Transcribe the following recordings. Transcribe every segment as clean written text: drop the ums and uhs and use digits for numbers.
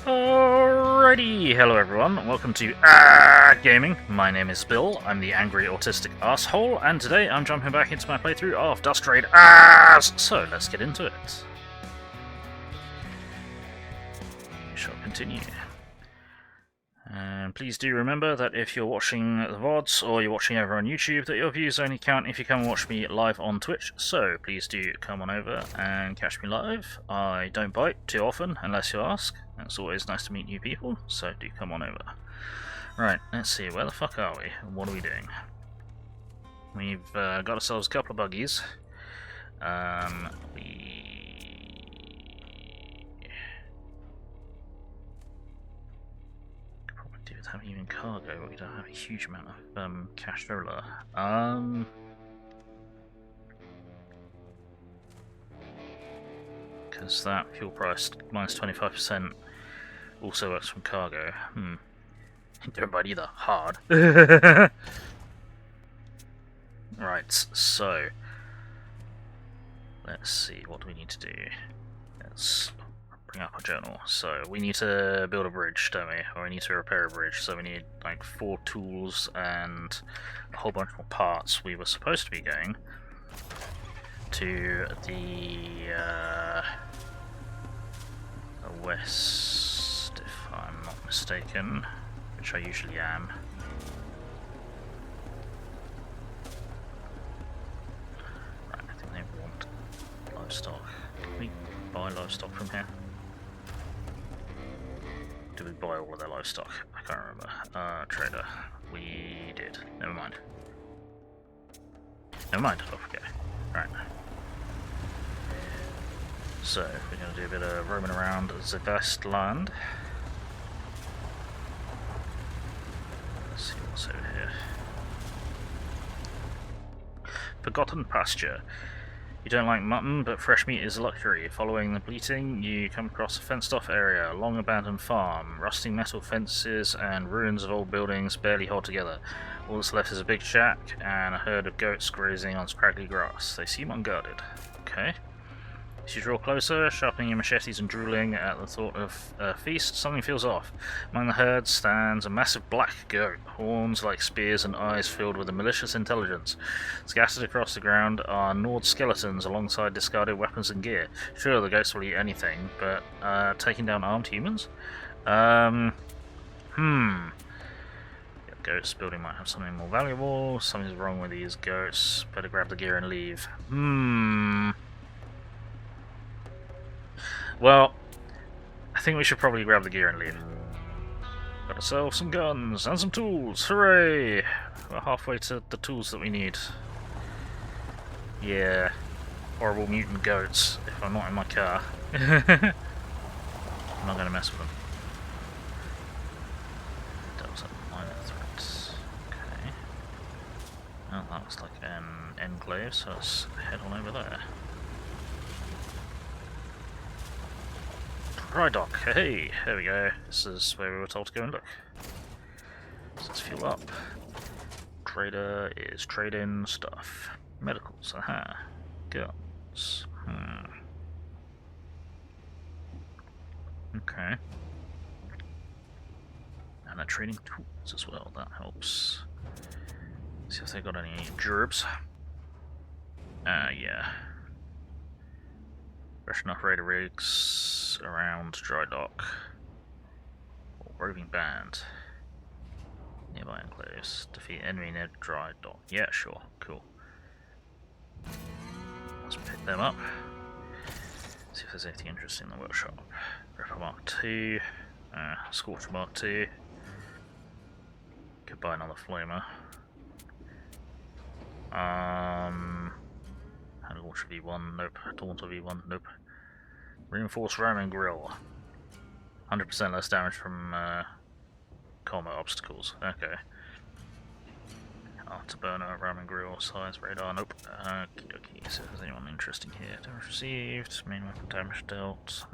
Alrighty, hello everyone, welcome to Gaming. My name is Bill, I'm the angry autistic asshole, and today I'm jumping back into my playthrough of RaidAAAHs. So let's get into it. We shall continue. And please do remember that if you're watching the VODs or you're watching over on YouTube, that your views only count if you come and watch me live on Twitch, so please do come on over and catch me live. I don't bite too often unless you ask. It's always nice to meet new people, so do come on over. Right, let's see, where the fuck are we? What are we doing? We've got ourselves a couple of buggies. Have even cargo, but we don't have a huge amount of cash roller. Because that fuel price minus 25% also works from cargo. Don't bite either. Hard. Right, so let's see, what do we need to do? Let's bring up a journal. So we need to build a bridge, don't we? Or we need to repair a bridge. So we need like 4 tools and a whole bunch more parts. We were supposed to be going to the west, if I'm not mistaken, which I usually am. Right, I think they want livestock. Can we buy livestock from here? Did we buy all of their livestock? I can't remember. Trader. We did. Never mind. Never mind. Off we go. Right. So, we're going to do a bit of roaming around the Wasteland. Let's see what's over here. Forgotten pasture. You don't like mutton, but fresh meat is a luxury. Following the bleating, you come across a fenced-off area, a long-abandoned farm, rusting metal fences, and ruins of old buildings barely hold together. All that's left is a big shack and a herd of goats grazing on scraggly grass. They seem unguarded. Okay. As you draw closer, sharpening your machetes and drooling at the thought of a feast, something feels off. Among the herd stands a massive black goat, horns like spears and eyes filled with a malicious intelligence. Scattered across the ground are gnawed skeletons alongside discarded weapons and gear. Sure, the goats will eat anything, but taking down armed humans? Yeah, goats building might have something more valuable. Something's wrong with these goats. Better grab the gear and leave. Well, I think we should probably grab the gear and leave. Got ourselves some guns and some tools. Hooray! We're halfway to the tools that we need. Yeah. Horrible mutant goats, if I'm not in my car. I'm not going to mess with them. That was a minor threat. Okay. Well, that was like an enclave, so let's head on over there. Dry dock, hey, there we go. This is where we were told to go and look. So let's fuel up. Trader is trading stuff. Medicals, aha. Guns. Okay. And they're trading tools as well, that helps. See if they got any gerbs. Yeah. Fresh enough raider rigs around dry dock. Or roving band. Nearby enclaves. Defeat enemy near dry dock. Yeah, sure. Cool. Let's pick them up. See if there's anything interesting in the workshop. Ripper Mark II. Scorcher Mark II. Could buy another flamer. Hand launcher V1, nope. Taunter V1, nope. Reinforced ramming grill. 100% less damage from combat obstacles. Okay. Afterburner, ramming grill, size, radar, nope. Okie dokie. So, is anyone interesting here? Damage received, main weapon damage dealt.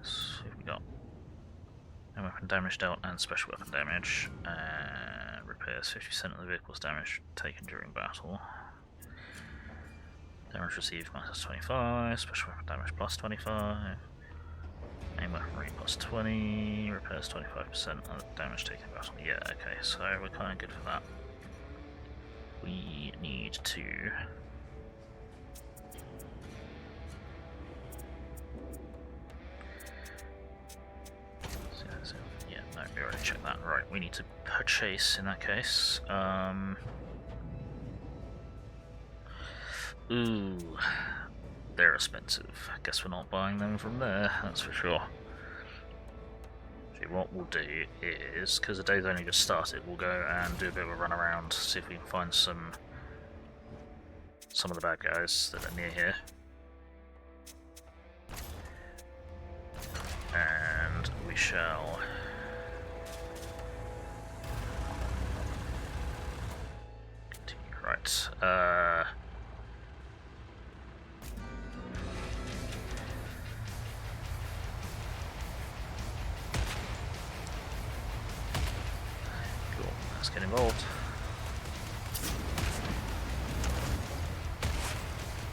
So, we got main weapon damage dealt and special weapon damage. Repairs 50% of the vehicle's damage taken during battle. Damage received minus 25, special weapon damage plus 25, aim weaponry plus 20, repairs 25% of damage taken battle. Yeah, okay, so we're kind of good for that. We need to... Yeah, no, we already checked that. Right, we need to purchase in that case. Ooh, they're expensive. I guess we're not buying them from there, that's for sure. See, what we'll do is, because the day's only just started, we'll go and do a bit of a run around, see if we can find some of the bad guys that are near here. And we shall... continue. Right, cool, let's get involved.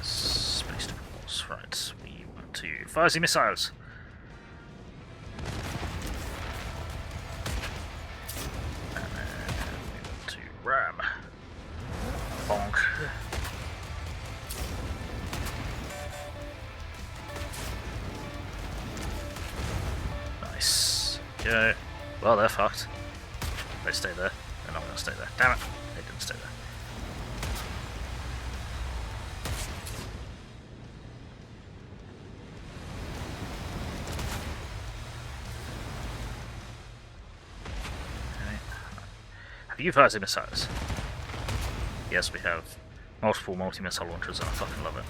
Space force, right, we want to fire the missiles. And then we want to ram. Bonk. Nice. Okay. Well, they're fucked. They stay there. They're not going to stay there. Damn it! They didn't stay there. Okay. Have you fired the missiles? Yes, we have multiple multi-missile launchers and I fucking love it.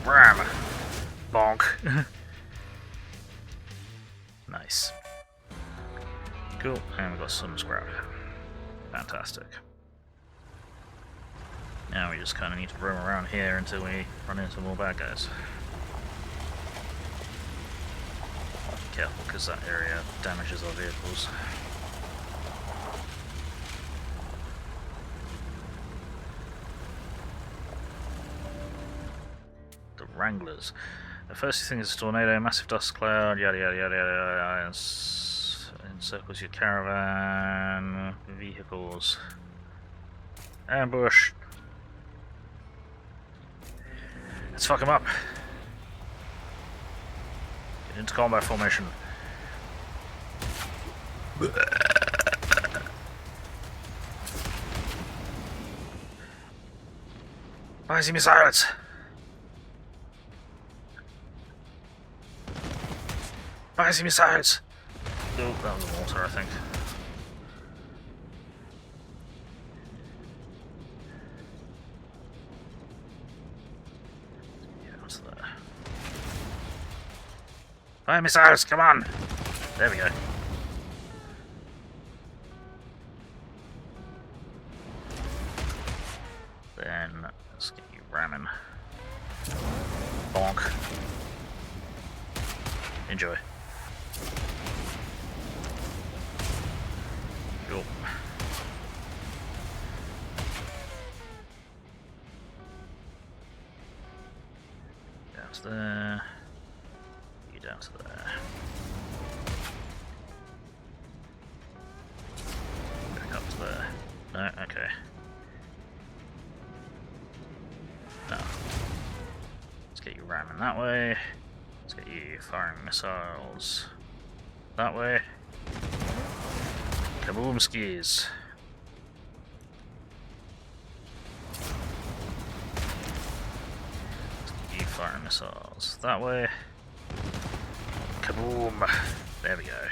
Ram! Bonk! Nice. Cool, and we've got some scrap. Fantastic. Now we just kind of need to roam around here until we run into more bad guys. Be careful, because that area damages our vehicles. Wranglers. The first thing is a tornado, massive dust cloud, yada yada yada yada, encircles your caravan, vehicles, ambush. Let's fuck him up. Get into combat formation. Why is he missiles? Fire missiles! Oh, that was a mortar, I think. Yeah, what's there? Fire missiles, come on! There we go. Then, let's get you ramming. Bonk. Enjoy. Cool. Down to there. You down to there. Back up to there. No, okay. No. Let's get you ramming that way. Let's get you firing missiles that way. Kaboom skis. You fire missiles that way. Kaboom. There we go.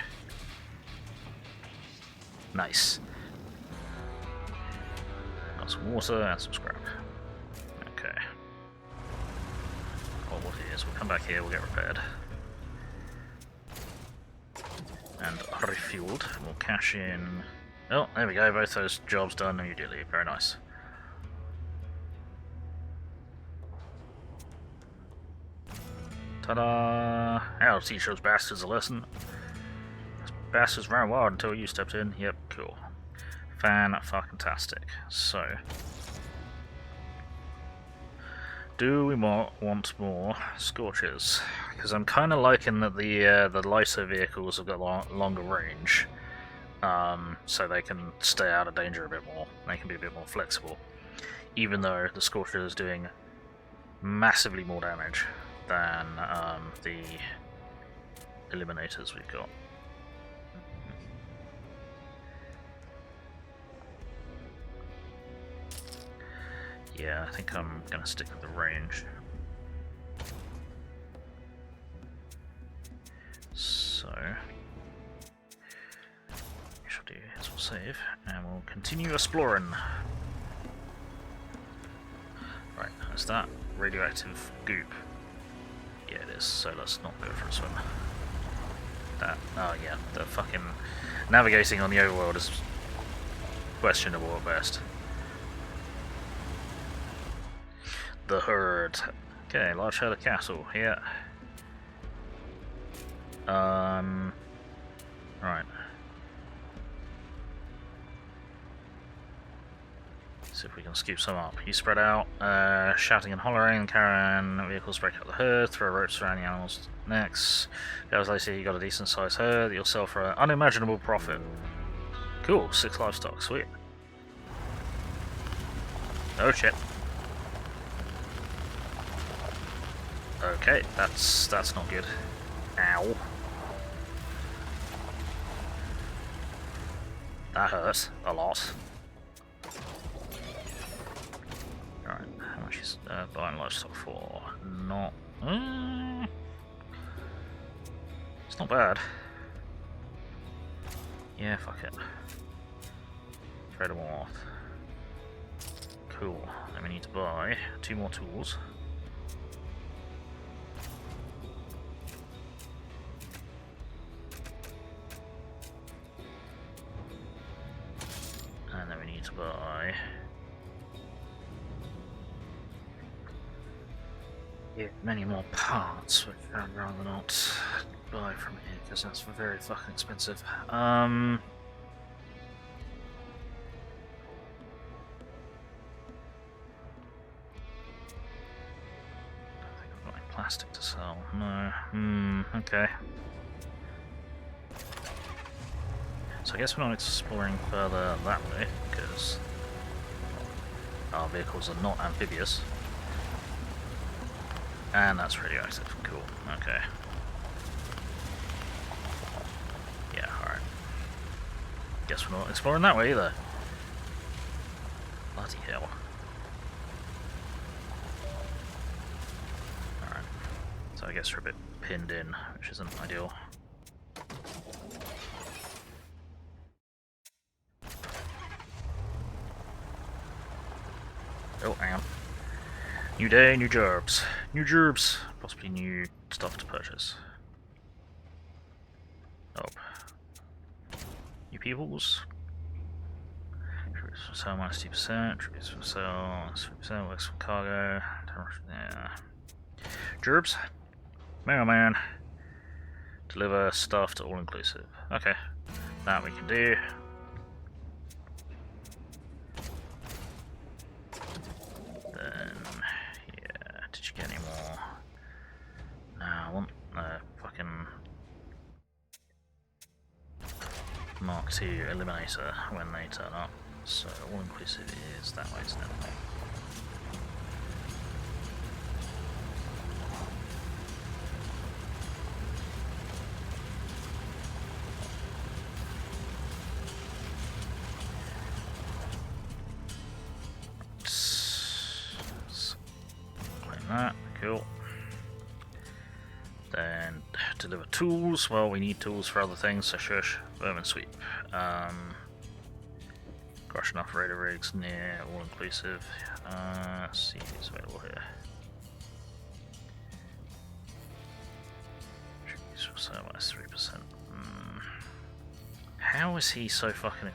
Nice. Got some water and some scrap. Okay. Oh, what it is, we'll come back here, we'll get repaired. And refueled. We'll cash in. Oh, there we go, both those jobs done immediately. Very nice. Ta-da! I'll teach those bastards a lesson. Those bastards ran wild until you stepped in. Yep, cool. Fan-fucking-tastic. So, Do we want more Scorchers? Because I'm kind of liking that the lighter vehicles have got longer range, so they can stay out of danger a bit more. They can be a bit more flexible, even though the Scorcher is doing massively more damage than the Eliminators we've got. Yeah, I think I'm gonna stick with the range. So, we shall do is we'll save, and we'll continue exploring. Right, is that radioactive goop? Yeah, it is, so let's not go for a swim. Oh yeah, the fucking navigating on the overworld is questionable at best. The herd. Okay, large herd of cattle, yeah. Right. See if we can scoop some up. You spread out, shouting and hollering, caravan vehicles break up the herd, throw ropes around the animals' necks. Guys, I see you got a decent sized herd that you'll sell for an unimaginable profit. Cool, 6 livestock, sweet. Oh shit. Okay, that's not good. Ow. That hurt a lot. Alright, how much is buying livestock for? Not... it's not bad. Yeah, fuck it. Trade them all off. Cool. Then we need to buy 2 more tools. And then we need to buy... many more parts, which I'd rather not buy from here, because that's very fucking expensive. I don't think I've got any plastic to sell. No. Okay. So I guess we're not exploring further that way, because our vehicles are not amphibious. And that's radioactive. Cool. Okay. Yeah, alright. Guess we're not exploring that way either. Bloody hell. Alright. So I guess we're a bit pinned in, which isn't ideal. Oh, hang on. New day, new jobs. New gerbs. Possibly new stuff to purchase. Oh. New peoples. Tributes for sale minus 2%. Tributes for sale minus 3%. Works for cargo. Yeah. Gerbs. Mailman. Deliver stuff to all inclusive. Okay. That we can do. Get any more? No, I want fucking Mark II Eliminator when they turn up. So all inclusive is that way, isn't it? That, cool. Then deliver tools. Well, we need tools for other things, so shush. Vermin sweep. Crush enough raider rigs near all inclusive. Let's see who's available here. So minus 3%. How is he so fucking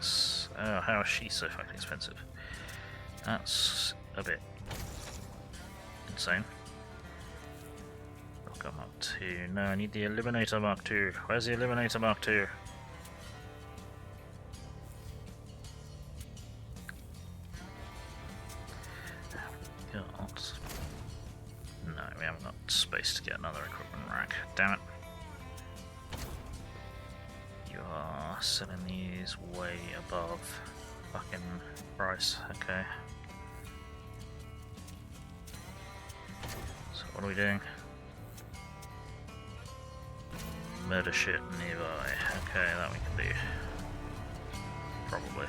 how is she so fucking expensive? That's a bit insane. Welcome Mark II. No, I need the Eliminator Mark II. Where's the Eliminator Mark II? Got selling these way above fucking price. Okay. So what are we doing? Murder shit nearby. Okay, that we can do. Probably.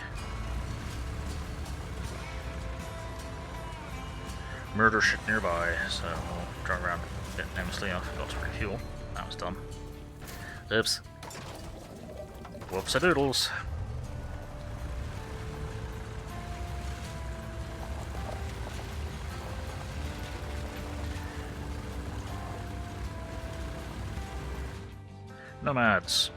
Murder shit nearby, so we'll drive around a bit aimlessly. I forgot to refuel. That was dumb. Oops. Whoops-a-doodles. Nomads.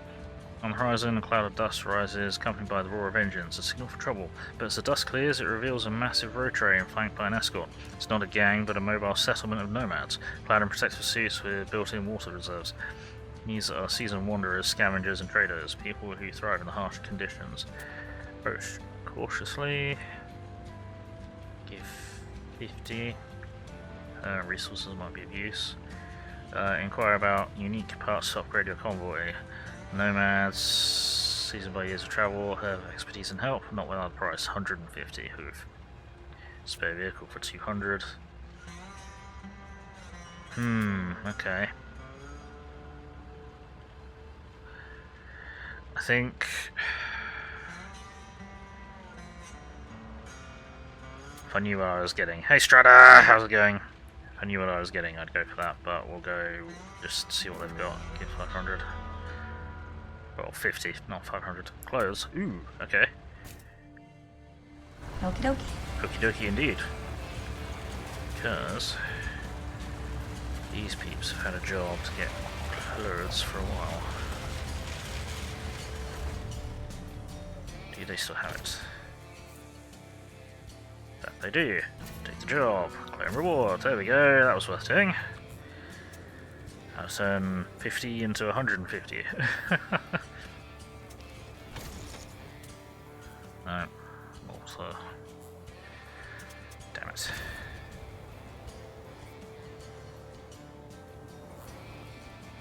On the horizon, a cloud of dust rises, accompanied by the roar of engines, a signal for trouble. But as the dust clears, it reveals a massive road train flanked by an escort. It's not a gang, but a mobile settlement of nomads, clad in protective suits with built-in water reserves. These are seasoned wanderers, scavengers, and traders, people who thrive in the harsh conditions. Approach cautiously. Give 50. Resources might be of use. Inquire about unique parts to upgrade your convoy. Nomads, seasoned by years of travel, have expertise and help, not without a price. 150. Hoof. Spare vehicle for 200. Okay. I think if I knew what I was getting. Hey Strata, how's it going? If I knew what I was getting, I'd go for that, but we'll go just see what they've got. Give 500. Well, 50, not 500. Close. Ooh, okay. Okie dokie. Okie dokie indeed. Because these peeps have had a job to get clothes for a while. Do they still have it? That they do. Take the job. Claim reward. There we go. That was worth doing. I'll turn 50 into 150. No. Also. Damn it.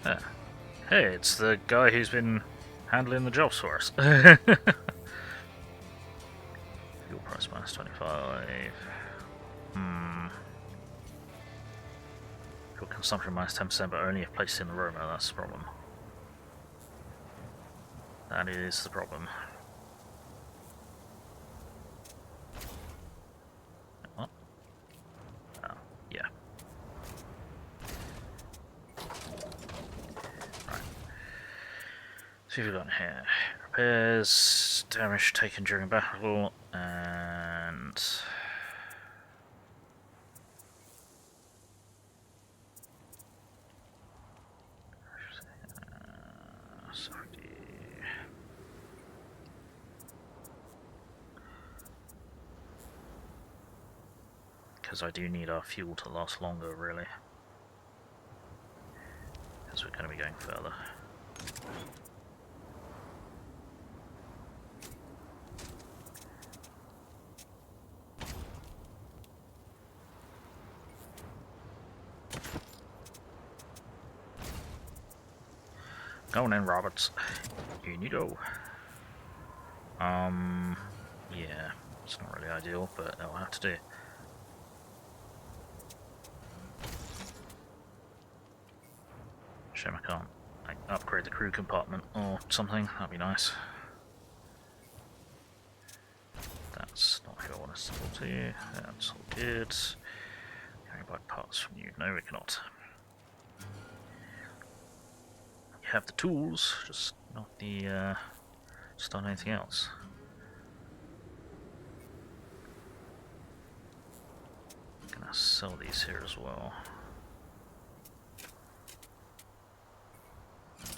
Ah. Hey, it's the guy who's been handling the jobs for us. Fuel price minus 25. Fuel consumption minus 10%, but only if placed in the Roma. That's the problem. That is the problem. What? Oh, yeah. Right. See what we've got here. Repairs, damage taken during battle, and because I do need our fuel to last longer, really, because we're going to be going further. Go on then, Roberts. You need to go. Yeah, it's not really ideal, but it'll have to do. Shame I can't like, upgrade the crew compartment or something. That'd be nice. That's not who I want us to talk to. That's all good. Can we buy parts from you? No, we cannot. You have the tools, just not the just not anything else. Gonna sell these here as well. For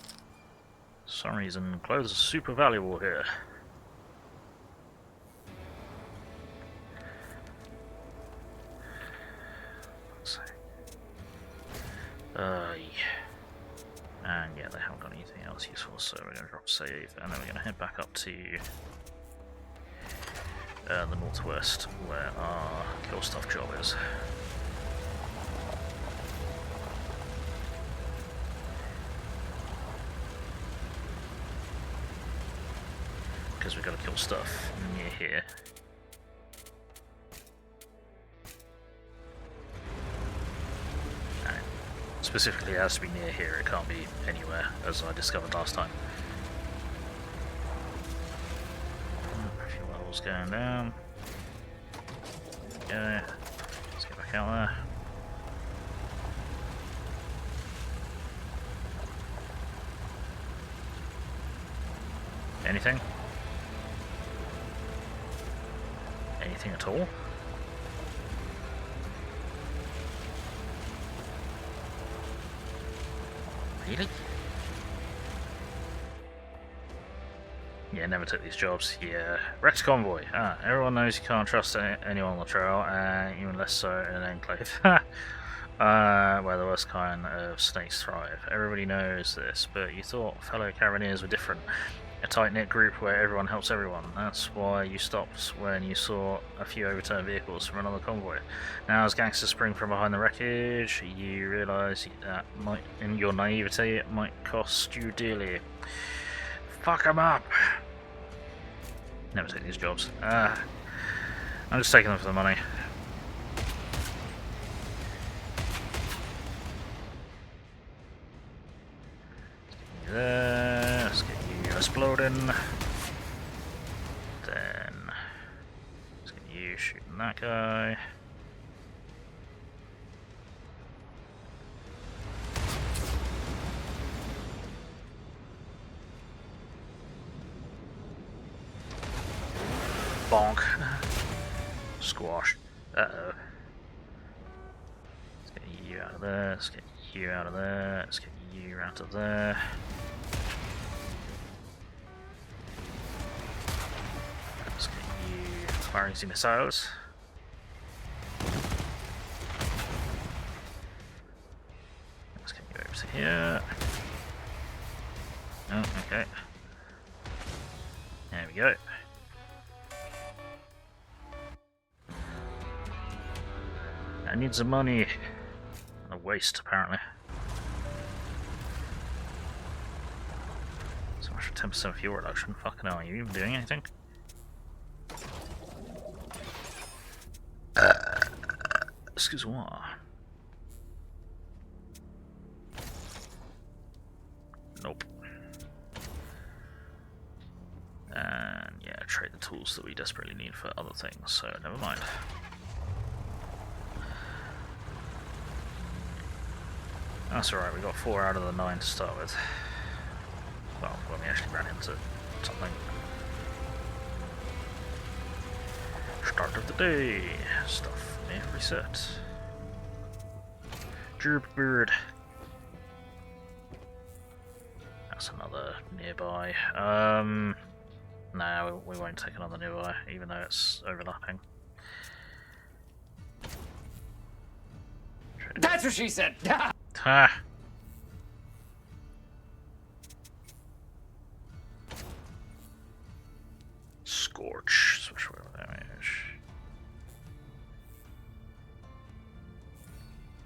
some reason, clothes are super valuable here. Let's see. And yeah, they haven't got anything else useful, so we're going to drop save, and then we're going to head back up to the northwest, where our kill stuff job is. because we've got to kill stuff near here. And specifically, it has to be near here. It can't be anywhere, as I discovered last time. Fuel levels going down. Okay, let's get back out there. Anything? Anything at all? Really? Yeah, never took these jobs. Yeah. Wrecked convoy. Ah, everyone knows you can't trust anyone on the trail, and even less so in an enclave. Where the worst kind of snakes thrive. Everybody knows this, but you thought fellow Carabiniers were different. A tight-knit group where everyone helps everyone. That's why you stopped when you saw a few overturned vehicles from another convoy. Now as gangsters spring from behind the wreckage, you realise that in your naivety it might cost you dearly. Fuck 'em up! Never take these jobs. I'm just taking them for the money. There, let's get you exploding. Then let's get you shooting that guy. Bonk. Squash. Uh-oh. Let's get you out of there, let's get you out of there, let's get you out of there. Let's get you firing some missiles. Let's get you over to here. Oh, okay. There we go. I need some money. A waste, apparently. So much for 10% fuel reduction. Fucking hell, are you even doing anything? Excuse me. Nope. And yeah, trade the tools that we desperately need for other things, so never mind. That's alright, we got 4 out of the 9 to start with. Well, when we actually ran into something. Start of the day. Stuff may have reset. Droop bird. That's another nearby. No, we won't take another nearby, even though it's overlapping. That's what she said! Ha! Scorch. Switch wheel damage.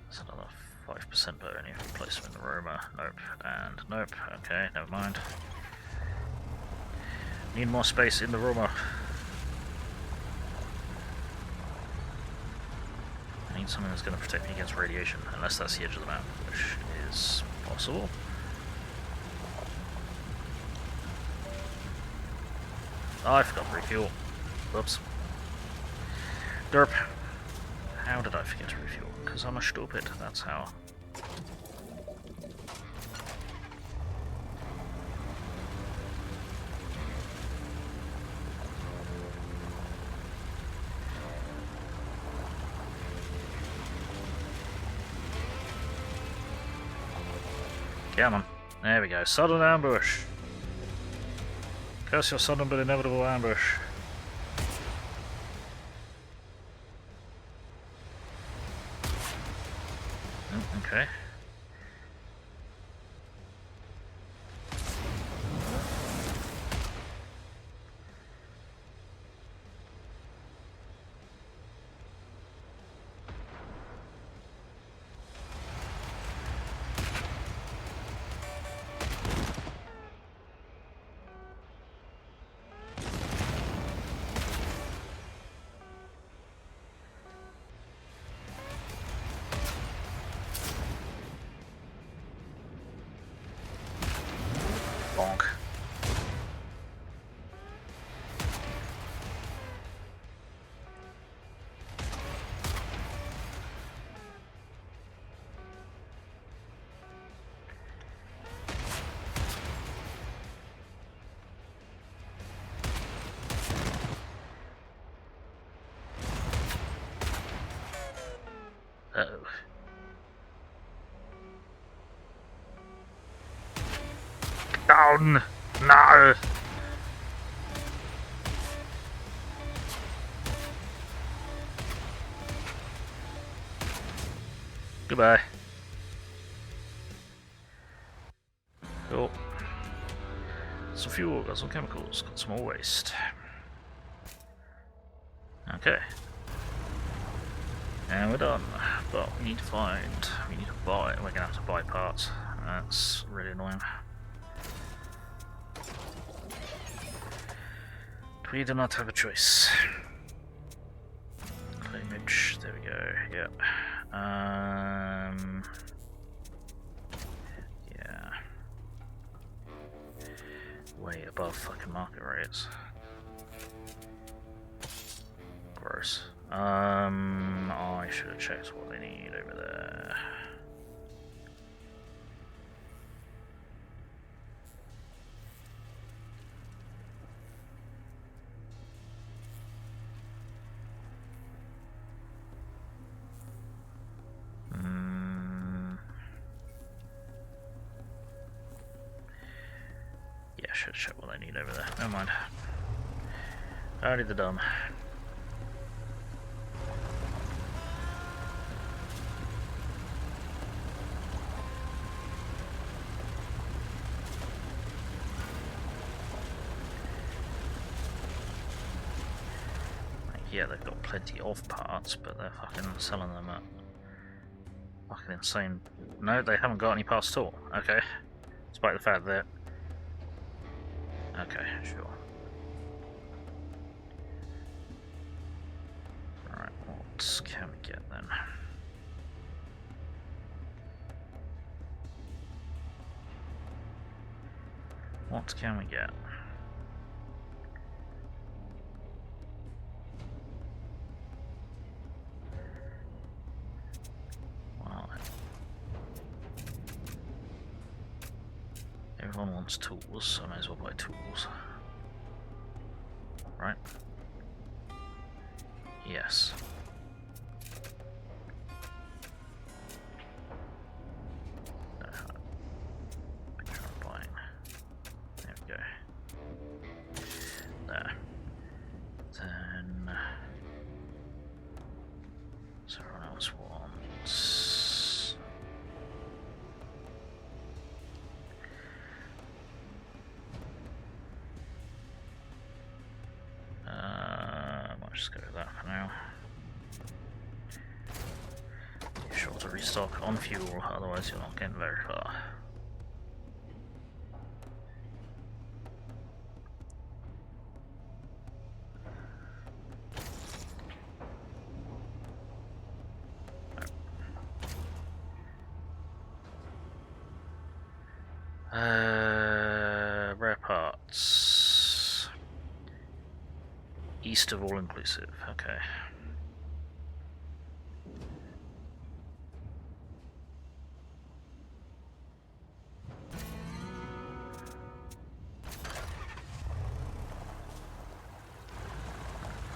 That's another 5% burn if you place them in the Roma. Nope. And nope. Okay, never mind. Need more space in the Roma. I need something that's going to protect me against radiation, unless that's the edge of the map, which is possible. Oh, I forgot to refuel. Whoops. Derp. How did I forget to refuel? Because I'm a stupid, that's how. Come on. There we go. Sudden ambush. Curse your sudden but inevitable ambush. Okay. Bonk. Uh-oh. Down! No! Goodbye. Cool. Some fuel, got some chemicals, got some more waste. Okay. And we're done. But we need to buy, we're gonna have to buy parts. That's really annoying. We do not have a choice. Claimage, there we go, yep. Yeah. Way above fucking market rates. Gross. I should have checked what they need over there. Yeah, should check what they need over there. Never mind. Already the dumb. Yeah, they've got plenty of parts, but they're fucking selling them at fucking insane. No, they haven't got any parts at all. Okay. Despite the fact that... Okay, sure. Alright, what can we get then? What can we get? Everyone wants tools, so I may as well buy tools. Right? Yes. Buying. There we go. There. Then... So everyone else wants... might just go with that for now. Be sure to restock on fuel, otherwise you're not getting very far. Rare parts. East of all inclusive, okay.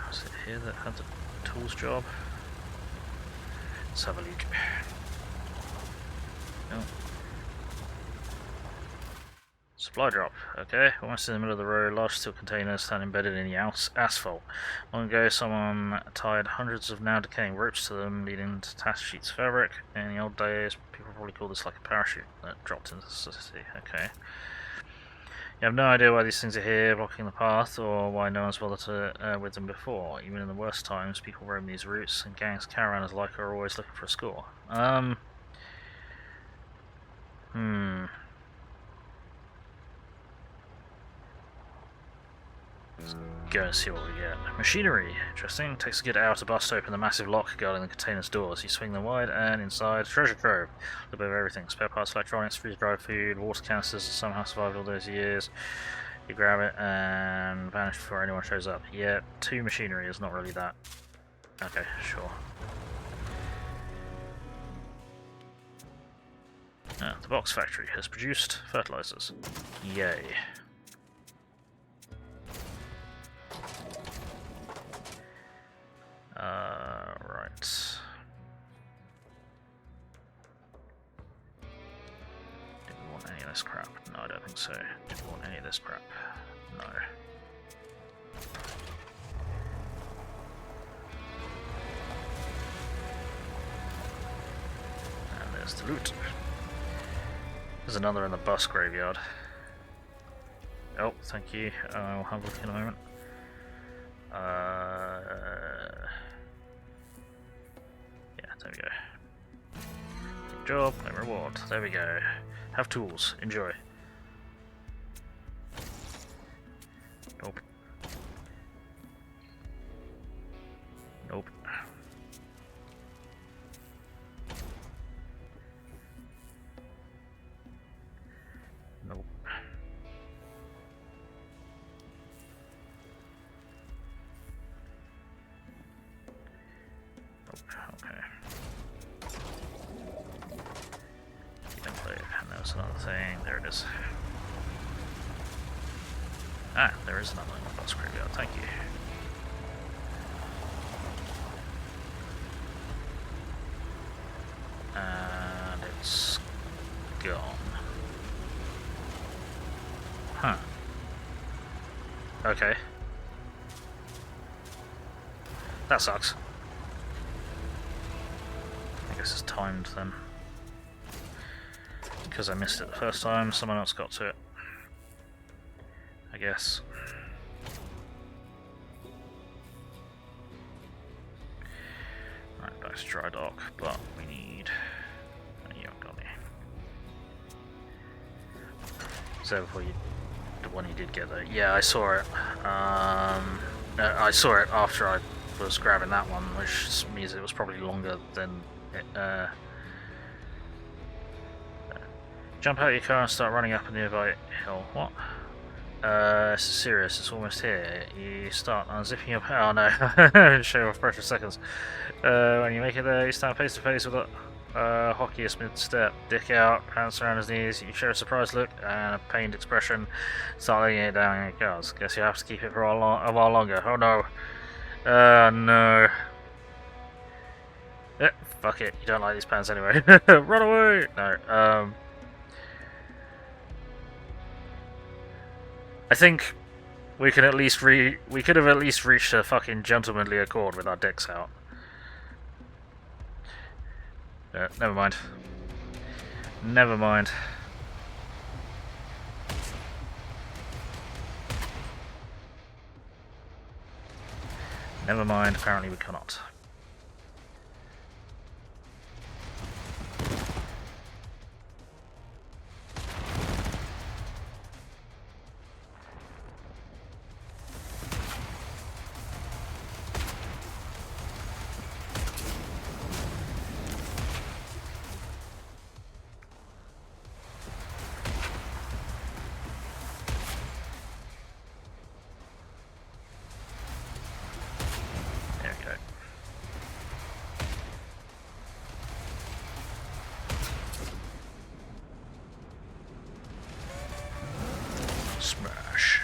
Was it here that had the tools job? Let's have a look. Oh. Supply drop, okay. Almost in the middle of the road, large steel containers stand embedded in the asphalt. Long ago, someone tied hundreds of now decaying ropes to them, leading to tattered sheets of fabric. In the old days, people probably called this like a parachute that dropped into the city, okay. You have no idea why these things are here, blocking the path, or why no one's bothered with them before. Even in the worst times, people roam these routes, and gangs caravanners like are always looking for a score. Let's go and see what we get. Machinery. Interesting. Takes a good hour to bust open the massive lock guarding the container's doors. You swing them wide and inside, treasure trove. A bit of everything. Spare parts, electronics, freeze-dried food, water canisters that somehow survived all those years. You grab it and vanish before anyone shows up. Yeah, 2 machinery is not really that. Okay, sure. The box factory has produced fertilizers. Yay. Right. Didn't want any of this crap. No, I don't think so. Didn't want any of this crap. No. And there's the loot. There's another in the bus graveyard. Oh, thank you. I'll have a look in a moment. Yeah, there we go. Good job, no reward. There we go. Have tools. Enjoy. Nope. Nope. Nope. Okay. Enclave, and there's another thing. There it is. Ah, there is another in the bus graveyard. Thank you. And it's gone. Huh. Okay. That sucks. I guess it's timed then. Because I missed it the first time, someone else got to it. I guess. Right, back to dry dock, but we need... you haven't got me. Is that before you... the one you did get there? Yeah, I saw it. I saw it after I was grabbing that one, which means it was probably longer than it, Jump out of your car and start running up a nearby hill. What? This is serious, it's almost here. You start unzipping your... oh no, show off pressure seconds. When you make it there, you stand face to face with a hockeyist mid-step. Dick out, pants around his knees, you show a surprised look and a pained expression. Start laying it down in your cars. Guess you have to keep it for a while longer. Oh no. No. Fuck it, you don't like these pants anyway. Run away! No, I think we could have at least reached a fucking gentlemanly accord with our dicks out. Never mind. Never mind. Never mind, apparently we cannot. Smash.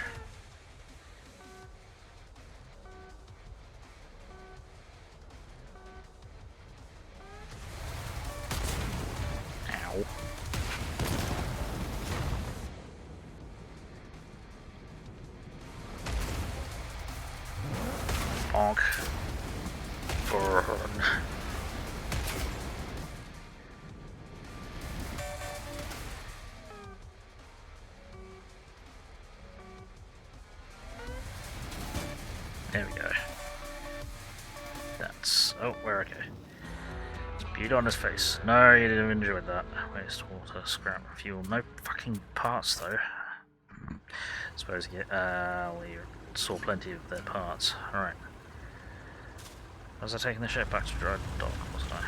Ow. Bonk. Burn. There we go. That's... oh, we're okay. Beat on his face. No, you didn't enjoy that. Waste water, scrap, fuel. No fucking parts, though. Suppose you get... leave it. saw plenty of their parts. Alright. Was I taking the ship back to dry dock, wasn't I?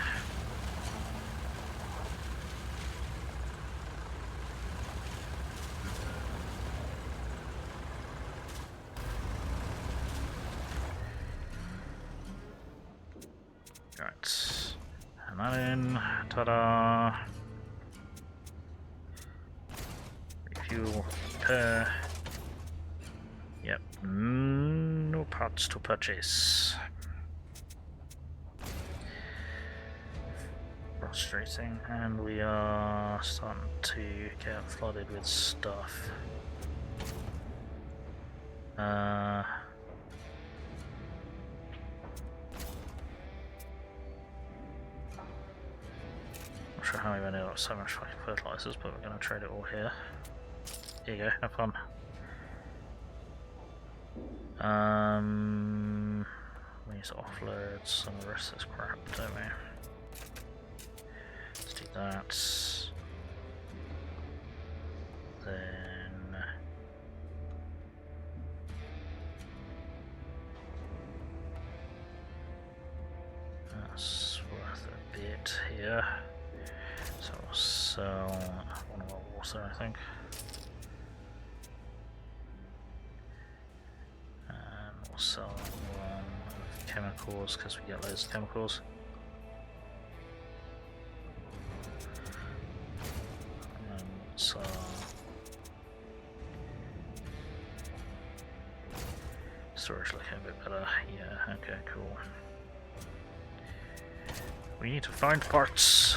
Right. And that in. Ta-da! Refuel. Repair. Yep. No parts to purchase. Frustrating. And we are starting to get flooded with stuff. Not sure how we ended up so much fucking fertilizers, but we're going to trade it all here. Here you go, have fun. We need to offload some of the rest of this crap, don't we? Let's do that. Then that's worth a bit here. So we'll sell one of our water, I think. And we'll sell one of chemicals because we get loads of chemicals. And so storage looking a bit better. Yeah, okay, cool. We need to find parts.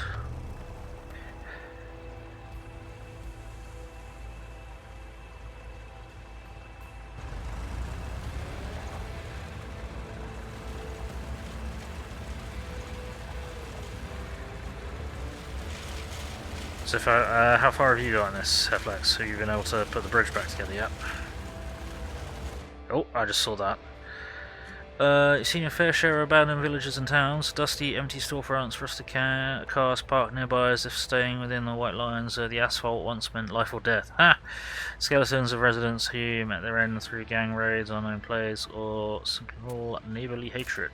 So how far have you got on this, Heflex? Have you been able to put the bridge back together yet? Oh, I just saw that. You've seen your fair share of abandoned villages and towns, dusty, empty storefronts, rusted cars parked nearby as if staying within the white lines of the asphalt once meant life or death. Ha! Skeletons of residents who met their end through gang raids, unknown players, or simple neighbourly hatred.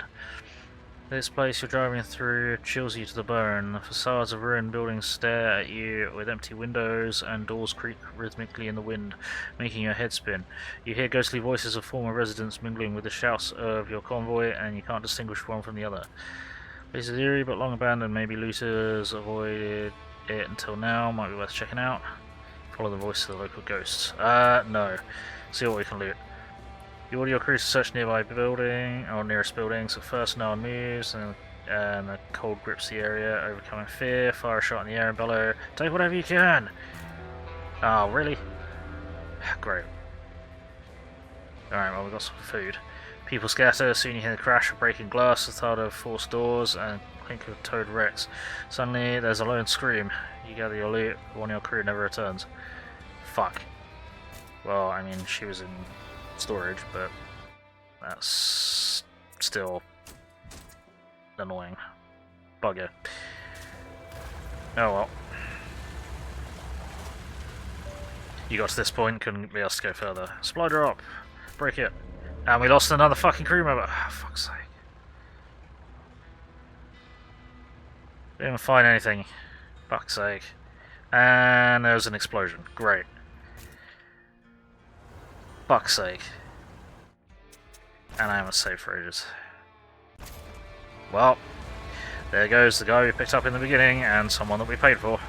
This place you're driving through chills you to the bone. The facades of ruined buildings stare at you with empty windows, and doors creak rhythmically in the wind, making your head spin. You hear ghostly voices of former residents mingling with the shouts of your convoy, and you can't distinguish one from the other. Place is eerie but long abandoned. Maybe looters avoided it until now. Might be worth checking out. Follow the voice of the local ghosts. No. See what we can loot. You order your crew to search nearby building, or nearest building, so first no one moves, and the cold grips the area, overcoming fear, fire a shot in the air and bellow, take whatever you can! Oh, really? Great. Alright, well we've got some food. People scatter, soon you hear the crash of breaking glass, the thud of forced doors, and clink of towed wrecks. Suddenly there's a lone scream. You gather your loot, one of your crew never returns. Fuck. Well, I mean, she was in storage, but that's still annoying. Bugger. Oh well. You got to this point, couldn't be asked to go further. Supply drop. Break it. And we lost another fucking crew member. Oh, fuck's sake. Didn't even find anything. Fuck's sake. And there was an explosion. Great. Fuck's sake. And I haven't saved for ages. Well, there goes the guy we picked up in the beginning, and someone that we paid for.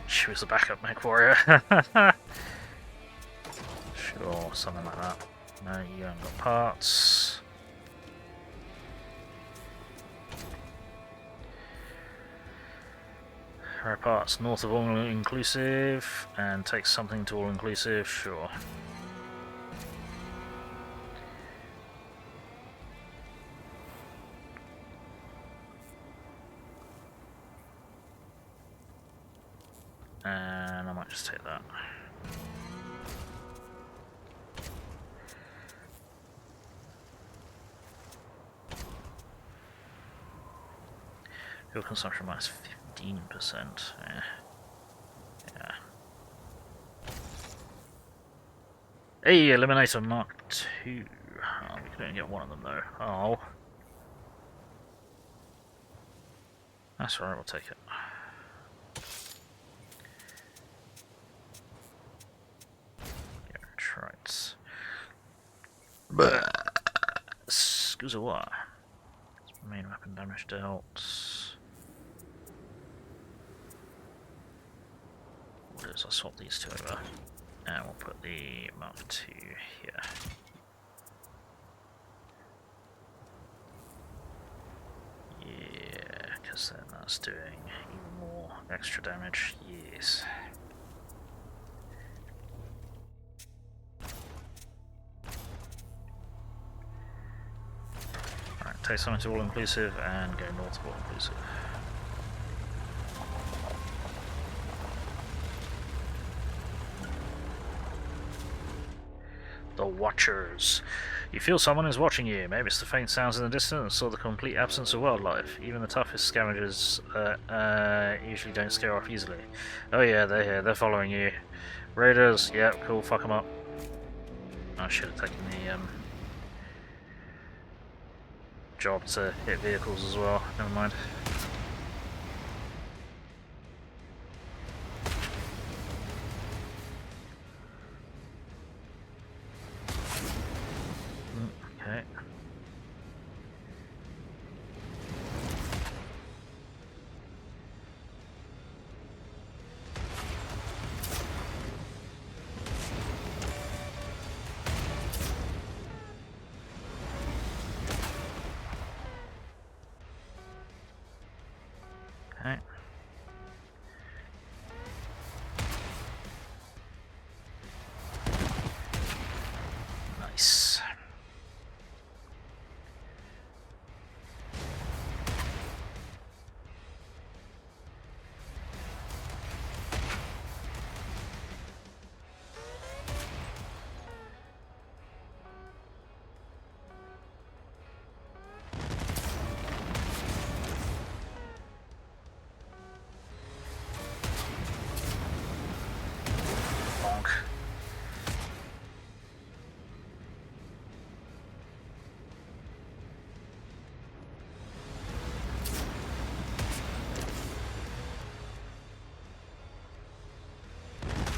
She was a backup mech warrior. Sure, something like that. No, you haven't got parts. Her parts north of all inclusive, and take something to all inclusive, sure. And I might just take that. Fuel consumption minus 15%. Yeah. Hey, Eliminator Mark II. Oh, we can only get one of them though. Oh. That's alright, we'll take it. Yeah, right. Skuzawa. Main weapon damage dealt. What is, I'll swap these two over. And we'll put the Mark II here. Yeah, because then that's doing even more extra damage. Yes. Alright, take something to all-inclusive and go north of all-inclusive. The Watchers. You feel someone is watching you. Maybe it's the faint sounds in the distance or the complete absence of wildlife. Even the toughest scavengers usually don't scare off easily. Oh yeah, they're here. They're following you. Raiders. Yep, cool. Fuck them up. I should have taken the job to hit vehicles as well. Never mind. Okay. Okay. Nice.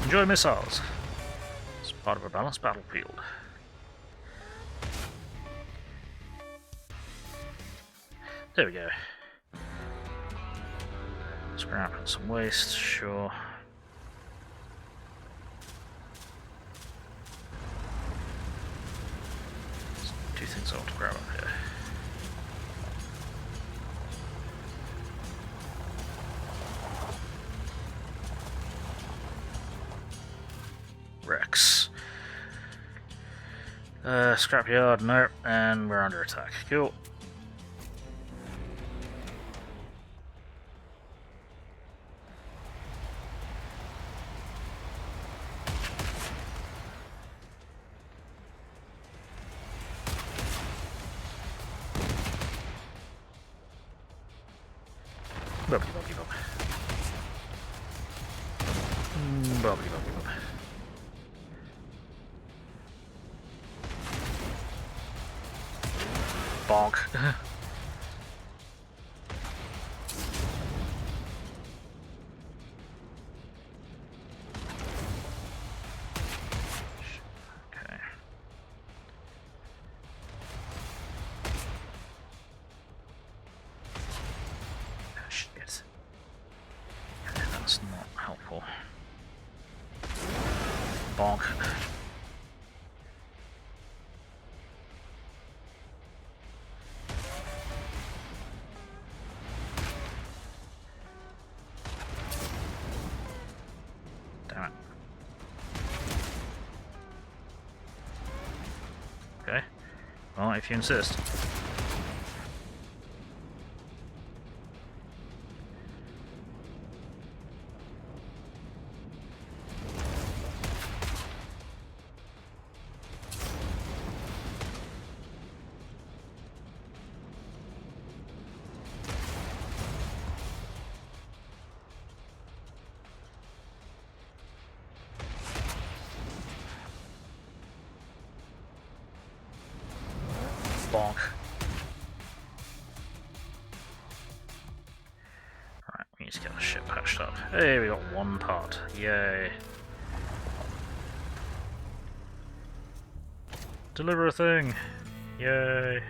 Enjoy missiles. It's part of a balanced battlefield. There we go. Scrap and some waste, sure. There's two things I want to grab up here. Rex. Scrapyard, nope, and we're under attack. Cool. Bubbly bubbly bub. Bubbly bubbly bub. Bonk. Okay. Oh, shit. Yeah, that's not helpful. Bonk. Damn it. Okay. Well, if you insist. Bonk. Alright, we need to get the ship patched up. Hey, we got one part. Yay. Deliver a thing! Yay!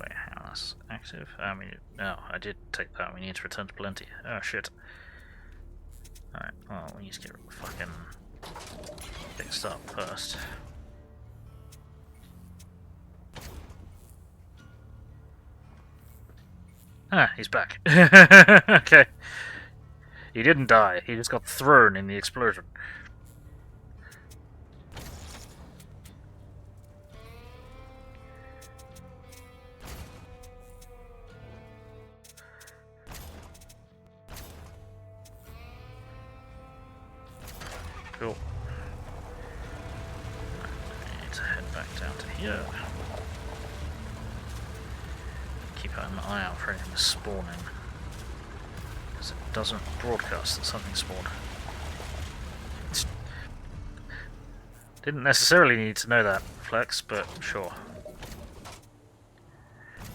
Wait, hang on, that's active? No, I did take that. We need to return to Plenty. Oh shit. Alright, well, we need to get fucking fixed up first. Ah, he's back. Okay. He didn't die, he just got thrown in the explosion. Cool. I need to head back down to here. Keep an eye out for anything spawning. Because it doesn't broadcast that something spawned. Didn't necessarily need to know that, Flex, but sure.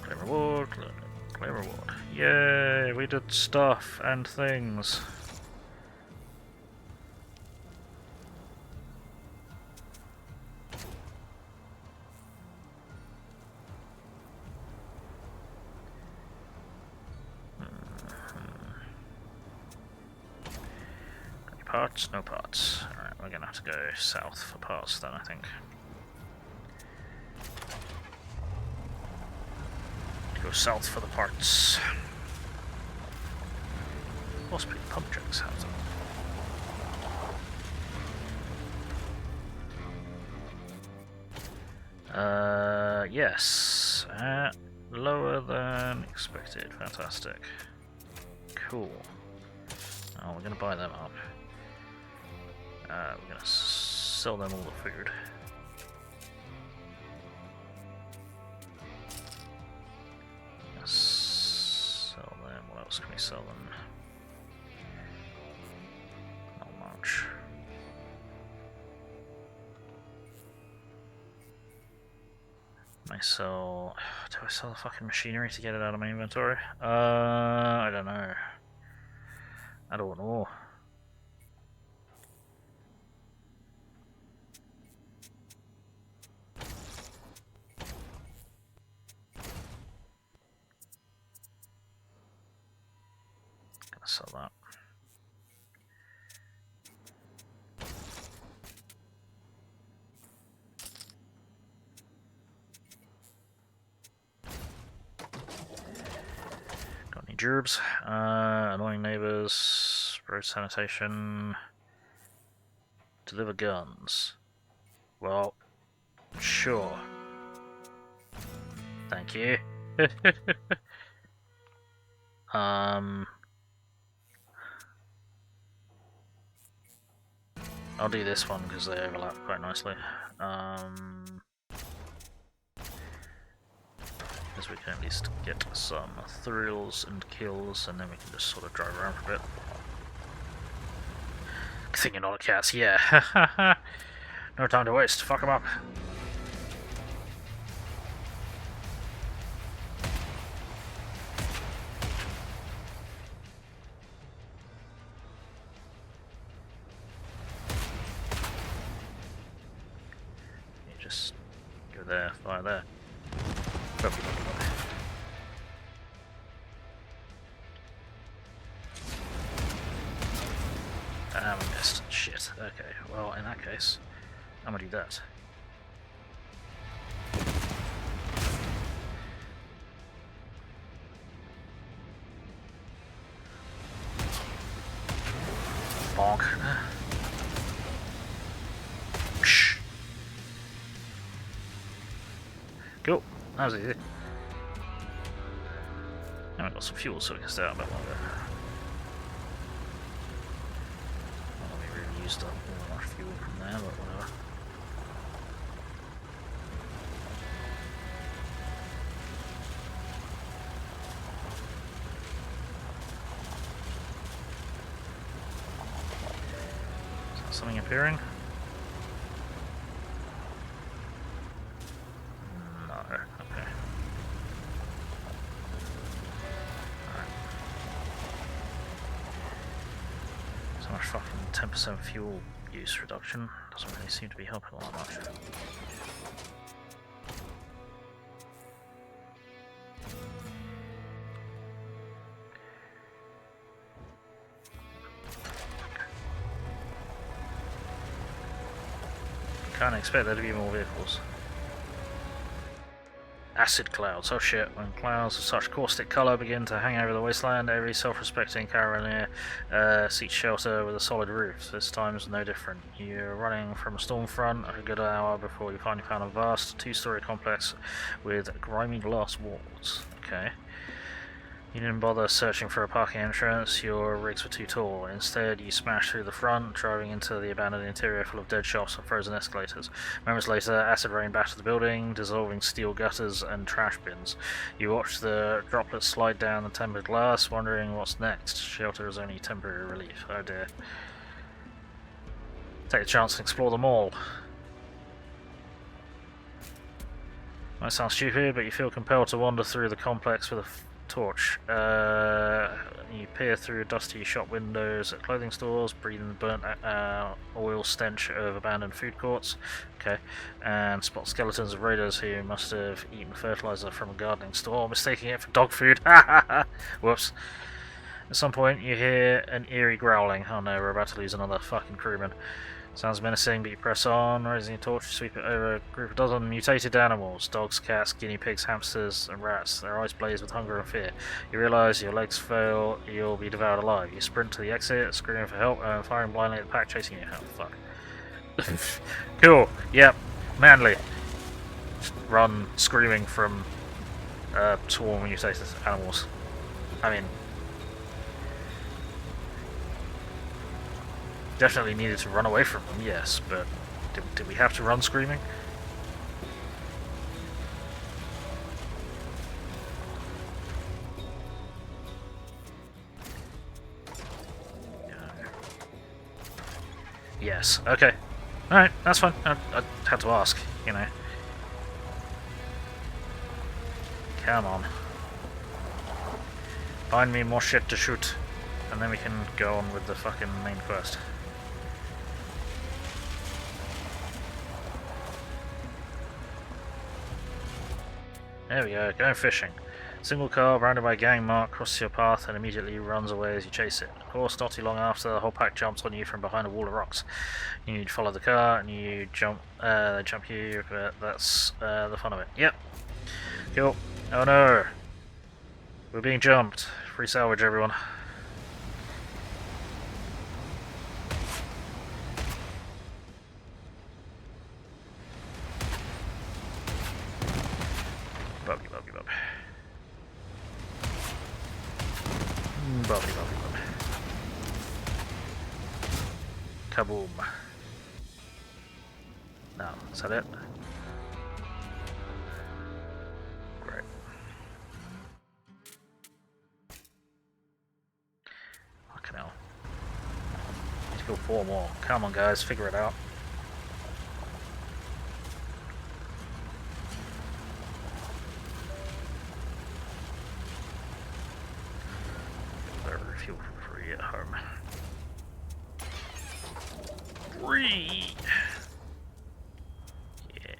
Claim reward, claim reward. Yay, we did stuff and things. Parts? No parts. Alright, we're gonna have to go south for parts then, I think. Go south for the parts. Possibly pump jacks have them. Yes. Lower than expected. Fantastic. Cool. Oh, we're gonna buy them up. We're gonna sell them all the food. Sell them. What else can we sell them? Not much. Do I sell the fucking machinery to get it out of my inventory? I don't know. I don't know. Sell that. Got any gerbs? Annoying neighbors, road sanitation, deliver guns. Well, sure. Thank you. I'll do this one because they overlap quite nicely. Because we can at least get some thrills and kills, and then we can just sort of drive around for a bit. Thinking all the cats, yeah. No time to waste, fuck them up. Just go there, fire there. Ah, we missed. Shit. Okay, well, in that case, I'm gonna do that. Bonk. Cool, that was easy. Now we've got some fuel so we can stay out a bit longer. Well, we really used up all our fuel from there, but whatever. Is that something appearing? fucking 10% fuel use reduction doesn't really seem to be helping all that much. Can't expect there to be more vehicles. Acid clouds. Oh shit. When clouds of such caustic colour begin to hang over the wasteland, every self-respecting caravaneer seeks shelter with a solid roof. This time's no different. You're running from a storm front a good hour before you finally found a vast two-storey complex with grimy glass walls. Okay. You didn't bother searching for a parking entrance, your rigs were too tall. Instead, you smashed through the front, driving into the abandoned interior full of dead shops and frozen escalators. Moments later, acid rain battered the building, dissolving steel gutters and trash bins. You watched the droplets slide down the tempered glass, wondering what's next. Shelter is only temporary relief. Oh dear. Take the chance and explore them all. Might sound stupid, but you feel compelled to wander through the complex with a torch. You peer through dusty shop windows at clothing stores, breathing the burnt oil stench of abandoned food courts. Okay, and spot skeletons of raiders who must have eaten fertilizer from a gardening store, mistaking it for dog food. Whoops. At some point, you hear an eerie growling. Oh no, we're about to lose another fucking crewman. Sounds menacing, but you press on, raising your torch, sweep it over a group of dozen mutated animals. Dogs, cats, guinea pigs, hamsters, and rats. Their eyes blaze with hunger and fear. You realise your legs fail, you'll be devoured alive. You sprint to the exit, screaming for help, and firing blindly at the pack chasing you. Oh, fuck. Cool. Yep. Manly. Just run screaming from swarm of mutated animals. I mean, definitely needed to run away from them, yes, but did we have to run screaming? Yes, okay. Alright, that's fine. I had to ask, you know. Come on. Find me more shit to shoot, and then we can go on with the fucking main quest. There we go, going fishing. Single car, rounded by a gang mark, crosses your path and immediately runs away as you chase it. Of course, not too long after, the whole pack jumps on you from behind a wall of rocks. You follow the car and you jump, they jump you, but that's the fun of it. Yep. Cool. Oh no! We're being jumped. Free salvage, everyone. Bubbly, bubbly, bubbly. Bubbly, bubbly, bubbly. Kaboom. Now, is that it? Great. Fucking hell. Need to go 4 more. Come on, guys, figure it out. Fuel free at home. Free! Yeah.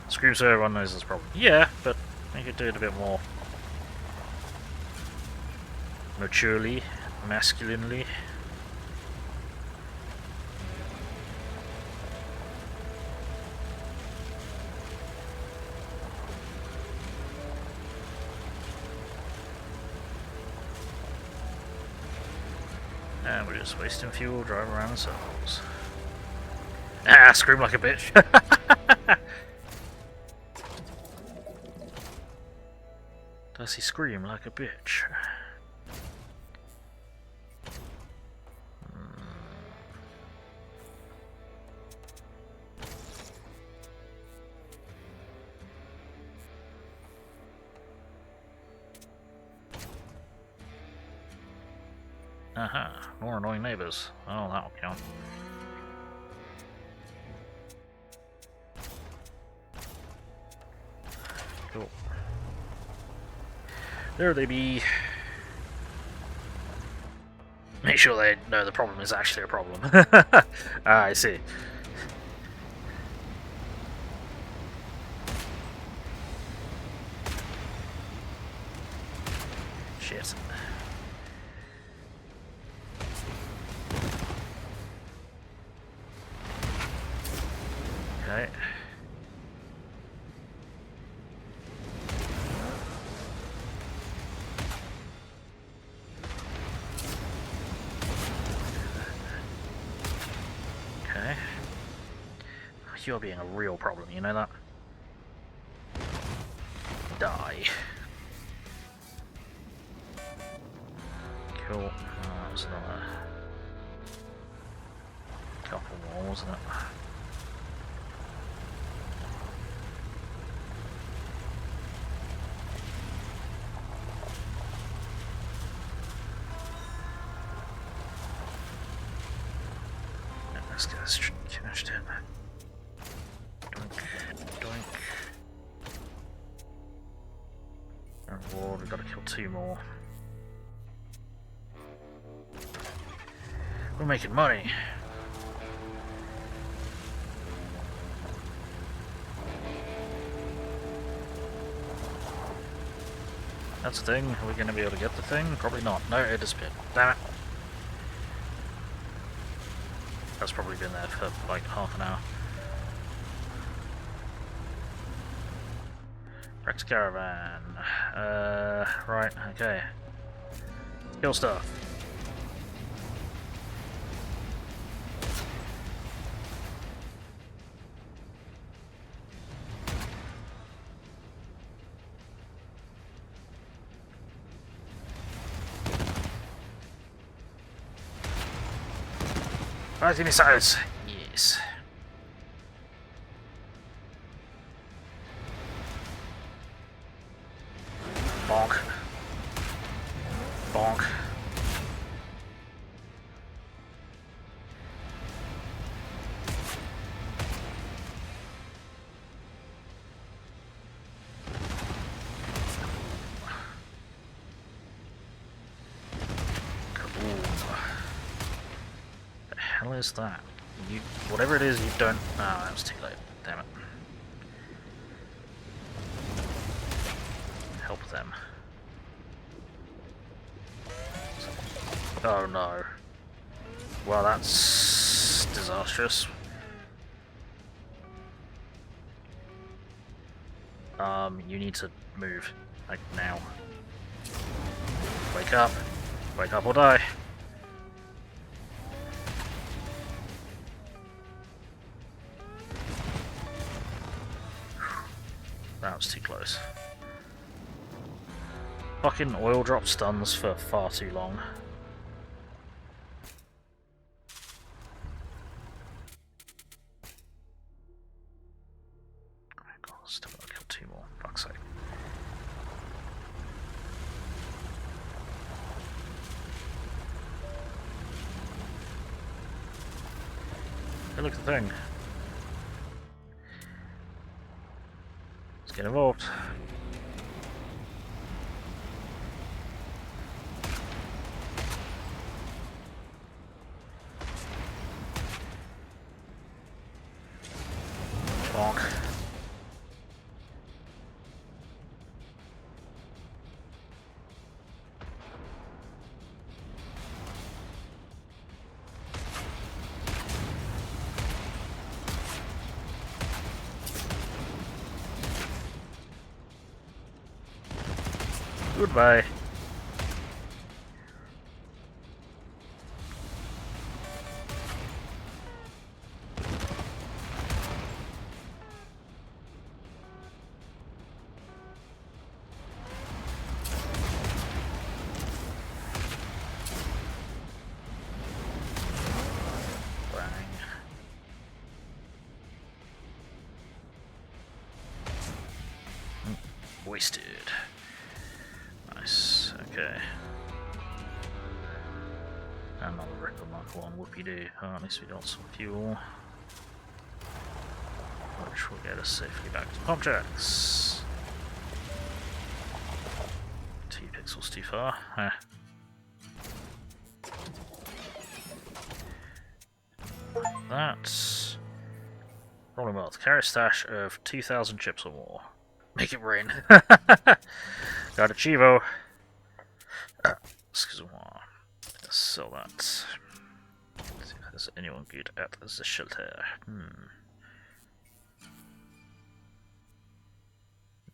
Scream so everyone knows this problem. Yeah, but I could do it a bit more maturely, masculinely. And we're just wasting fuel, driving around in circles. Ah, scream like a bitch. Does he scream like a bitch? Aha, more annoying neighbours. Oh, that'll count. Cool. There they be. sure they know the problem is actually a problem. Ah, I see. Shit. Okay. Okay. You're being a real problem, you know that? Die. Cool. That was another couple more, wasn't it? Let's get this finished in. Doink, doink. Reward, we've got to kill 2 more. We're making money. That's the thing. Are we going to be able to get the thing? Probably not. No, it disappeared. Damn it. That's probably been there for like half an hour. Rex Caravan. Right, okay. Kill stuff. Right, missiles. Yes. Bonk. Bonk. What is that? You, whatever it is, you don't. Ah, that was too late. Damn it. Help them. Oh no. Well, that's disastrous. You need to move. Like now. Wake up. Wake up or die. That was too close. Fucking oil drop stuns for far too long. Oh my god, still gotta kill 2 more. Fuck's sake. Hey, look at the thing. Get involved. Bonk. Goodbye. Wasted. Nice, okay. Another record mark 1, whoopie-doo. Oh, at least we got some fuel. Which will get us safely back to pump jacks. 2 pixels too far. that. Rolling wealth. Carry a stash of 2,000 chips or more. Make it rain. Got a Chivo. Excuse me. Let's sell that. See if there's anyone good at the shelter.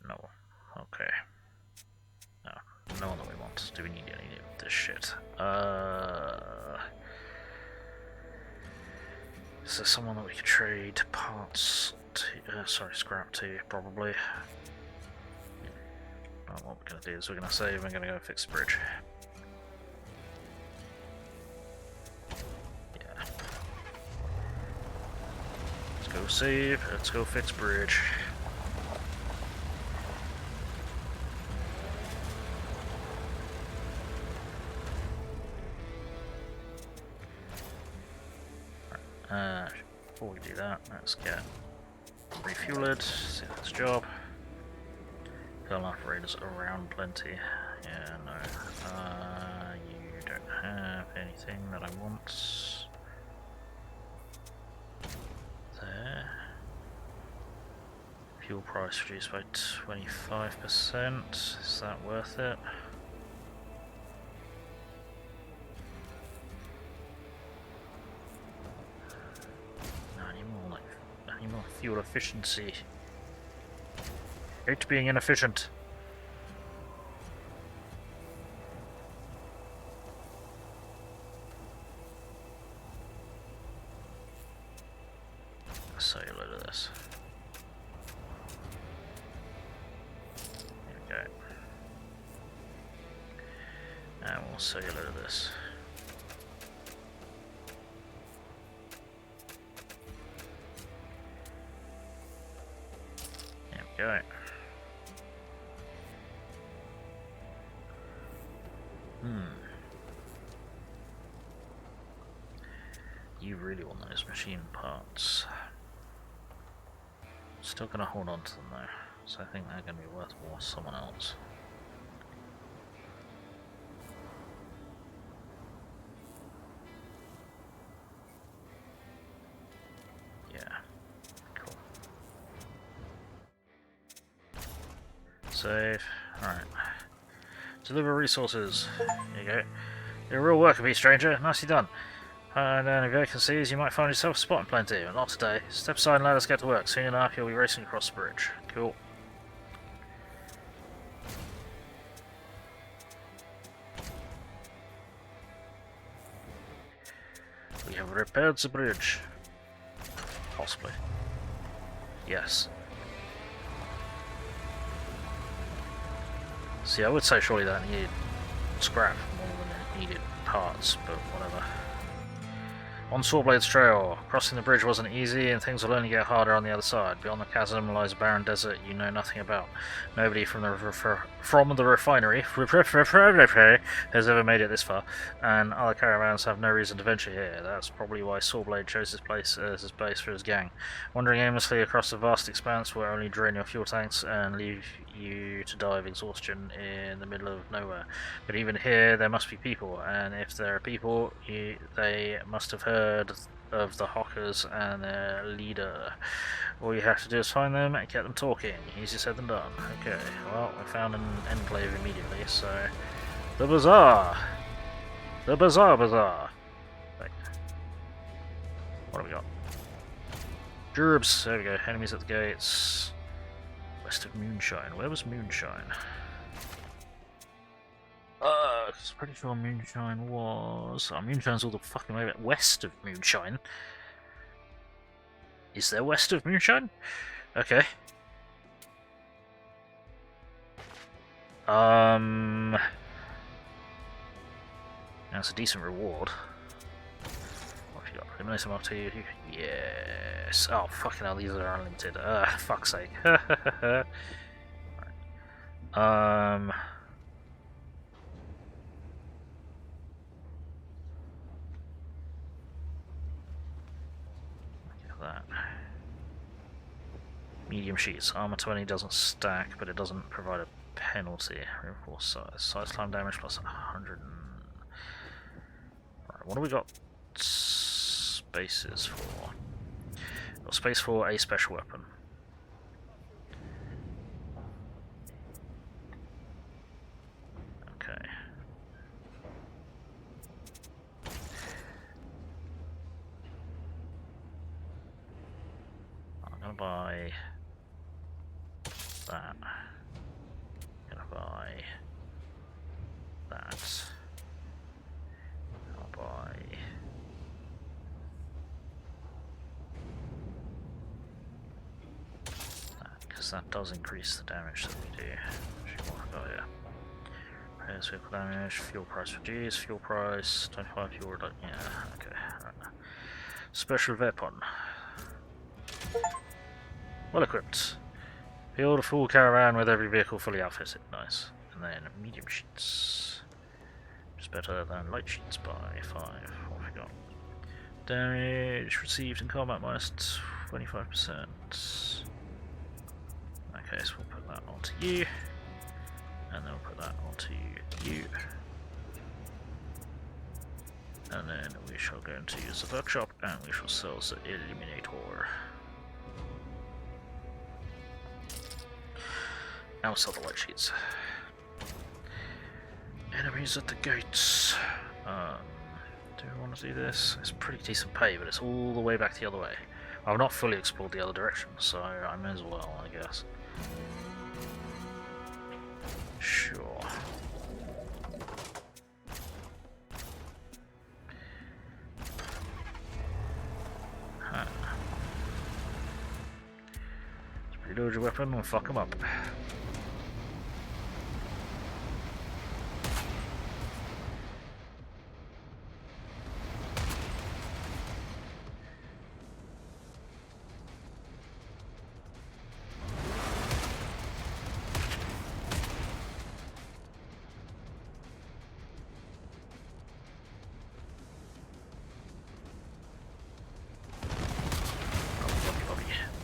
No. Okay. No. No one that we want. Do we need any of this shit? Is there someone that we could trade parts to? Sorry, scrap to, probably. Well, what we're going to do is we're going to save and we're going to go fix the bridge. Yeah. Let's go save, let's go fix bridge. Before we do that, let's get refueled, see if that's a job. Got enough raiders around plenty. Yeah, no. You don't have anything that I want. There. Fuel price reduced by 25%. Is that worth it? Any more fuel efficiency. Hate being inefficient. So you load of this. There we go. And we'll sell you a load of this. There we go. You really want those machine parts. Still gonna hold on to them though, so I think they're gonna be worth more to someone else. Yeah, cool. Save. Alright. Deliver resources. There you go. You're a real worker bee, stranger. Nicely done. And if vacancies, you might find yourself a spot in plenty, but not today. Step aside and let us get to work. Soon enough, you'll be racing across the bridge. Cool. We have repaired the bridge. Possibly. Yes. See, I would say surely that needed scrap more than it needed parts, but whatever. On Sawblade's trail, crossing the bridge wasn't easy, and things will only get harder on the other side. Beyond the chasm lies a barren desert you know nothing about. Nobody from the refinery has ever made it this far, and other caravans have no reason to venture here. That's probably why Sawblade chose this place as his base for his gang. Wandering aimlessly across the vast expanse will only drain your fuel tanks and leave you to die of exhaustion in the middle of nowhere. But even here, there must be people, and if there are people, they must have heard of the Hockers and their leader. All you have to do is find them and get them talking. Easier said than done. Okay, well, we found an enclave immediately, so... The bazaar! The bazaar! Wait. What have we got? Gerbs! There we go, enemies at the gates. West of Moonshine. Where was Moonshine? I'm pretty sure Moonshine was... Oh, Moonshine's all the fucking way west of Moonshine. Is there west of Moonshine? Okay. That's a decent reward. What have you got? Eliminate some RT. Yes. Oh, fucking hell, these are unlimited. Fuck's sake. Right. That. Medium sheets. Armor 20 doesn't stack, but it doesn't provide a penalty. Reinforced size. Size climb damage plus 100. Right, what do we got? spaces for? Got space for a special weapon. Okay. I'm gonna buy that. I'm gonna buy that. I'll buy that, because that does increase the damage that we do. Oh yeah. Repairs vehicle damage, fuel price reduced, fuel price, 25 fuel reduction. Yeah, okay. Right. Special weapon. Well equipped. Build a full caravan with every vehicle fully outfitted. Nice. And then medium sheets. Just better than light sheets by 5. What have we got? Damage received in combat minus 25%. Okay, so we'll put that onto you. And then we'll put that onto you. And then we shall go into use the workshop and we shall sell the Eliminator. Now we'll sell the light sheets. Enemies at the gates. Do we want to do this? It's pretty decent pay, but it's all the way back the other way. I've not fully explored the other direction, so I may as well, I guess. Sure. Huh. Let's reload your weapon and fuck them up.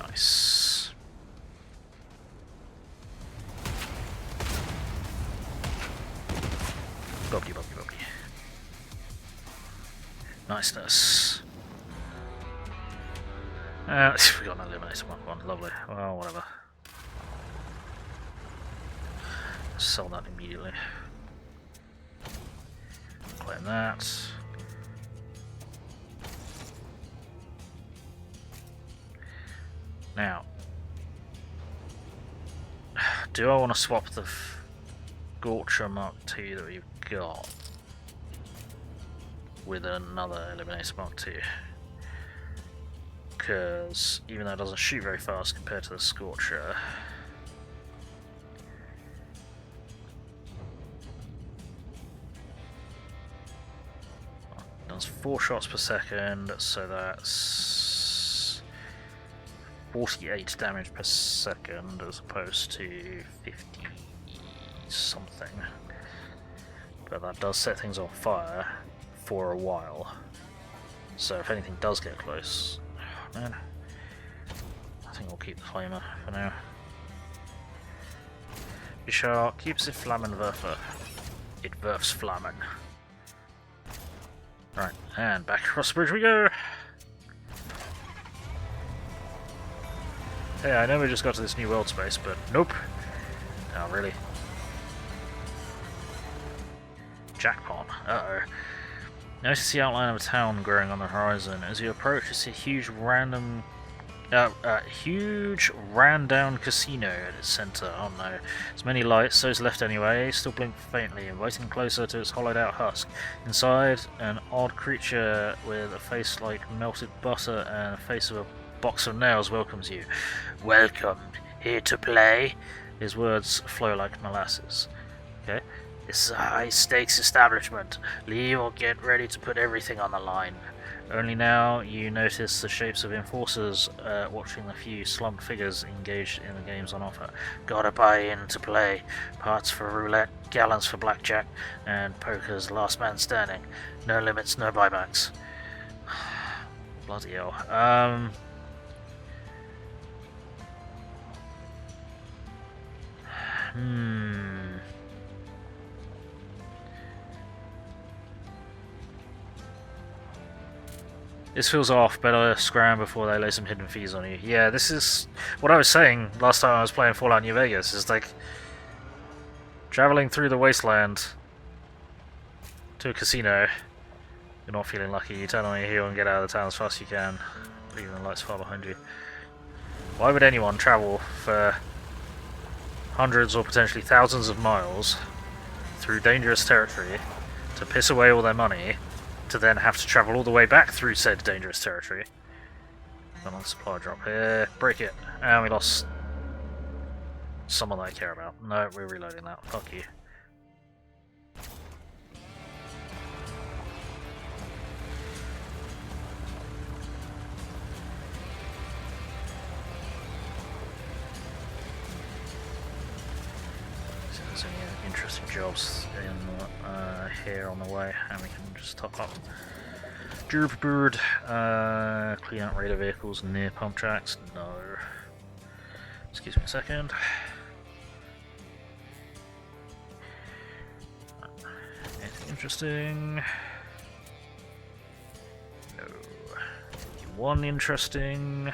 Nice. Bubbly, bubbly, bubbly. Niceness. We got an eliminator mark one. Lovely. Well, whatever. Sell that immediately. Claim that. Now, do I want to swap the Scorcher Mark II that we've got with another Eliminator Mark II? Because even though it doesn't shoot very fast compared to the Scorcher, it does 4 shots per second, so that's 48 damage per second as opposed to 50 something. But that does set things on fire for a while. So if anything does get close, man, I think we'll keep the flamer for now. We shall keep the Flammenwerfer. It werfs Flammen. Right, and back across the bridge we go! Hey, I know we just got to this new world space, but nope. Not really. Jackpot. Uh-oh. Notice the outline of a town growing on the horizon. As you approach, you see a huge ran-down casino at its centre. Oh no. There's many lights, those left anyway, still blink faintly, inviting closer to its hollowed-out husk. Inside, an odd creature with a face like melted butter and a face of a box of nails welcomes you. Welcome. Here to play? His words flow like molasses. Okay. This is a high-stakes establishment. Leave or get ready to put everything on the line. Only now you notice the shapes of enforcers watching the few slumped figures engaged in the games on offer. Gotta buy in to play. Parts for roulette, gallons for blackjack, and poker's last man standing. No limits, no buybacks. Bloody hell. This feels off. Better scram before they lay some hidden fees on you. Yeah, this is what I was saying last time I was playing Fallout New Vegas. Is like traveling through the Wasteland to a casino. You're not feeling lucky. You turn on your heel and get out of the town as fast as you can, leaving the lights far behind you. Why would anyone travel for hundreds or potentially thousands of miles through dangerous territory to piss away all their money, to then have to travel all the way back through said dangerous territory? Got on supply drop here. Break it. And we lost someone that I care about. No, we're reloading that. Fuck you. So there's any interesting jobs in here on the way, and we can just top up. Droopy bird. Clean out radar vehicles near pump tracks. No. Excuse me a second. Anything interesting? No. One interesting.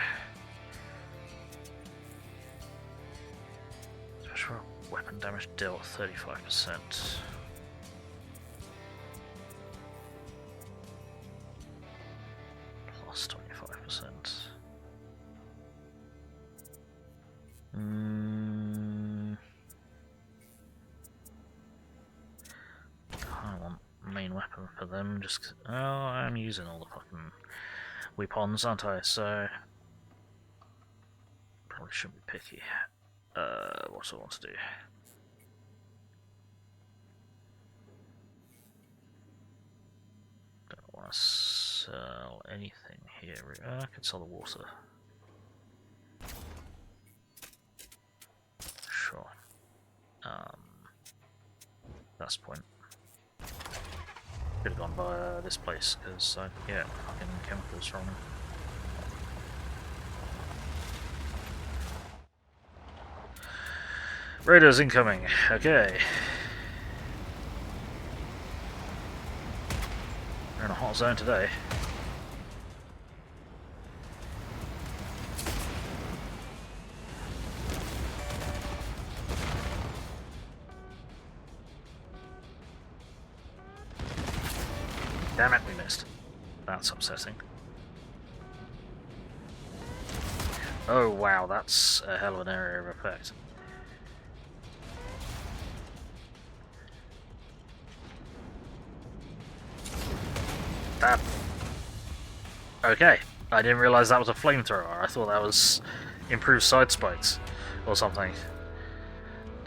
Special weapon damage dealt 35%. Plus 25%. I want main weapon for them, just 'cause, oh, I'm using all the fucking weapons, aren't I? So probably shouldn't be picky. What do I want to do? Don't want to sell anything here. I could sell the water. Sure. That's the point. Could have gone by this place because I get fucking chemicals from them. Raiders incoming. Okay. We're in a hot zone today. Damn it, we missed. That's upsetting. Oh wow, that's a hell of an area of effect. That... Okay, I didn't realise that was a flamethrower. I thought that was improved side spikes or something.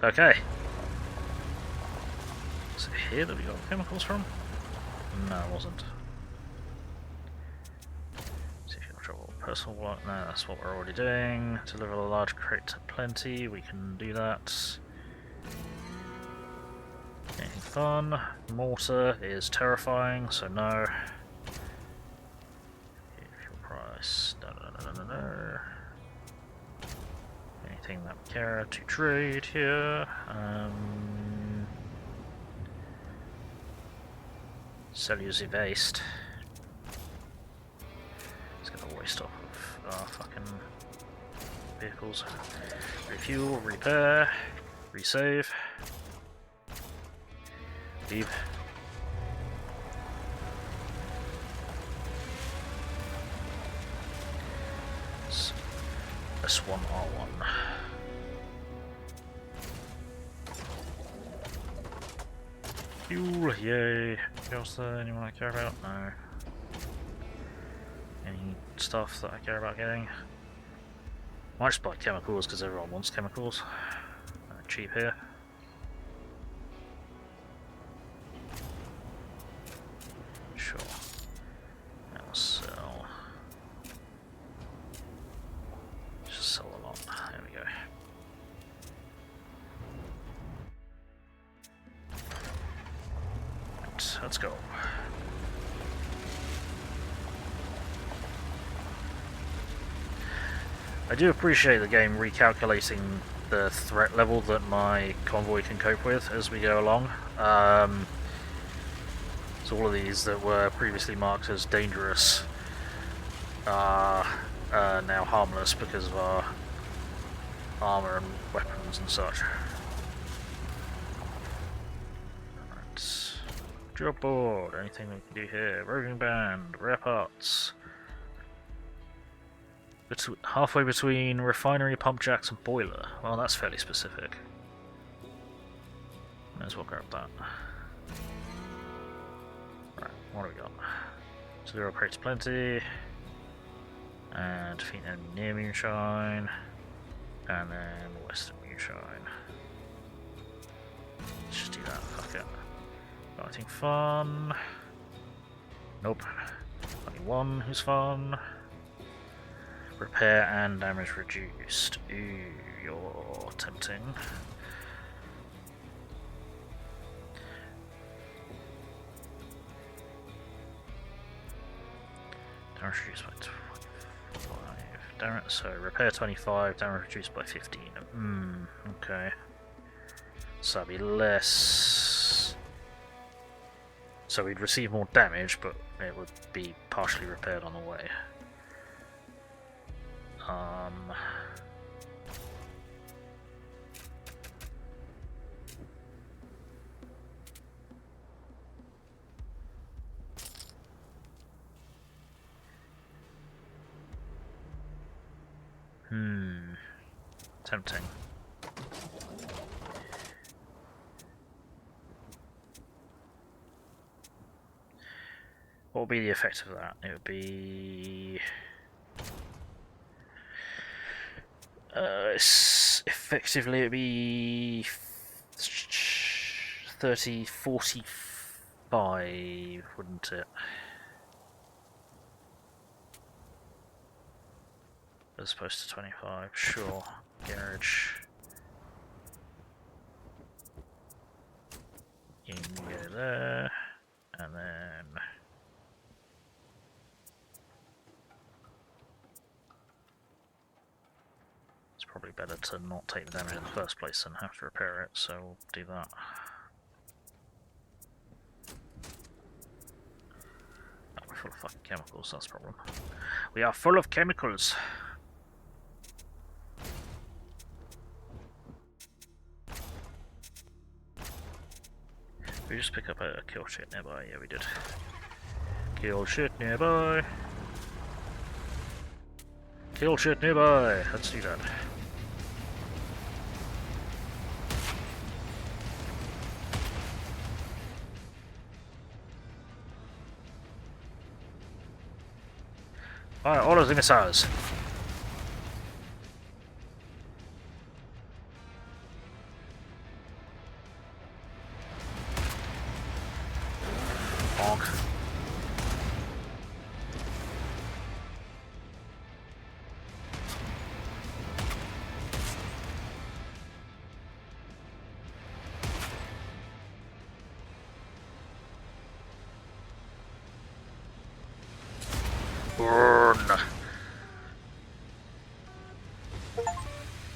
Okay. Is it here that we got chemicals from? No, it wasn't. See if you can trouble personal block. No, that's what we're already doing. Deliver a large crate to plenty. We can do that. Anything fun? Mortar is terrifying, so no. Fuel price. No. Anything that we care to trade here. Cellulose waste. Let's get the waste off of our fucking vehicles. Refuel, repair, resave. Leave. S1R1. Fuel, yay. Anything else there? Anyone I care about? No. Any stuff that I care about getting? Might just buy chemicals because everyone wants chemicals. Cheap here. Sure. I'll sell. Just sell a lot. There we go. Let's go. I do appreciate the game recalculating the threat level that my convoy can cope with as we go along. So all of these that were previously marked as dangerous are now harmless because of our armour and weapons and such. Alright. Job board, anything we can do here? Roving band, rare parts. Halfway between refinery, pump jacks and boiler. Well, that's fairly specific. Might as well grab that. Right, what do we got? 0 crates plenty. And defeat enemy near moonshine. And then western moonshine. Let's just do that, fuck it. Got anything fun? Nope. Only one who's fun. Repair and damage reduced. Ooh, you're tempting. Damage reduced by 25. So repair 25, damage reduced by 15. Okay. So that'd be less. So we'd receive more damage, but it would be partially repaired on the way. Tempting. What would be the effect of that? It would be... effectively it would be 30, 45, wouldn't it? As opposed to 25, sure. Garage. You can go there, and then... It's probably better to not take the damage in the first place than have to repair it, so we'll do that. Oh, we're full of fucking chemicals, that's the problem. We are full of chemicals! We just pick up a kill shit nearby, yeah we did. Kill shit nearby! Kill shit nearby! Let's do that. Fire all of the missiles! Bonk. Burn!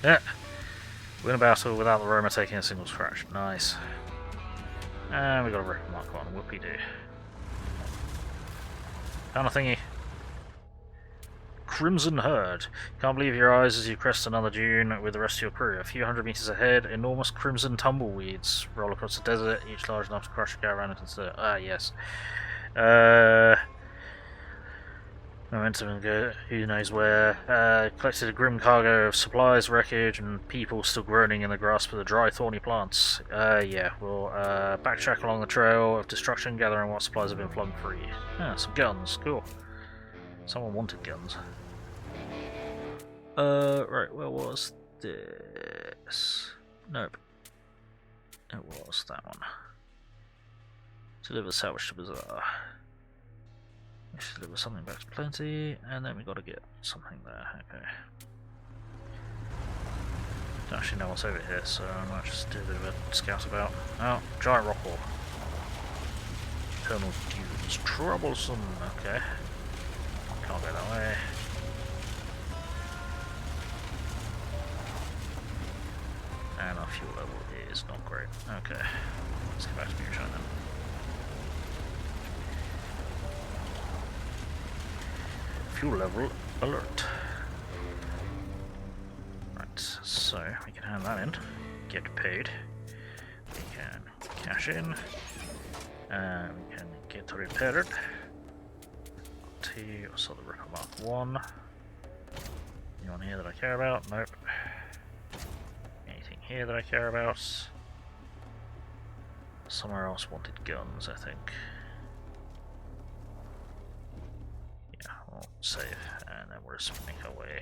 Yeah! Win a battle without the Roma taking a single scratch. Nice. And we got a rip mark on. Whoopie doo. Found a thingy. Crimson Herd. Can't believe your eyes as you crest another dune with the rest of your crew. A few hundred meters ahead, enormous crimson tumbleweeds roll across the desert, each large enough to crush a caravan into the... Ah, yes. Momentum and go who knows where. Collected a grim cargo of supplies, wreckage, and people still groaning in the grasp of the dry, thorny plants. Yeah, we'll backtrack along the trail of destruction, gathering what supplies have been flung free. Ah, some guns, cool. Someone wanted guns. Right, where was this? Nope. It was that one. Deliver salvage to bazaar. We should deliver something back to plenty, and then we got to get something there. Okay. Don't actually know what's over here, so I might just do a bit of a scout about. Oh, giant rock wall. Eternal dunes. Troublesome. Okay. Can't go that way. And our fuel level is not great. Okay. Let's get back to Moonshine then. Fuel level alert. Right, so we can hand that in, get paid. We can cash in, and we can get repaired. T, I saw the Ripper Mark 1. Anyone here that I care about? Nope. Anything here that I care about? Somewhere else wanted guns, I think. Yeah, we'll save, and then we'll just make our way.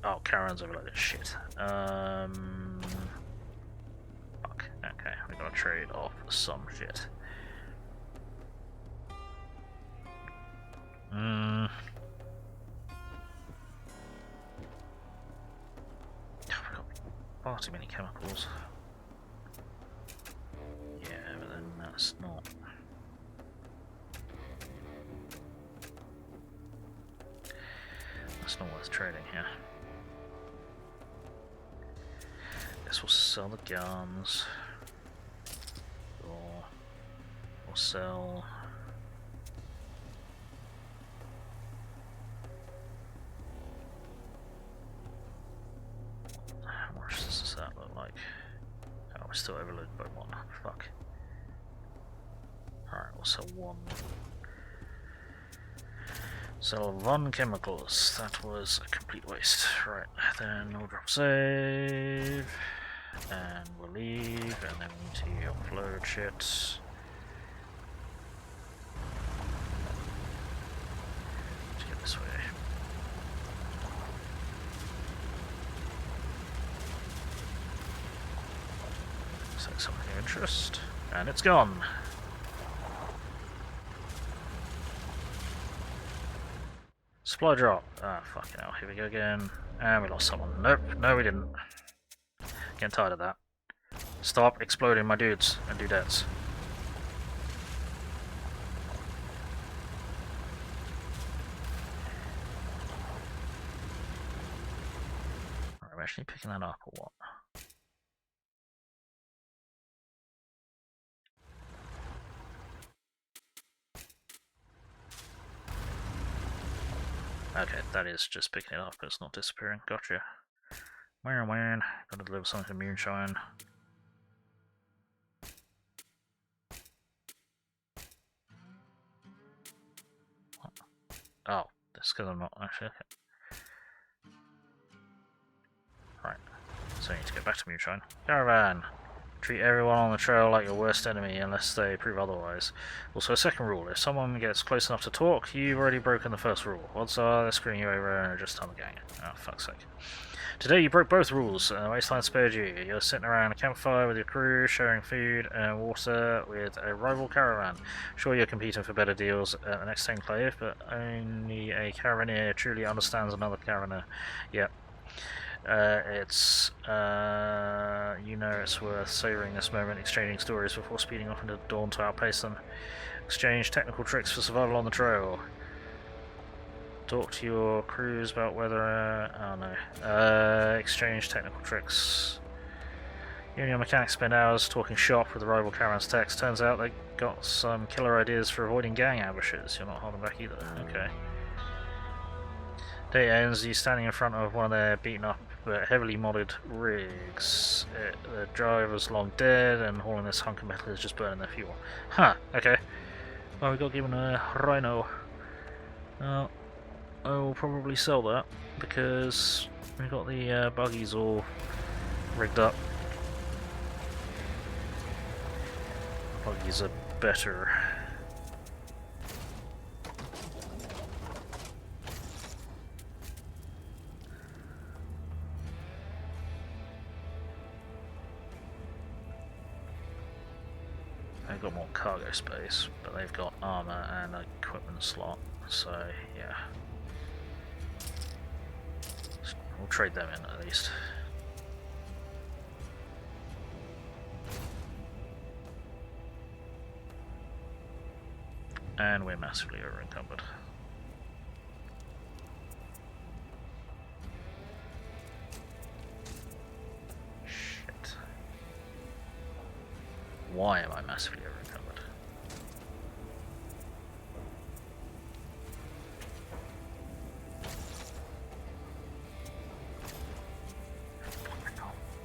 Oh, Karen's overloaded. Shit. Fuck. Okay, we gotta trade off some shit. I've got far too many chemicals. Yeah, but then that's not. That's not worth trading here. Guess we'll sell the guns. Or we'll sell. How much does that look like? Oh, we're still overloaded by one. Fuck. Alright, we'll sell one. Sell one chemicals. That was a complete waste. Right, then we'll drop save. And we'll leave, and then we need to upload shit. Let's get this way. Looks like something of interest. And it's gone. Supply drop. Ah, fucking hell. Here we go again. And we lost someone. Nope. No, we didn't. Getting tired of that. Stop exploding my dudes and dudettes. Right, I'm actually picking that up or what? Okay, that is just picking it up, it's not disappearing. Gotcha. Where, gotta deliver something to Moonshine. What? Oh, that's because I'm not actually. Okay. Right, so I need to get back to Moonshine. Caravan! Treat everyone on the trail like your worst enemy unless they prove otherwise. Also, a second rule, if someone gets close enough to talk, you've already broken the first rule. Odds are they're screwing you over and are just on the gang. Oh, fuck's sake. Today you broke both rules. Wasteland spared you. You're sitting around a campfire with your crew, sharing food and water with a rival caravan. Sure, you're competing for better deals at the next enclave, but only a caravaneer truly understands another caravaneer. Yep. You know it's worth savouring this moment, exchanging stories before speeding off into the dawn to outpace them. Exchange technical tricks for survival on the trail. Talk to your crews about whether... oh no. Exchange technical tricks. You and your mechanics spend hours talking shop with the rival caravan's techs. Turns out they got some killer ideas for avoiding gang ambushes. You're not holding back either. Okay. Day ends, you standing in front of one of their beaten up but heavily modded rigs. The driver's long dead and hauling this hunk of metal is just burning their fuel. Huh, okay. Well, we got given a rhino. I will probably sell that because we got the buggies all rigged up. Buggies are better. They've got more cargo space, but they've got armor and an equipment slot, so yeah. We'll trade them in at least. And we're massively over encumbered. Shit. Why am I massively over encumbered?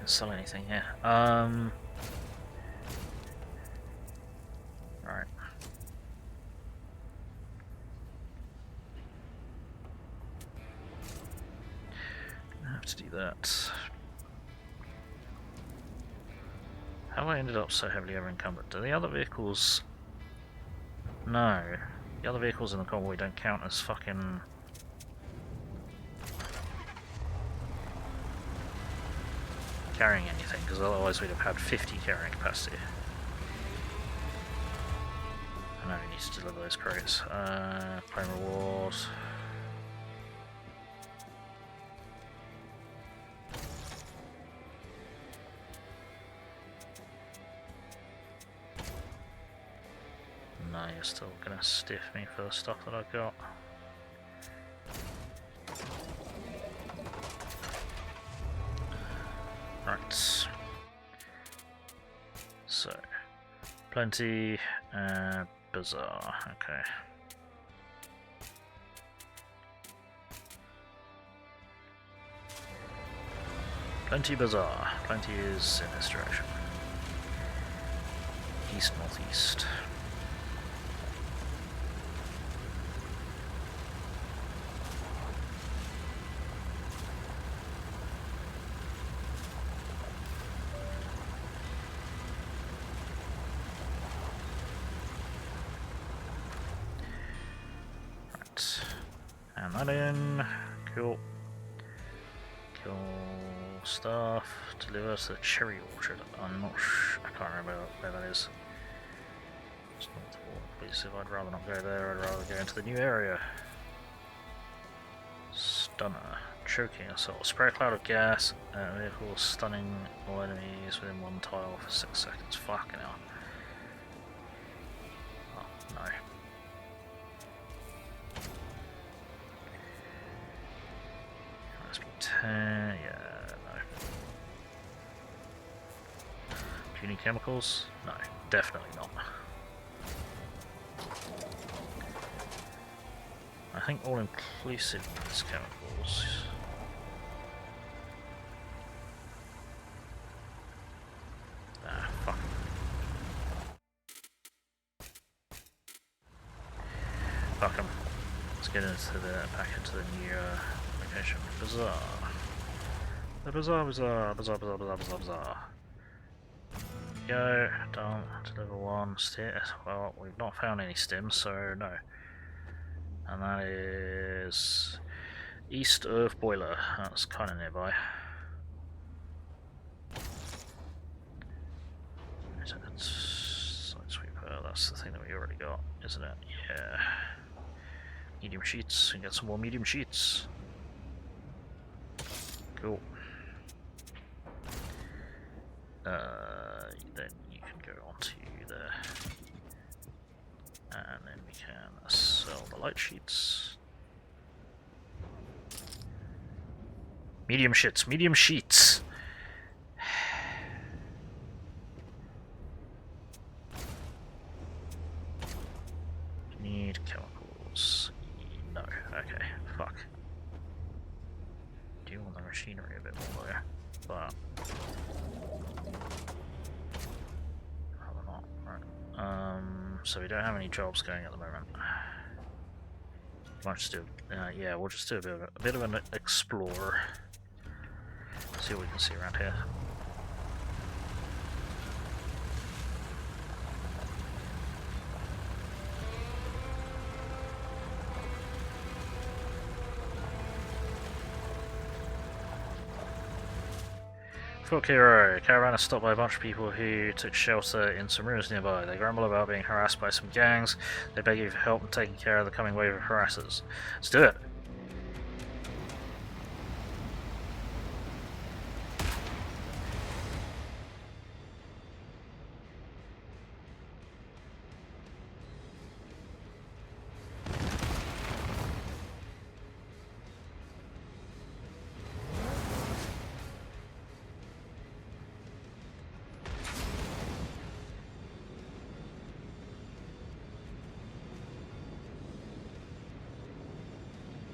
sell anything here. Right. I have to do that. How have I ended up so heavily over encumbered? Do the other vehicles... No. The other vehicles in the convoy don't count as fucking... carrying anything, because otherwise we'd have had 50 carrying capacity. I know we need to deliver those crates. Claim reward. No, you're still gonna stiff me for the stuff that I've got. Right. So, plenty, bazaar, okay. Plenty bazaar. Plenty is in this direction. East northeast. Right. And that in. Cool. Kill stuff. Deliver to the cherry orchard. I'm not sure. I can't remember where that is. It's not the please, if I'd rather not go there, I'd rather go into the new area. Stunner. Choking assault. Spray a cloud of gas. Vehicle stunning all enemies within one tile for 6 seconds. Fucking hell. Oh, no. Must be 10. Yeah, no. Puny chemicals? No, definitely not. I think all inclusive is chemicals. Ah, fuck. Fuck 'em. Let's get back into the new location. Bazaar. The bazaar. Go, done, deliver one, well, we've not found any stims, so no. And that is east of Boiler, that's kind of nearby. Side sweeper, that's the thing that we already got, isn't it? Yeah. Medium sheets, and get some more medium sheets. Cool. Then you can go on to there. And then we can sell the light sheets. Medium sheets, medium sheets! Need chemicals. No, okay, fuck. Do you want the machinery a bit more there? But rather not, right. So we don't have any jobs going at the moment. Might just do, yeah, we'll just do a bit of an explorer. See what we can see around here. Fuck hero. Caravan is stopped by a bunch of people who took shelter in some ruins nearby. They grumble about being harassed by some gangs. They beg you for help in taking care of the coming wave of harassers. Let's do it!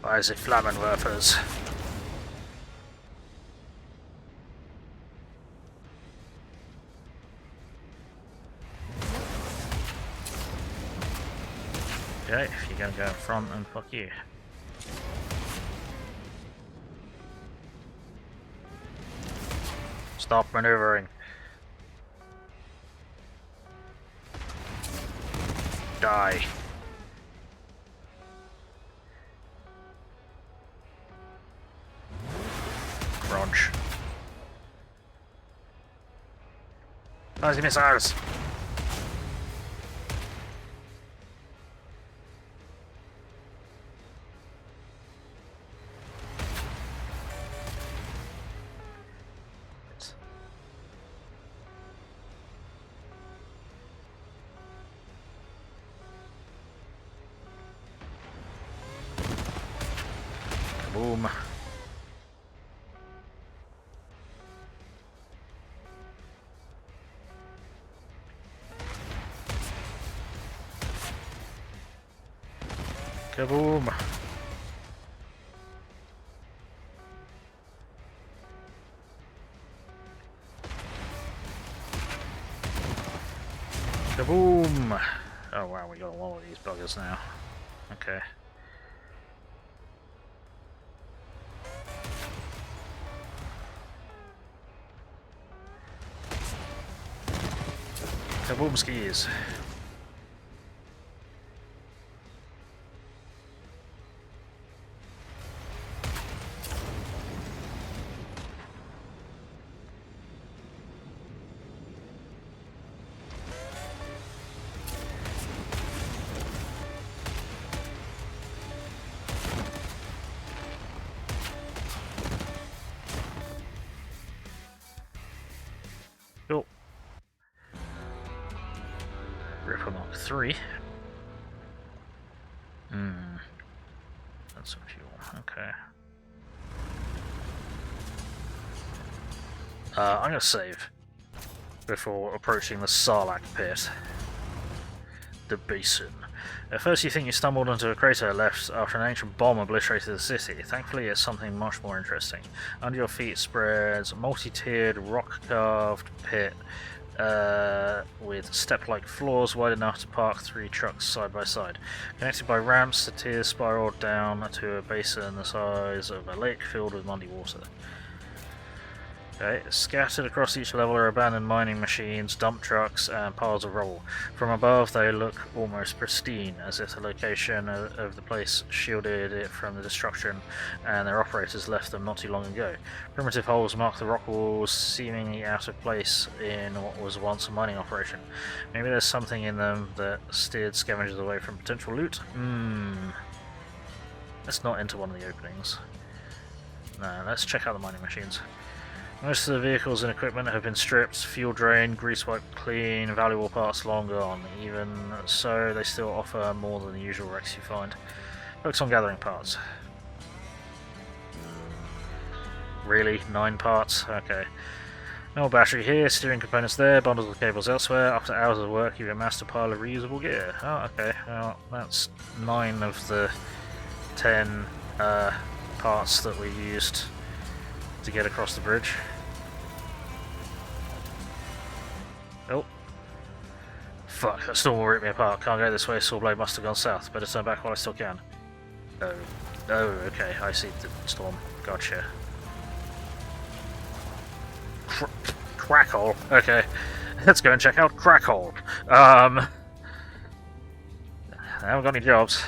Why is it Flammenwerfers? Okay, if you're gonna go in front, then fuck you. Stop maneuvering. Die. Crunch. Lazy missiles. Kaboom. Kaboom! Kaboom! Oh wow, we got a lot of these buggers now. Okay. Kaboom skis! Cool. Ripper Mark 3. That's some fuel. Okay. I'm gonna save before approaching the Sarlacc pit. The basin. At first you think you stumbled into a crater left after an ancient bomb obliterated the city. Thankfully it's something much more interesting. Under your feet spreads a multi-tiered, rock-carved pit with step-like floors wide enough to park 3 trucks side by side. Connected by ramps, the tiers spiraled down to a basin the size of a lake filled with muddy water. Okay, scattered across each level are abandoned mining machines, dump trucks, and piles of rubble. From above they look almost pristine, as if the location of the place shielded it from the destruction and their operators left them not too long ago. Primitive holes mark the rock walls, seemingly out of place in what was once a mining operation. Maybe there's something in them that steered scavengers away from potential loot? Let's not enter one of the openings. No, let's check out the mining machines. Most of the vehicles and equipment have been stripped, fuel drained, grease wiped clean, valuable parts long gone. Even so, they still offer more than the usual wrecks you find. Focus on gathering parts. Really? 9 parts? Okay. No battery here, steering components there, bundles of cables elsewhere. After hours of work, you've amassed a pile of reusable gear. Oh, okay. Well, that's 9 of the 10 parts that we used to get across the bridge. Oh. Fuck, that storm will rip me apart. Can't go this way, Sawblade must have gone south. Better turn back while I still can. Oh. Oh, okay, I see the storm. Gotcha. Crackhole. Okay. Let's go and check out Crackhole. I haven't got any jobs.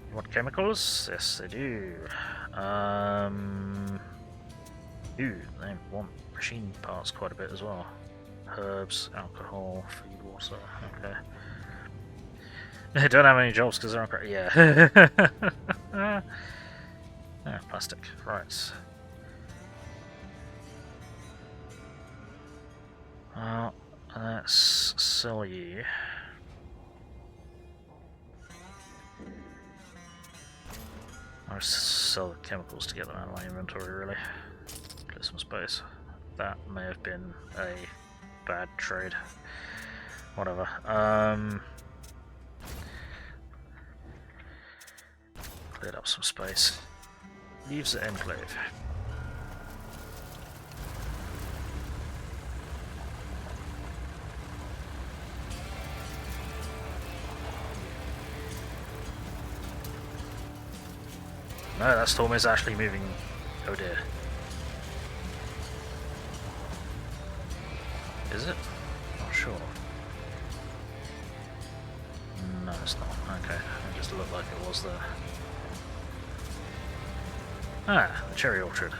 You want chemicals? Yes, they do. Ooh, they want machine parts quite a bit as well. Herbs, alcohol, food, water. Okay. They don't have any jobs because they're on crack. Yeah. Ah, plastic. Right. Let's sell you. I'll sell the chemicals to get them out of my inventory, really. Clear some space. That may have been a bad trade. Whatever. Cleared up some space. Leaves the enclave. No, that storm is actually moving. Oh dear. Is it? Not sure. No, it's not. Okay, it just looked like it was there. Ah, the cherry orchard.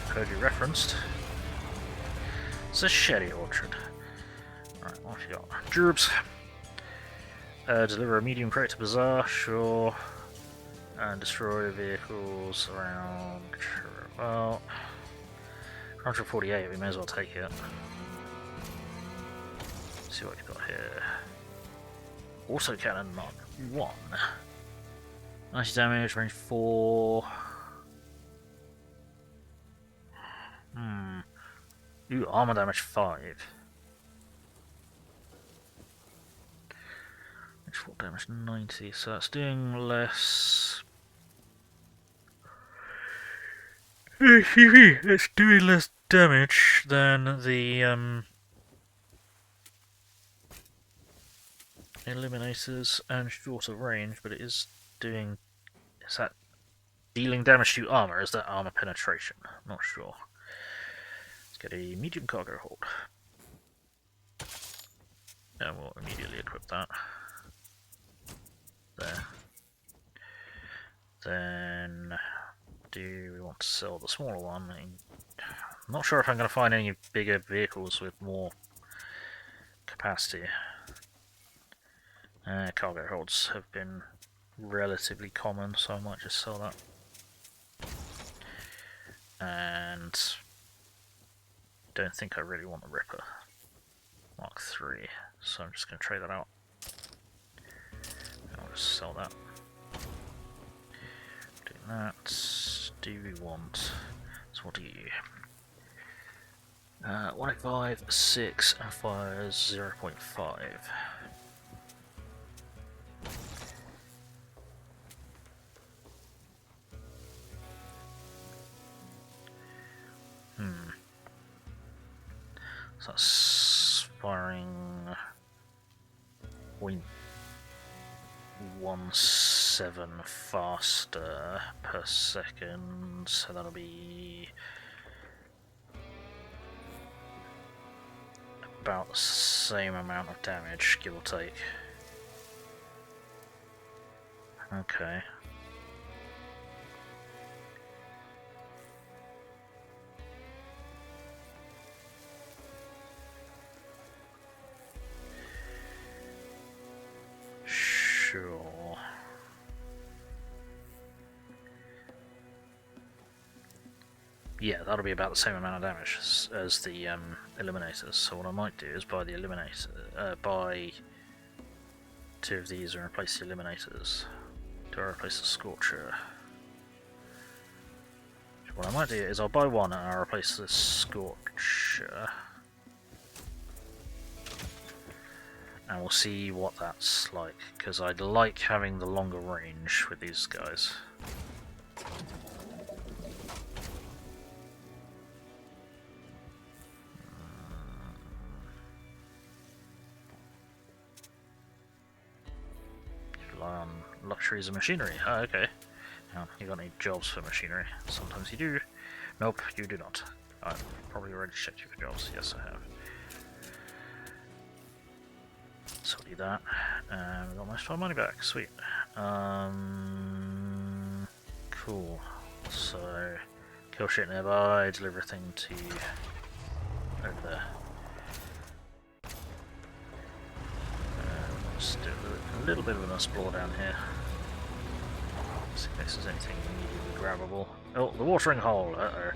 Heard you referenced. It's a sherry orchard. Alright, what have you got? Gerbs. Deliver a medium crate to Bazaar, sure. And destroy vehicles around. Well, 148, we may as well take it. Let's see what you've got here. Autocannon Mark 1. 90 damage, range 4. Ooh, armor damage 5. Range 4 damage 90, so that's doing less. It's doing less damage than the eliminators and shorter range, but it is doing. Is that dealing damage to armor? Is that armor penetration? I'm not sure. Let's get a medium cargo hold. And we'll immediately equip that. There. Then, do we want to sell the smaller one? I'm not sure if I'm going to find any bigger vehicles with more capacity. Cargo holds have been relatively common, so I might just sell that. And don't think I really want the Ripper Mark 3, so I'm just going to trade that out. And I'll just sell that. Doing that. Do we want? So what do you? 185, 6, and fires 0.5. So that's firing 0.17 faster per second, so that'll be about the same amount of damage, give or take. Okay. Sure. Yeah, that'll be about the same amount of damage as the eliminators. So what I might do is buy the eliminator, buy 2 of these and replace the eliminators. Do I replace the Scorcher? What I might do is I'll buy 1 and I'll replace the Scorcher. And we'll see what that's like, because I'd like having the longer range with these guys. Rely on luxuries of machinery. Oh, okay. You got any jobs for machinery? Sometimes you do. Nope, you do not. I've probably already checked you for jobs. Yes, I have. So I'll do that. We got most of our money back. Sweet. Cool. So, kill shit nearby, deliver a thing to over there. Just do a little bit of an explore down here. See if there's anything immediately grabbable. Oh, the watering hole. Uh-oh.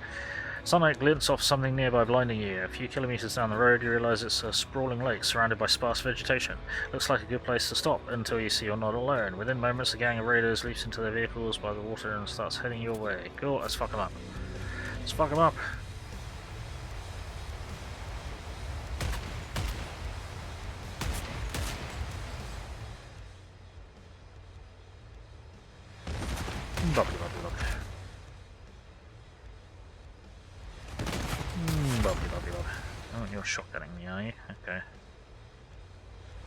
Sunlight glints off something nearby, blinding you. A few kilometers down the road, you realize it's a sprawling lake surrounded by sparse vegetation. Looks like a good place to stop until you see you're not alone. Within moments, a gang of raiders leaps into their vehicles by the water and starts heading your way. Cool, let's fuck them up. Let's fuck them up. Bubbly, bubbly, bubbly. Bubbly, bubbly, bubbly. Oh, you're shotgunning me, are you? Okay.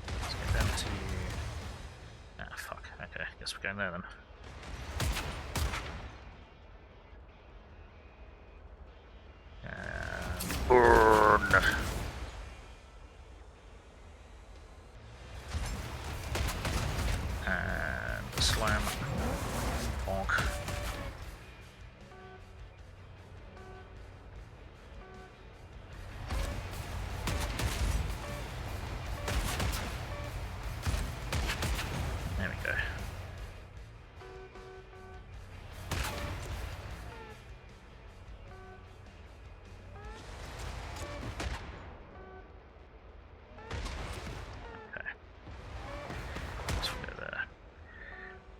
Let's get down to... Ah, fuck. Okay, guess we're going there then. Burn! And slam. Bonk. There we go.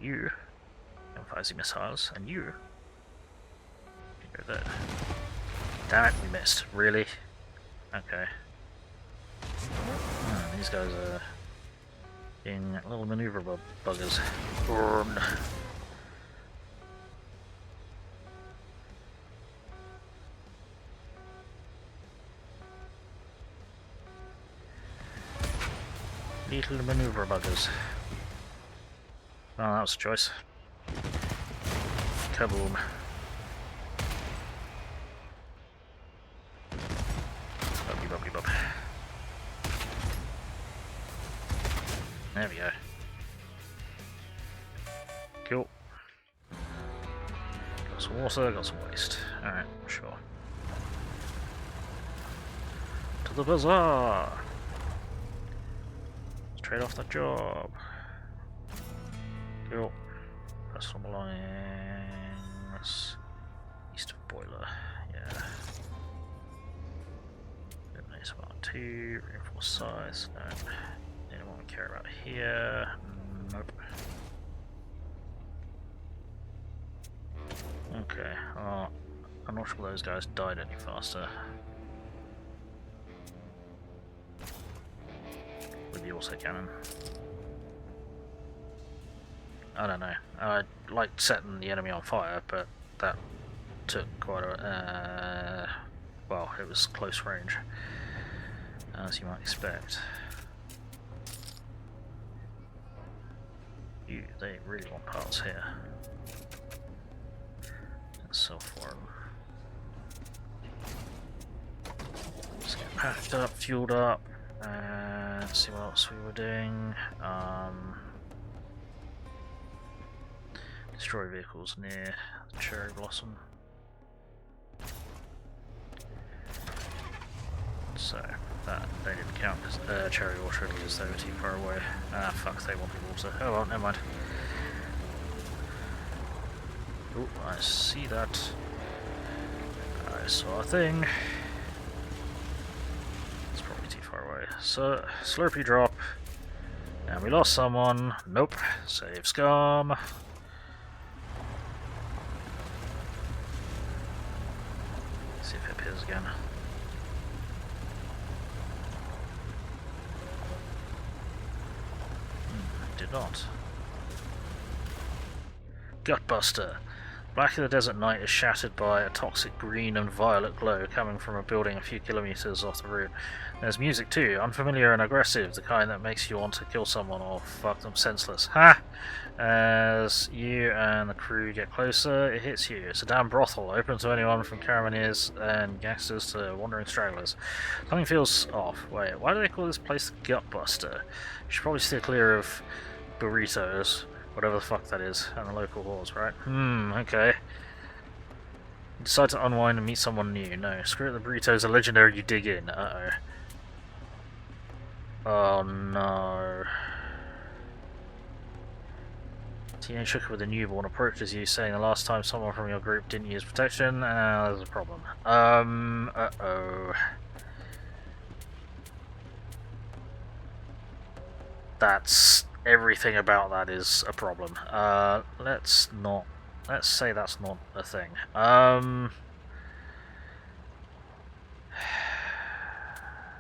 You emphasizing missiles, and you go there. Damn it, we missed. Really? Okay. These guys are being little maneuver buggers. Burn. Little maneuver buggers. Oh, that was a choice. Kaboom. Bubby bubby bub. There we go. Cool. Got some water, got some waste. Alright, sure. To the bazaar! Let's trade off that job. Cool. Personal belongings. East of boiler, yeah. Nice one, 2, reinforced size, no. Anyone we care about here? Nope. Okay, I'm not sure those guys died any faster. With the autocannon. I don't know. I liked setting the enemy on fire, but that took quite a... well, it was close range, as you might expect. They really want parts here. Let's sell for them. Let's get packed up, fueled up, and see what else we were doing. Destroy vehicles near the cherry blossom. So that they didn't count as cherry orchard because they were too far away. Ah fuck, they wanted water. Oh well, never mind. Oh, I see that. I saw a thing. It's probably too far away. So Slurpee drop. And we lost someone. Nope. Save scum. See if it appears again. Did not. Gutbuster. Black in the Desert Night is shattered by a toxic green and violet glow coming from a building a few kilometers off the route. There's music too, unfamiliar and aggressive, the kind that makes you want to kill someone or fuck them senseless. Ha! As you and the crew get closer, it hits you. It's a damn brothel, open to anyone from caravaneers and gangsters to wandering stragglers. Something feels off. Wait, why do they call this place Gutbuster? You should probably steer clear of burritos. Whatever the fuck that is, and the local whores, right? Okay. Decide to unwind and meet someone new. No, screw it, the burritos are legendary, you dig in. Uh-oh. Oh no. Teenage hooker with a newborn approaches you, saying the last time someone from your group didn't use protection, there's a problem. Uh-oh. That's... everything about that is a problem. Let's say that's not a thing.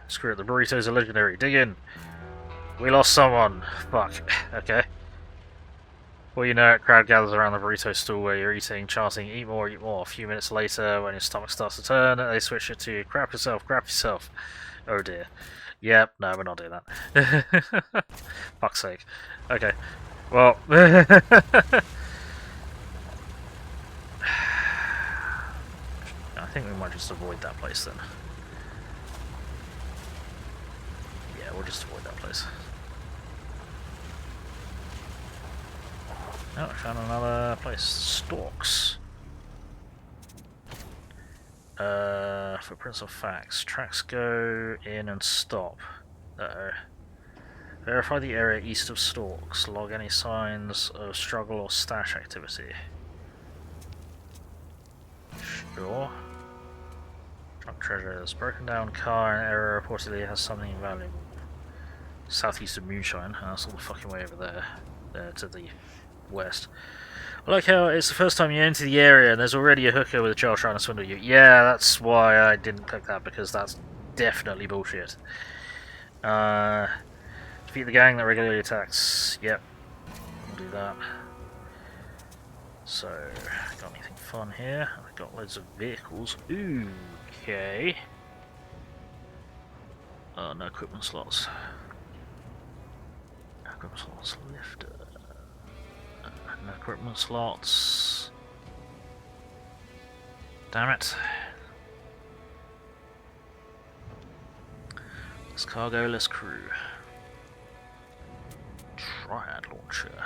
Screw it, the burritos are legendary. Dig in. We lost someone. Fuck. Okay. Well, you know it, crowd gathers around the burrito stall where you're eating, chanting, eat more, eat more. A few minutes later, when your stomach starts to turn, they switch it to crap yourself, crap yourself. Oh dear. Yep, no, we're not doing that. Fuck's sake. Okay. Well. I think we might just avoid that place then. just avoid that place. Oh, I found another place. Stalks. Footprints of facts. Tracks go in and stop. Uh-oh. Verify the area east of Stalks. Log any signs of struggle or stash activity. Sure. Drunk treasures. Broken down car and area reportedly has something valuable. Southeast of Moonshine. That's all the fucking way over there. There to the west. I like how it's the first time you enter the area and there's already a hooker with a child trying to swindle you. Yeah, that's why I didn't click that, because that's definitely bullshit. Defeat the gang that regularly attacks. Yep, we'll do that. So, got anything fun here? I've got loads of vehicles. Ooh, okay. No equipment slots. No equipment slots. Lifter. No equipment slots. Damn it. Less cargo, less crew. Triad launcher.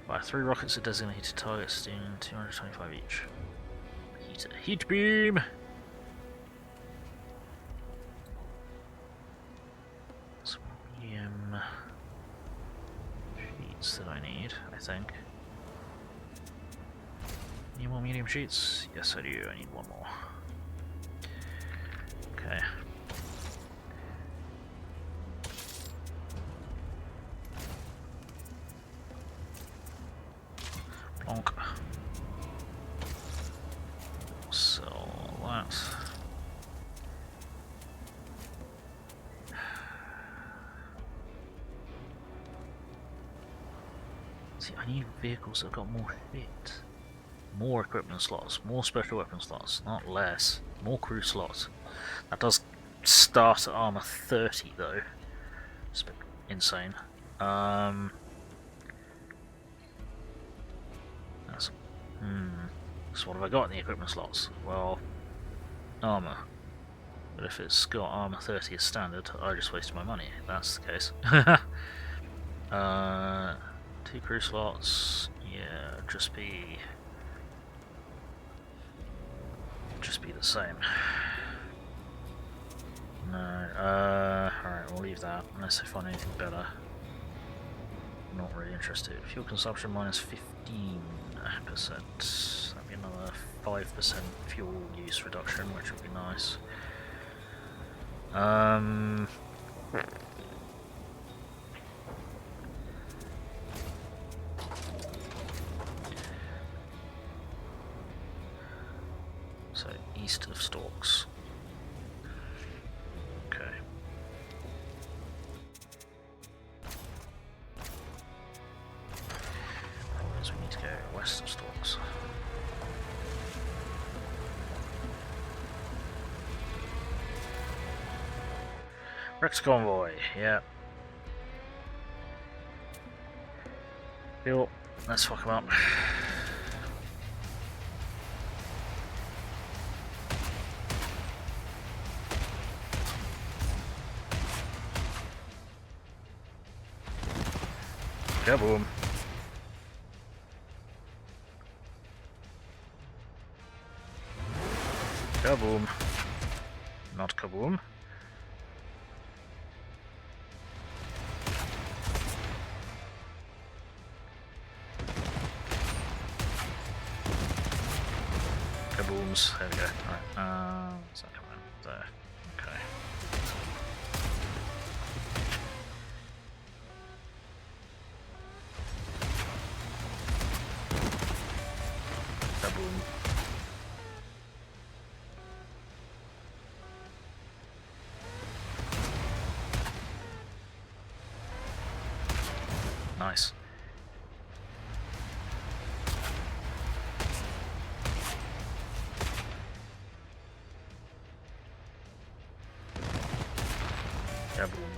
Fire 3 rockets at designated targets, doing 225 each. Heat beam! Some medium sheets that I need, I think. Need more medium sheets? Yes, I do. I need one more. Okay. Plonk. Sell that. See, I need vehicles that have got more fit. More equipment slots, more special weapon slots, not less. More crew slots. That does start at armor 30 though. It's a bit insane. So what have I got in the equipment slots? Well, armor. But if it's got armor 30 as standard, I just wasted my money. If that's the case. 2 crew slots. Yeah, just be the same. No. Alright, we'll leave that unless I find anything better. I'm not really interested. Fuel consumption minus 15%. That'd be another 5% fuel use reduction, which would be nice. So east of Stalks. Okay. So we need to go west of Stalks. Rex convoy, yeah. Bill, let's fuck him up. Kaboom. Kaboom. Not kaboom. Kabooms. There we go. Alright. What's that coming out? There. Okay. Kaboom. Nice. Kaboom.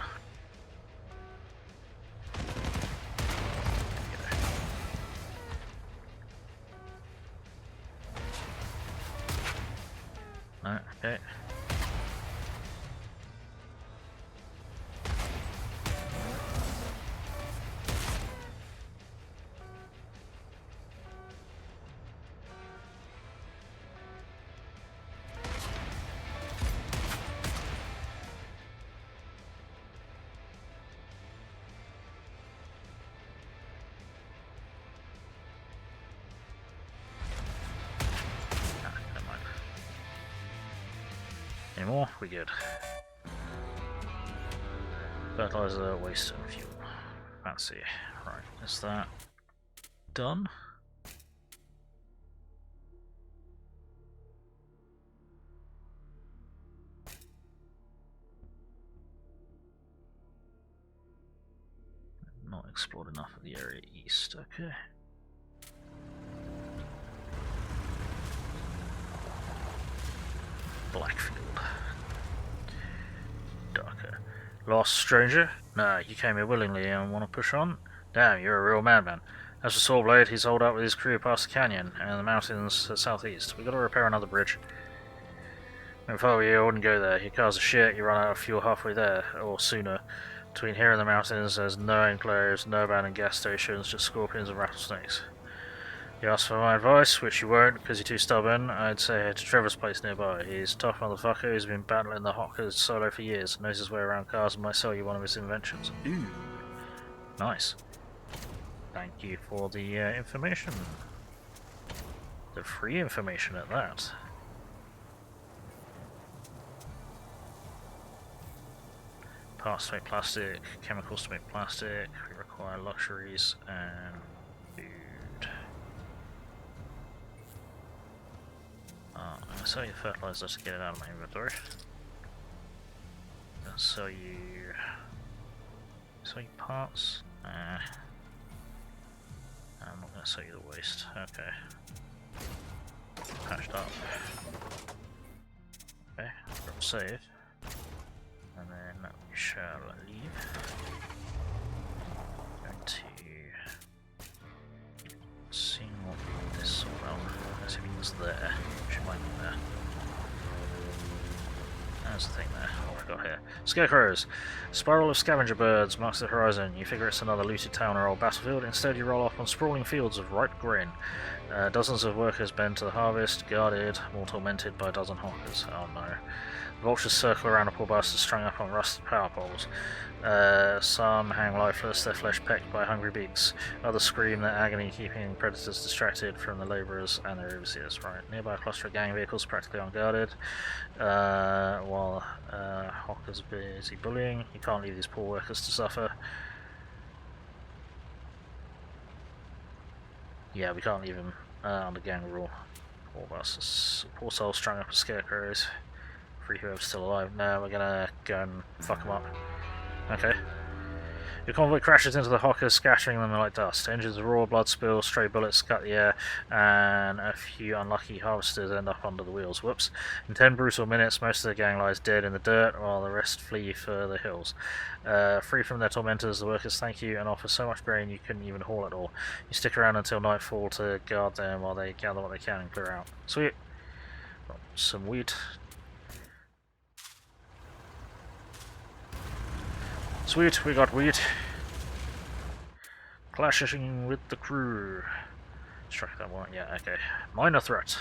No, okay. more. We good. Fertilizer, waste, and fuel. Fancy. Right, is that done? Not explored enough of the area east, okay. Blackfield. Darker. Lost stranger? Nah, you came here willingly and want to push on? Damn, you're a real madman. As for Sawblade, he's holed up with his crew past the canyon and the mountains to the southeast. We gotta repair another bridge. If I were you, I wouldn't go there. Your car's a shit, you run out of fuel halfway there, or sooner. Between here and the mountains, there's no enclaves, no abandoned gas stations, just scorpions and rattlesnakes. You ask for my advice, which you won't because you're too stubborn, I'd say head to Trevor's place nearby. He's a tough motherfucker who's been battling the Hockers solo for years, knows his way around cars and might sell you one of his inventions. Ooh, nice. Thank you for the information. The free information at that. Parts to make plastic, chemicals to make plastic, we require luxuries and food. I'm going to sell you fertilizer to get it out of my inventory. I'm going to sell you parts. I'm not going to sell you the waste. Okay. Patched up. Okay, save. And then we shall leave. Going to see what this Sawblade. Let's see if it's there. She might be there. There's the thing there. What have we got here? Scarecrows. Spiral of scavenger birds marks the horizon. You figure it's another looted town or old battlefield. Instead, you roll off on sprawling fields of ripe grain. Dozens of workers bend to the harvest, guarded, more tormented by a dozen hawkers. Oh no. Vultures circle around a poor bastard strung up on rusted power poles. Some hang lifeless, their flesh pecked by hungry beaks. Others scream their agony, keeping predators distracted from the labourers and their overseers. Right, nearby a cluster of gang vehicles practically unguarded. While Hawkers are busy bullying. You can't leave these poor workers to suffer. Yeah, we can't leave them under gang rule. Poor bastards. Poor souls strung up as scarecrows. Free whoever's still alive. No, we're gonna go and fuck them up. Okay. Your convoy crashes into the Hawkers, scattering them like dust. Engines roar, blood spills, stray bullets cut the air, and a few unlucky harvesters end up under the wheels. Whoops. In 10 brutal minutes, most of the gang lies dead in the dirt, while the rest flee for the hills. Free from their tormentors, the workers thank you and offer so much grain you couldn't even haul it all. You stick around until nightfall to guard them while they gather what they can and clear out. Sweet. Got some wheat. Sweet, we got wheat. Clashing with the crew. Strike that one, yeah, okay. Minor threat.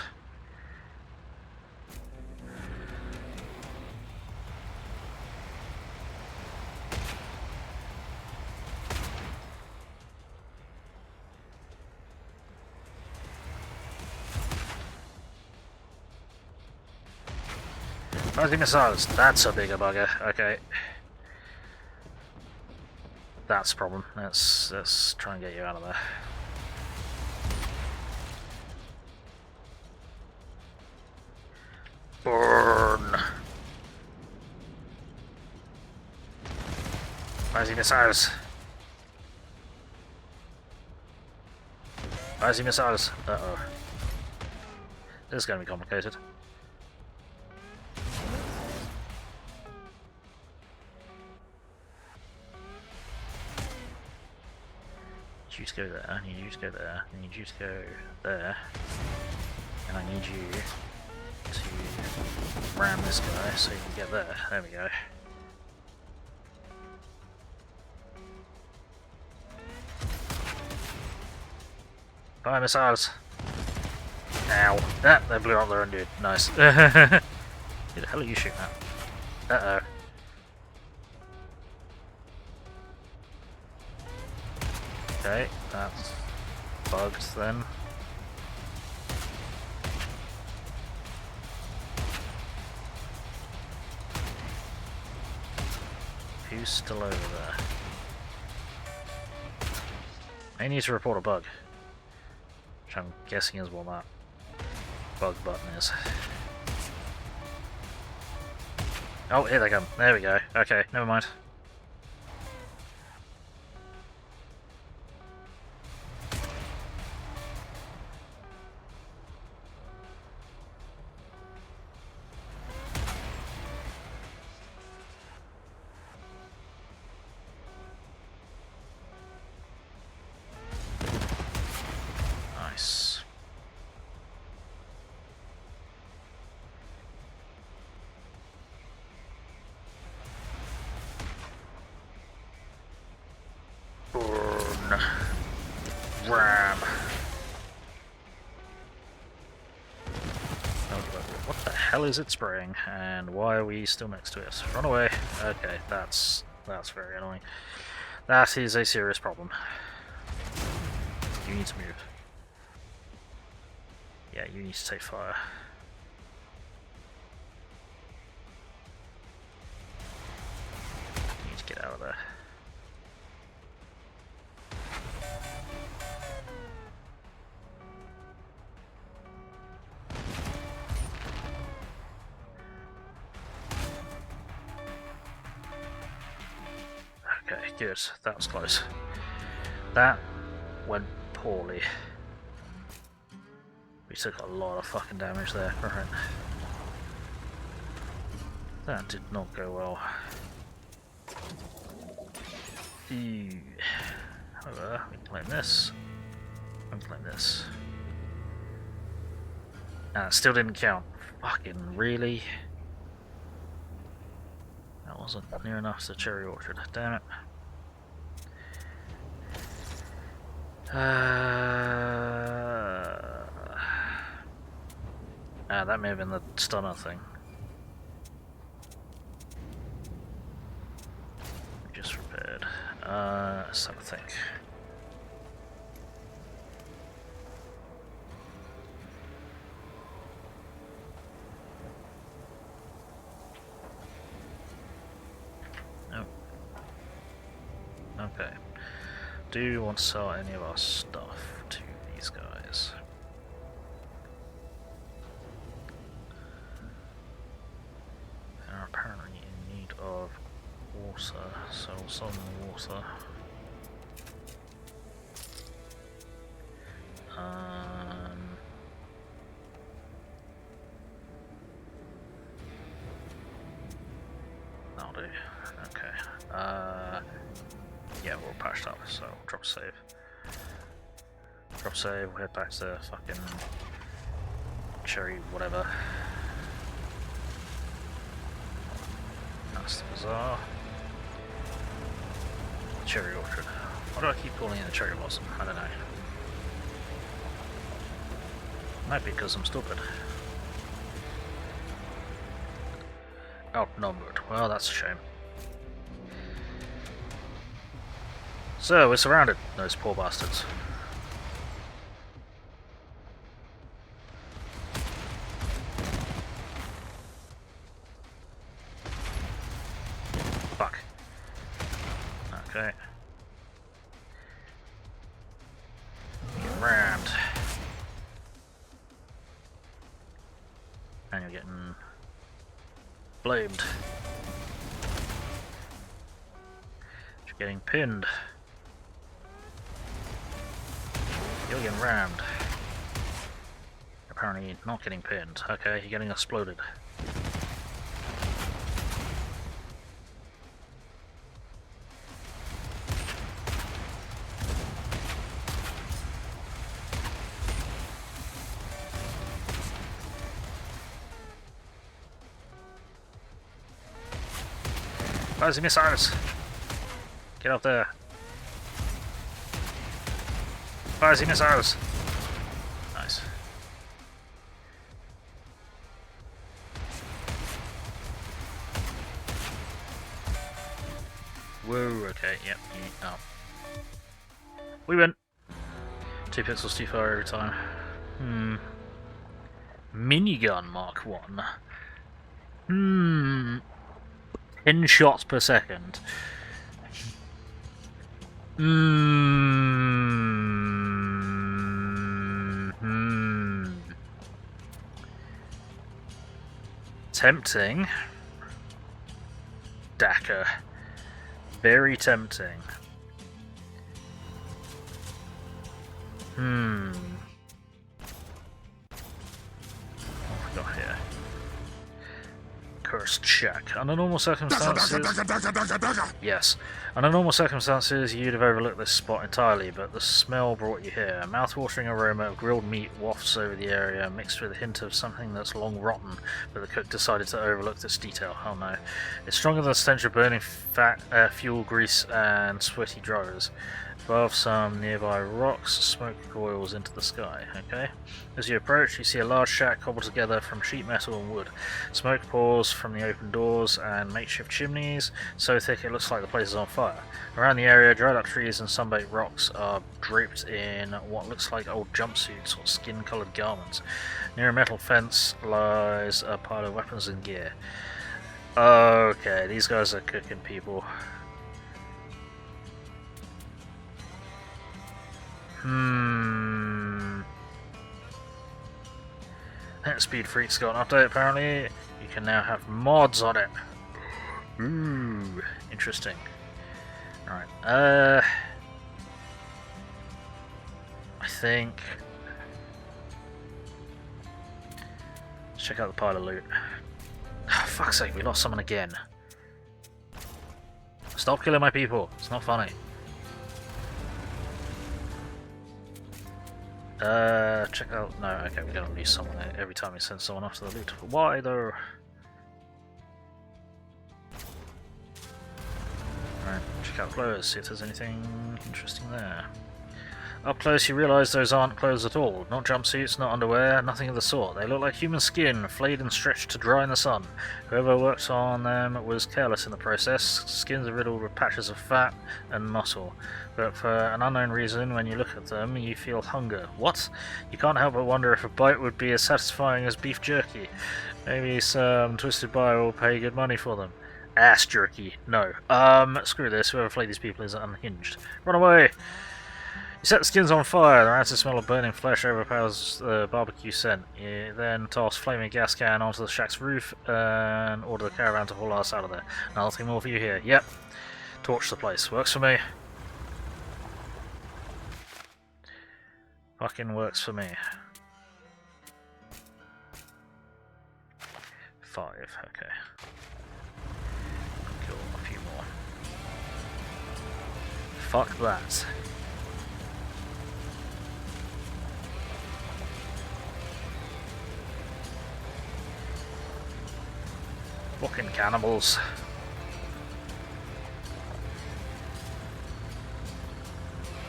Fighting missiles, that's a bigger bugger, okay. That's a problem. Let's try and get you out of there. Burn! Rising missiles! Rising missiles! Uh-oh. This is going to be complicated. You to go there, I need you to go there, I need you to go there, and I need you to ram this guy so you can get there. There we go. Fire missiles! Ow! Ah, they blew up their own dude. Nice. Who the hell are you shooting at? Uh-oh. Okay, that's bugged then. who's still over there? I need to report a bug, which I'm guessing is what that bug button is. Oh, here they come. There we go. Okay, never mind. Nice. Burn. Ram. What the hell is it spraying? And why are we still next to it? Run away. Okay, that's very annoying. That is a serious problem. You need to move. Yeah, you need to take fire. You need to get out of there. Okay, good. That was close. That went poorly. We took a lot of fucking damage there, right? That did not go well. Ew. However, we can claim this. We can claim this. Ah, it still didn't count. Fucking really? That wasn't near enough to Cherry Orchard. Damn it. That may have been the stunner thing. Just repaired. Let's have a think. Nope. Okay. Do you want to sell any of our stuff to these guys? They're apparently in need of water, so some water. That'll do. Okay. Yeah, we're all patched up, so drop save. Drop save, we'll head back to fucking Cherry whatever. That's the bazaar. Cherry Orchard. Why do I keep calling it a cherry blossom? I don't know. Might be because I'm stupid. Outnumbered. Well, that's a shame. So, we're surrounded, those poor bastards. Fuck. Okay. Get rammed. And you're getting blamed. You're getting pinned. You're getting rammed. Apparently not getting pinned. Okay, you're getting exploded. Where's the missiles? Get up there. Where's the missiles? Nice. Whoa, okay, yep, oh. We win! 2 pixels too far every time. Minigun Mark 1. 10 shots per second. Tempting. Daka. Very tempting. What have we got here? Cursed shack. Under normal circumstances... Yes. Under normal circumstances, you'd have overlooked this spot entirely, but the smell brought you here. A mouth-watering aroma of grilled meat wafts over the area, mixed with a hint of something that's long rotten, but the cook decided to overlook this detail. Oh no. It's stronger than the stench of burning fat, fuel, grease, and sweaty drivers. Above some nearby rocks, smoke coils into the sky. Okay. As you approach, you see a large shack cobbled together from sheet metal and wood. Smoke pours from the open doors and makeshift chimneys, so thick it looks like the place is on fire. Around the area, dried up trees and sunbaked rocks are draped in what looks like old jumpsuits or skin-coloured garments. Near a metal fence lies a pile of weapons and gear. Okay, these guys are cooking people. Speed Freak's got an update apparently. You can now have mods on it. Ooh, interesting. Alright, I think... Let's check out the pile of loot. Oh, fuck's sake, we lost someone again. Stop killing my people, it's not funny. Check out... No, okay, we don't lose someone every time we send someone off to the loot. Why though? Alright, check out clothes, see if there's anything interesting there. Up close you realise those aren't clothes at all. Not jumpsuits, not underwear, nothing of the sort. They look like human skin, flayed and stretched to dry in the sun. Whoever worked on them was careless in the process. Skins are riddled with patches of fat and muscle. But for an unknown reason, when you look at them, you feel hunger. What? You can't help but wonder if a bite would be as satisfying as beef jerky. Maybe some twisted buyer will pay good money for them. Ass jerky. No. Screw this. Whoever flayed these people is unhinged. Run away! You set the skins on fire, the rancid smell of burning flesh overpowers the barbecue scent. You then toss flaming gas can onto the shack's roof and order the caravan to haul us out of there. Nothing more for you here. Yep. Torch the place. Works for me. Fucking works for me. 5, okay. Kill a few more. Fuck that. Fucking cannibals.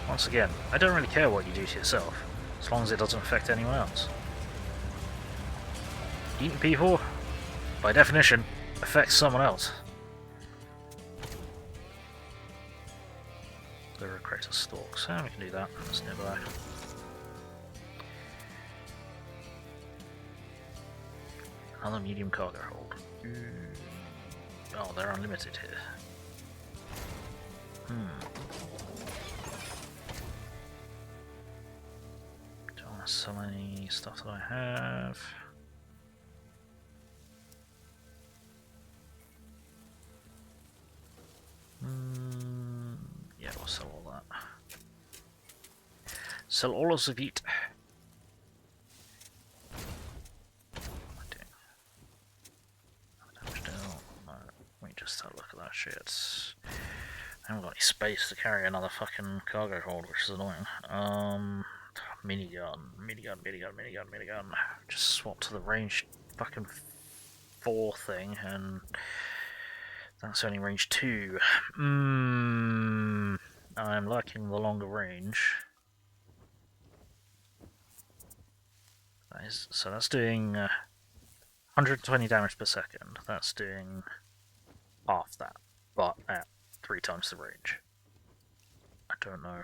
Once again, I don't really care what you do to yourself, as long as it doesn't affect anyone else. Eating people, by definition, affects someone else. There are crates of stalks, we can do that, that's nearby. Another medium cargo hold. Oh, they're unlimited here. Don't want to sell any stuff that I have. Yeah, we'll sell all that. Sell all of the wheat. Just have a look at that shit. I haven't got any space to carry another fucking cargo hold, which is annoying. Minigun. Just swap to the range fucking 4 thing, and that's only range 2. I'm liking the longer range. So that's doing 120 damage per second. That's doing half that, but at 3 times the range. I don't know.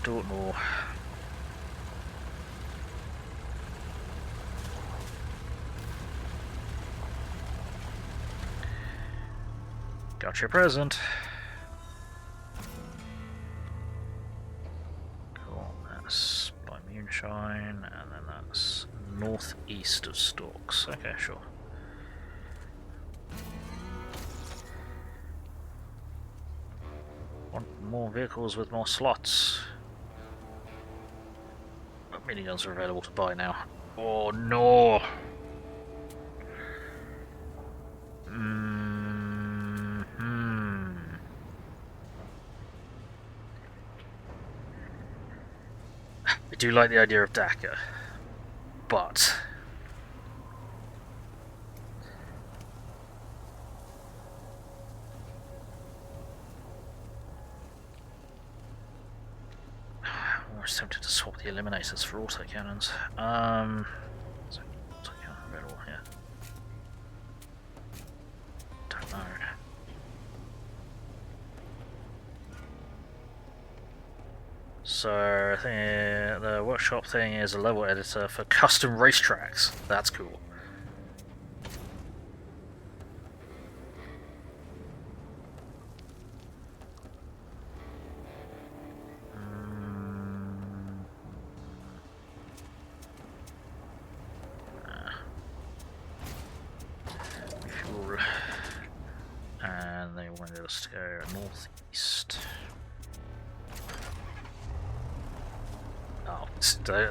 don't know. Got your present. Cool, that's by Moonshine, and then that's northeast of Stalks. Okay, sure. Want more vehicles with more slots. But miniguns are available to buy now. Oh no! I do like the idea of Dakar, but I'm almost tempted to swap the eliminators for autocannons. So autocannon available here. Don't know. So I think the workshop thing is a level editor for custom racetracks. That's cool. And they wanted us to go northeast. Oh,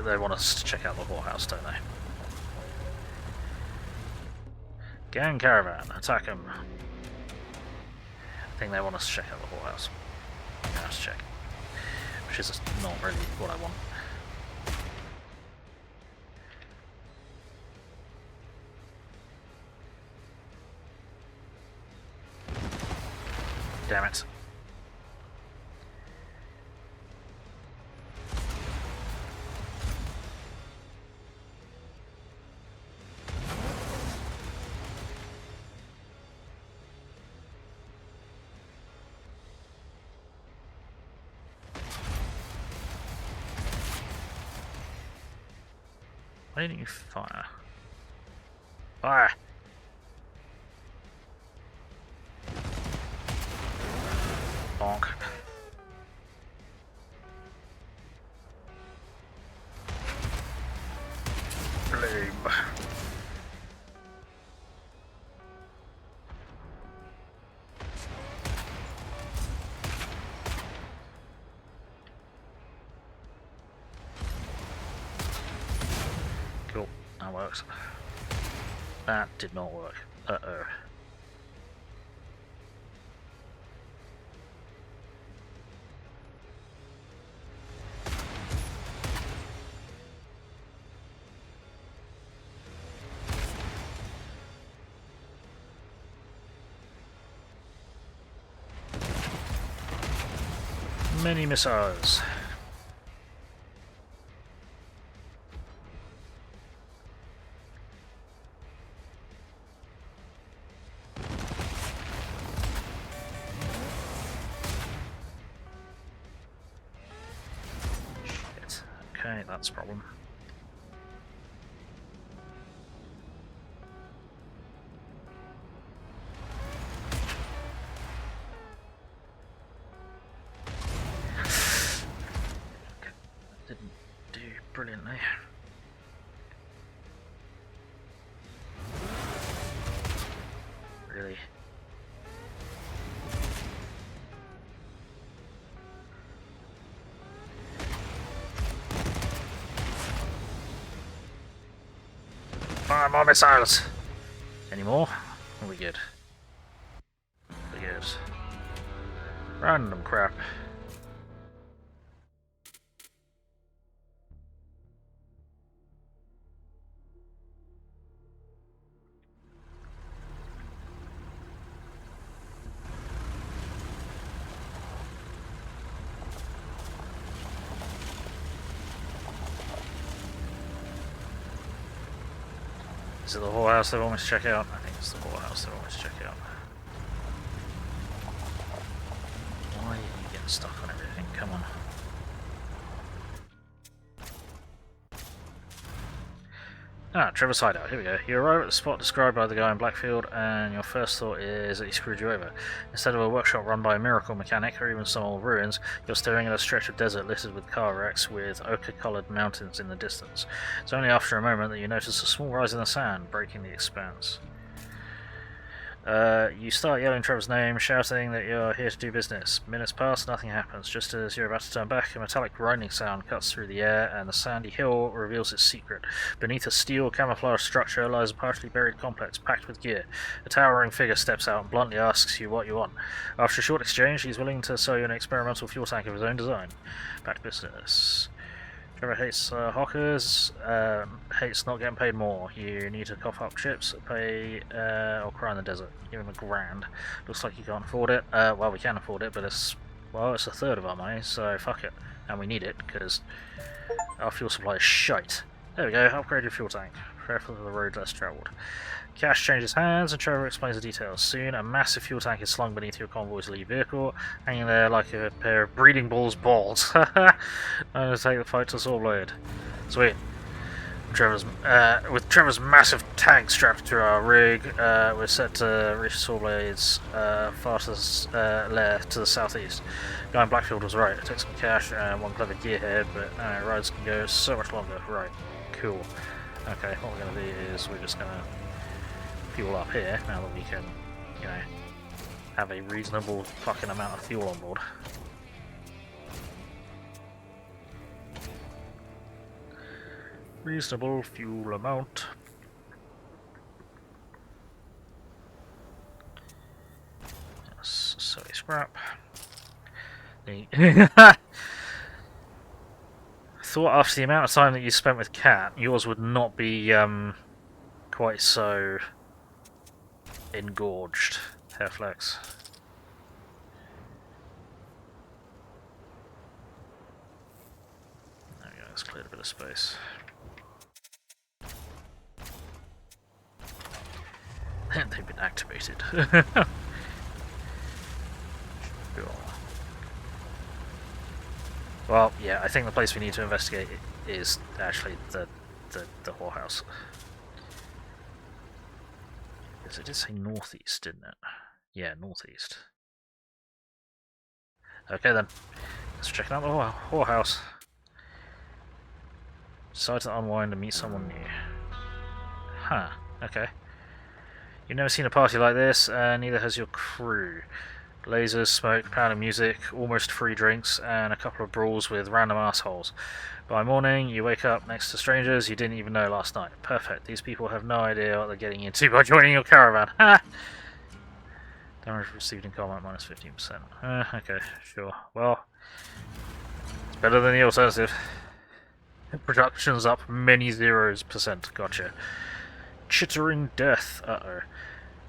they want us to check out the whorehouse, don't they? Gang caravan, attack them. I think they want us to check out the whorehouse. Yeah, let's check. Which is not really what I want. Damn it. Why didn't you fire? Fire! Bonk. Blame. Cool, that works. That did not work. Uh-oh. Many missiles. Shit. Okay, that's a problem. Didn't do brilliantly. Really. Fire more missiles! Any more? Are we good? We're good. Random crap. Is it the whorehouse they want me to check out? I think it's the whorehouse they want me to check out. Why are you getting stuck on everything? Come on. Trevor's hideout. Here we go. You arrive at the spot described by the guy in Blackfield, and your first thought is that he screwed you over. Instead of a workshop run by a miracle mechanic or even some old ruins, you're staring at a stretch of desert littered with car wrecks with ochre-coloured mountains in the distance. It's only after a moment that you notice a small rise in the sand, breaking the expanse. You start yelling Trevor's name, shouting that you're here to do business. Minutes pass, nothing happens. Just as you're about to turn back, a metallic grinding sound cuts through the air, and the sandy hill reveals its secret. Beneath a steel camouflage structure lies a partially buried complex packed with gear. A towering figure steps out and bluntly asks you what you want. After a short exchange, he's willing to sell you an experimental fuel tank of his own design. Back to business. Trevor hates hawkers, hates not getting paid more. You need to cough up chips, pay, or cry in the desert. Give him $1,000. Looks like you can't afford it. Well, we can afford it, but it's a third of our money, so fuck it. And we need it, because our fuel supply is shite. There we go, upgrade your fuel tank. Prepare for the road less travelled. Cash changes hands, and Trevor explains the details. Soon, a massive fuel tank is slung beneath your convoy's lead vehicle, hanging there like a pair of breeding bulls' balls. I'm going to take the fight to Sawblade. Sweet. With Trevor's massive tank strapped to our rig, we're set to reach Sawblade's fastest lair to the southeast. Guy in Blackfield was right. It takes some cash and one clever gearhead, but rides can go so much longer. Right. Cool. Okay, what we're going to do is we're just going to fuel up here now that we can, you know, have a reasonable fucking amount of fuel on board. Reasonable fuel amount. Yes, so scrap. Thought after the amount of time that you spent with Cat, yours would not be quite so engorged. Hairflex. There we go, let's clear a bit of space. They've been activated. Cool. Well, yeah, I think the place we need to investigate is actually the whorehouse. Because it did say northeast, didn't it? Yeah, northeast. Okay then, let's check out the whorehouse. Decide to unwind and meet someone new. Huh, okay. You've never seen a party like this, and neither has your crew. Lasers, smoke, pounding music, almost free drinks, and a couple of brawls with random assholes. By morning, you wake up next to strangers you didn't even know last night. Perfect. These people have no idea what they're getting into by joining your caravan. Ha! Damage received in combat minus 15%. Okay, sure. Well, it's better than the alternative. Production's up many zeros %. Gotcha. Chittering death. Uh-oh.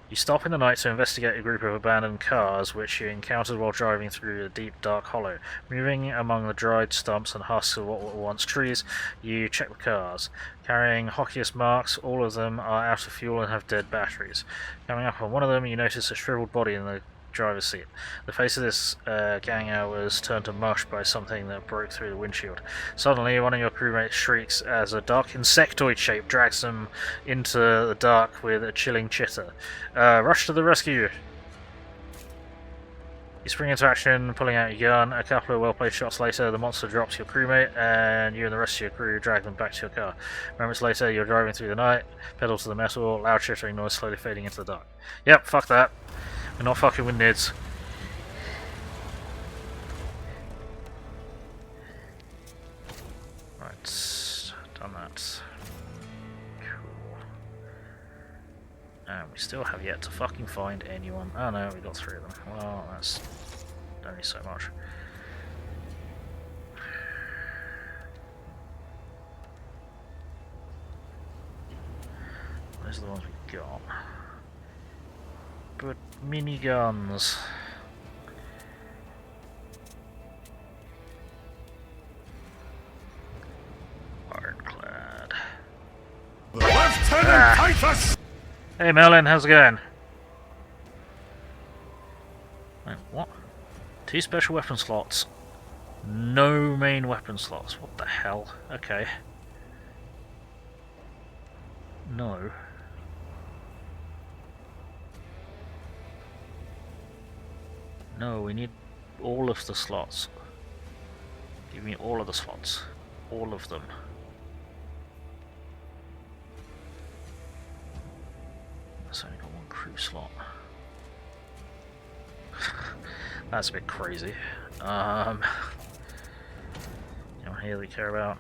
You stop in the night to investigate a group of abandoned cars which you encountered while driving through a deep dark hollow. Moving among the dried stumps and husks of what were once trees, you check the cars. Carrying hockeyist marks, all of them are out of fuel and have dead batteries. Coming up on one of them, you notice a shriveled body in the driver's seat. The face of this ganger was turned to mush by something that broke through the windshield. Suddenly, one of your crewmates shrieks as a dark insectoid shape drags them into the dark with a chilling chitter. Rush to the rescue! You spring into action, pulling out your gun. A couple of well-placed shots later, the monster drops your crewmate, and you and the rest of your crew drag them back to your car. Moments later, you're driving through the night, pedal to the metal, loud chittering noise slowly fading into the dark. Yep, fuck that. We're not fucking with NIDs. Right, done that. Cool. And we still have yet to fucking find anyone. Oh no, we got 3 of them. Well, that's only so much. Those are the ones we got. But miniguns. Ironclad. Lieutenant Titus! Hey Merlin, how's it going? Wait, what? 2 special weapon slots. No main weapon slots. What the hell? Okay. No. No, we need all of the slots. Give me all of the slots. All of them. That's only got one crew slot. That's a bit crazy. You know, here we care about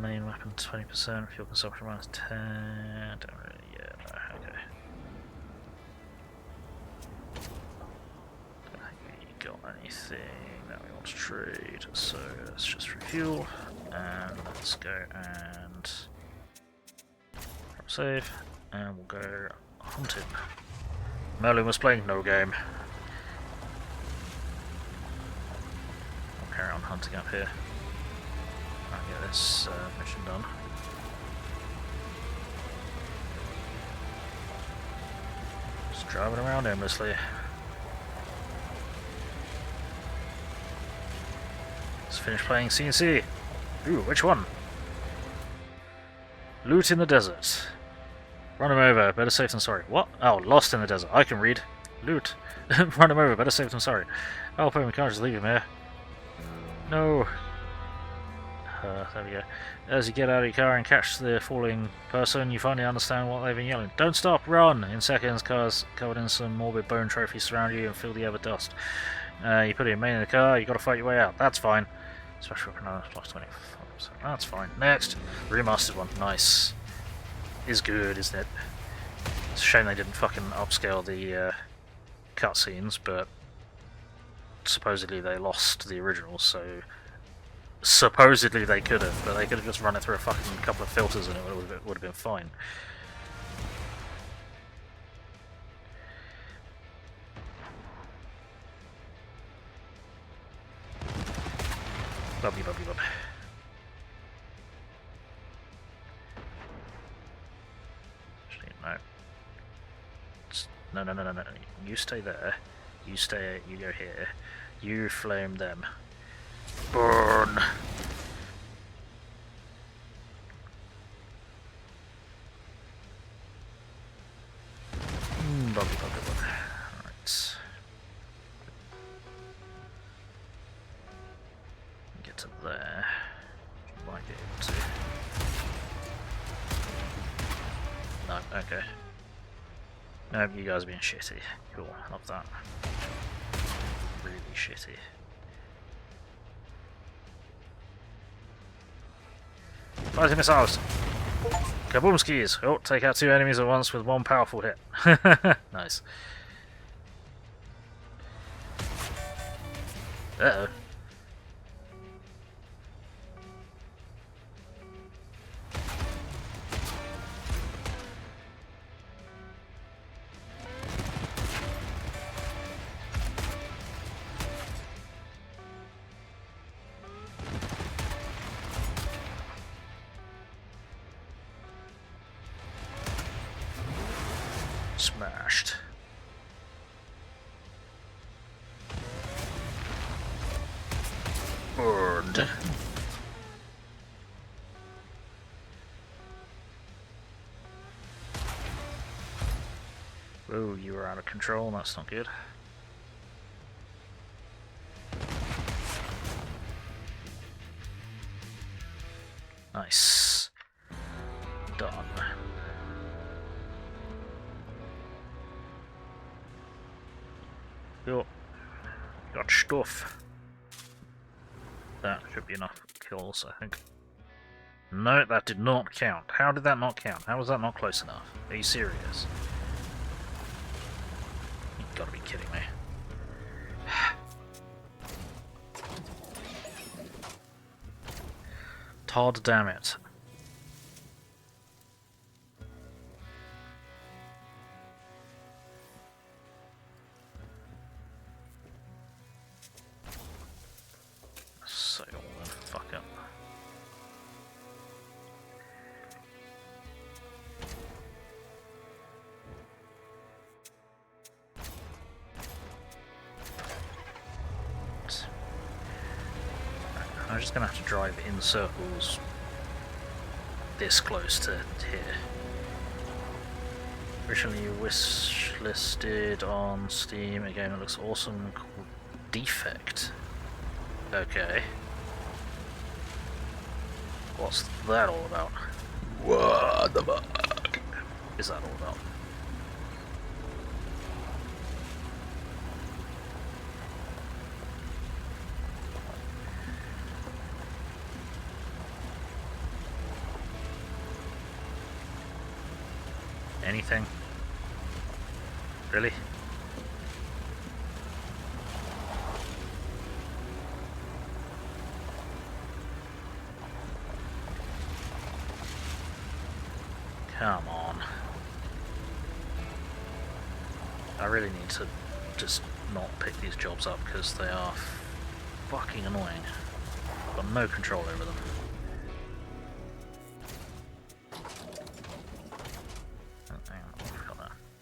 main weapon 20%, fuel consumption minus 10. Don't really, yeah, no, okay. Don't think we got anything that we want to trade, so let's just refuel and let's go and save, and we'll go hunting. Merlin was playing no game. I'll carry on hunting up here. I'll get this mission done. Just driving around aimlessly. Let's finish playing CNC. Ooh, which one? Loot in the desert. Run him over, better safe than sorry. What? Oh, lost in the desert. I can read. Loot. Run him over, better safe than sorry. Oh, but we can't just leave him here. No. There we go. As you get out of your car and catch the falling person, you finally understand what they've been yelling. Don't stop, run! In seconds, cars covered in some morbid bone trophies surround you and fill the air with dust. You put your main in the car, you gotta fight your way out. That's fine. Special weapon plus 25%. That's fine. Next. Remastered one. Nice. Is good, isn't it? It's a shame they didn't fucking upscale the cutscenes, but supposedly they lost the original, so supposedly they could have, but they could have just run it through a fucking couple of filters and it would have been fine. Bubbly, bubbly, bub. No. No. You stay there. You stay. You go here. You flame them. Burn. Bubbly. Right. Get to there. Might be able to. No. Okay. No, you guys are being shitty. Cool, love that. Really shitty. Fighting missiles! Kaboomskis! Oh, take out 2 enemies at once with 1 powerful hit. Nice. Uh-oh. Smashed. Burned. Oh, you were out of control, that's not good. Nice. Done. Cool. Got stuff. That should be enough kills, I think. No, that did not count. How did that not count? How was that not close enough? Are you serious? You've got to be kidding me. Todd, damn it. So, fuck up. I'm just gonna have to drive in circles this close to here. Originally wishlisted on Steam, a game that looks awesome called Defect. Okay. What's that all about? What the fuck is that all about? Anything? Really? Come on. I really need to just not pick these jobs up because they are fucking annoying. I've got no control over them.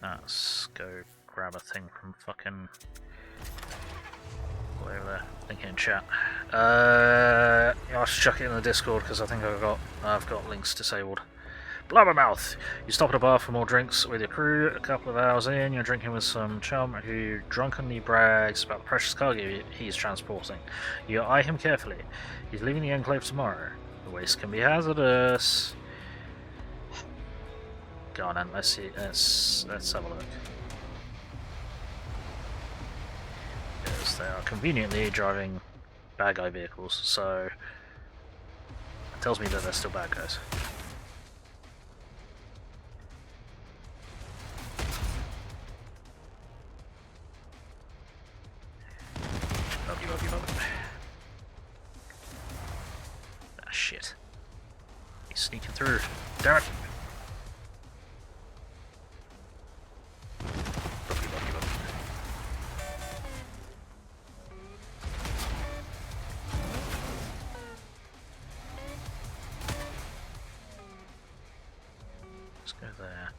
Let's go grab a thing from fucking over there. Link in chat. I'll chuck it in the Discord because I think I've got links disabled. Blabbermouth! You stop at a bar for more drinks with your crew. A couple of hours in, you're drinking with some chum who drunkenly brags about the precious cargo he's transporting. You eye him carefully. He's leaving the enclave tomorrow. The waste can be hazardous. Go on then, let's see. Let's have a look. Because they are conveniently driving bad guy vehicles, so it tells me that they're still bad guys. Ah, shit. He's sneaking through. Damn it! Let's go there.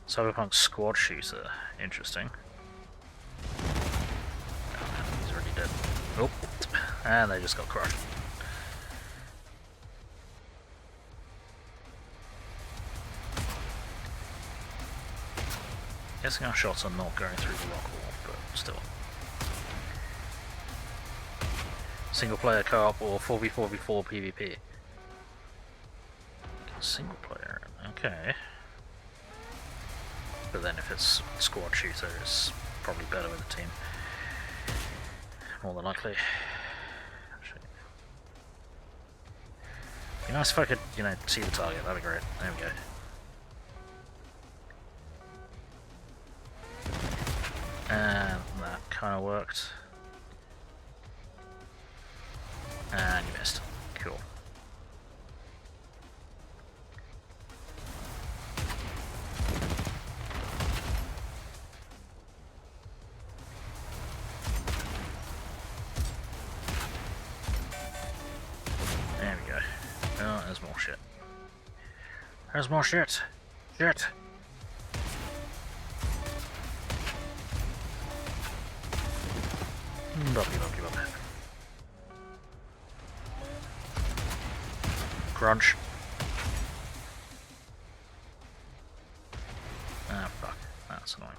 Cyberpunk squad shooter. Interesting. Oh man, he's already dead. Oh, and they just got crushed. Guessing our shots are not going through the rock wall, but still. Single player co-op or 4v4v4 PvP? Single player, okay. But then if it's squad shooter, it's probably better with a team. More than likely. Actually. Be nice if I could, see the target, that'd be great. There we go. And that kind of worked. And you missed. Cool. There we go. Oh, there's more shit. There's more shit. Shit. Bumpy. Crunch. Ah, fuck. That's annoying.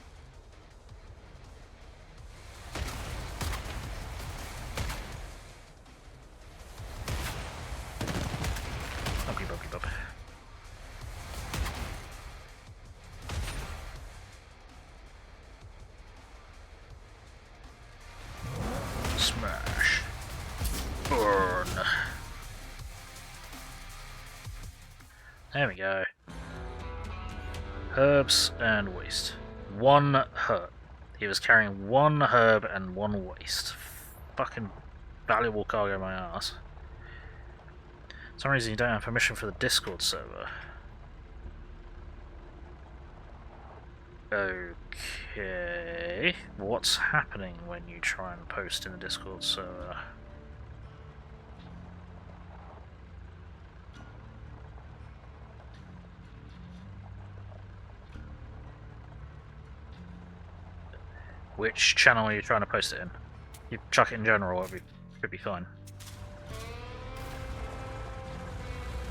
Bumpy. Smash. Burn. There we go. Herbs and waste. One herb. He was carrying one herb and one waste. Fucking valuable cargo, my ass. For some reason you don't have permission for the Discord server. Okay. What's happening when you try and post in the Discord server? Which channel are you trying to post it in? You chuck it in general, it'd be Should be fine.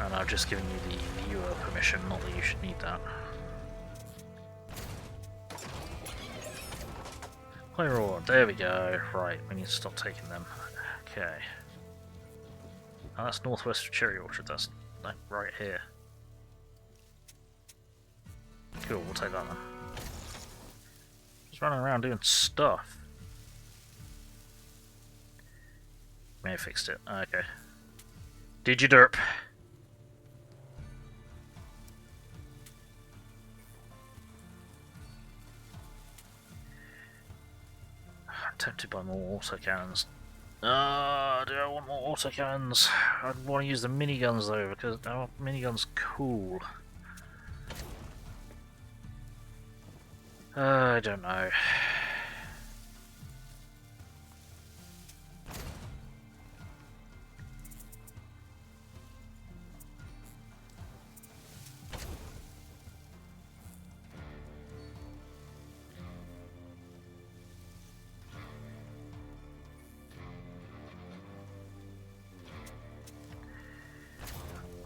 And I've just given you the viewer permission, not that you should need that. Clear all, there we go. Right, we need to stop taking them. Okay. Oh, that's northwest of Cherry Orchard, that's like right here. Cool, we'll take that one. Just running around doing stuff. May have fixed it. Okay. Did you derp? I'm tempted by more autocannons. Do I want more autocannons? I want to use the miniguns though, because minigun's cool. I don't know.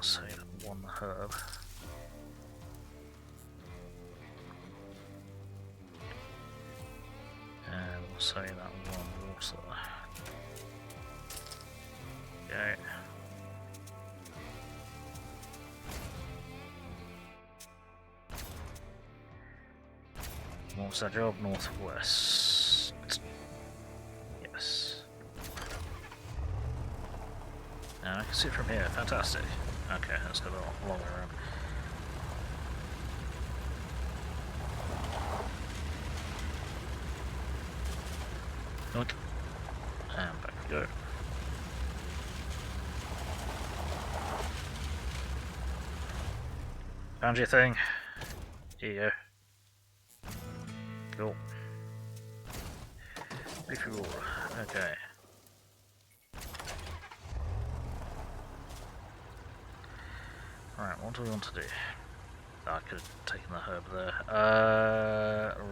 Say that one herb. And we'll say that one water. Okay. What's that job? Northwest. Yes. Now I can see it from here. Fantastic. Okay, let's go a long way around. Yoink. And back we go. Found your thing. Here you go. Cool. Refuel. Okay. Right, what do we want to do? Oh, I could have taken the herb there.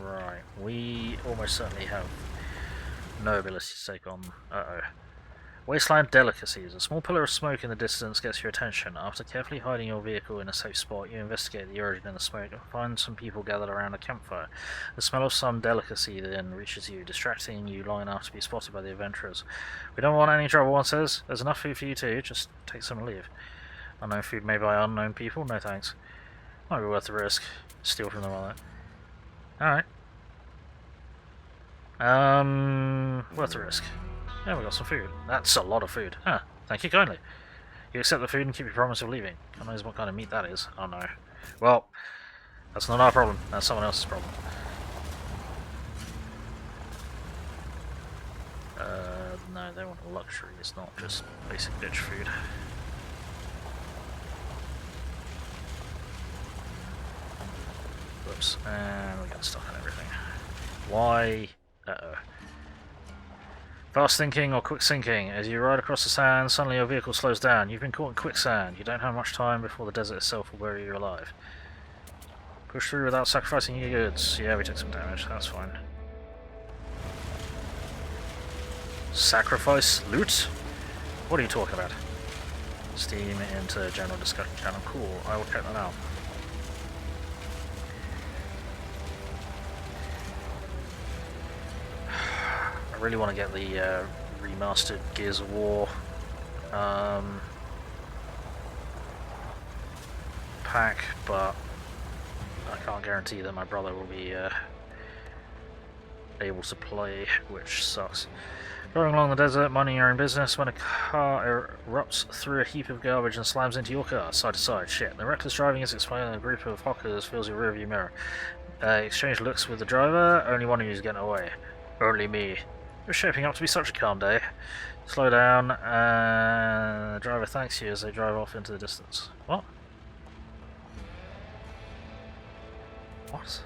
Right, we almost certainly have no ability to take on... Wasteland delicacies. A small pillar of smoke in the distance gets your attention. After carefully hiding your vehicle in a safe spot, you investigate the origin of the smoke and find some people gathered around a campfire. The smell of some delicacy then reaches you, distracting you long enough to be spotted by the adventurers. We don't want any trouble, one says. There's enough food for you too, just take some and leave. Unknown food made by unknown people? No thanks. Might be worth the risk. Steal from them like that. Alright. Worth the risk. Yeah, we got some food. That's a lot of food. Huh, thank you kindly. You accept the food and keep your promise of leaving. God knows what kind of meat that is. Oh no. Well, that's not our problem. That's someone else's problem. No, they want a luxury. It's not just basic bitch food. Whoops. And we got stuff and everything. Why? Uh-oh. Fast thinking or quick sinking. As you ride across the sand, suddenly your vehicle slows down. You've been caught in quicksand. You don't have much time before the desert itself will bury you alive. Push through without sacrificing your goods. Yeah, we took some damage. That's fine. Sacrifice loot? What are you talking about? Steam into general discussion channel. Cool. I will check that out. I really want to get the remastered Gears of War pack, but I can't guarantee that my brother will be able to play, which sucks. Driving along the desert, minding your own business, when a car erupts through a heap of garbage and slams into your car, side to side. Shit. The reckless driving is explained, and a group of hawkers fills your rearview mirror. Exchange looks with the driver, only one of you is getting away. Only me. It's shaping up to be such a calm day. Slow down, and the driver thanks you as they drive off into the distance. What? What?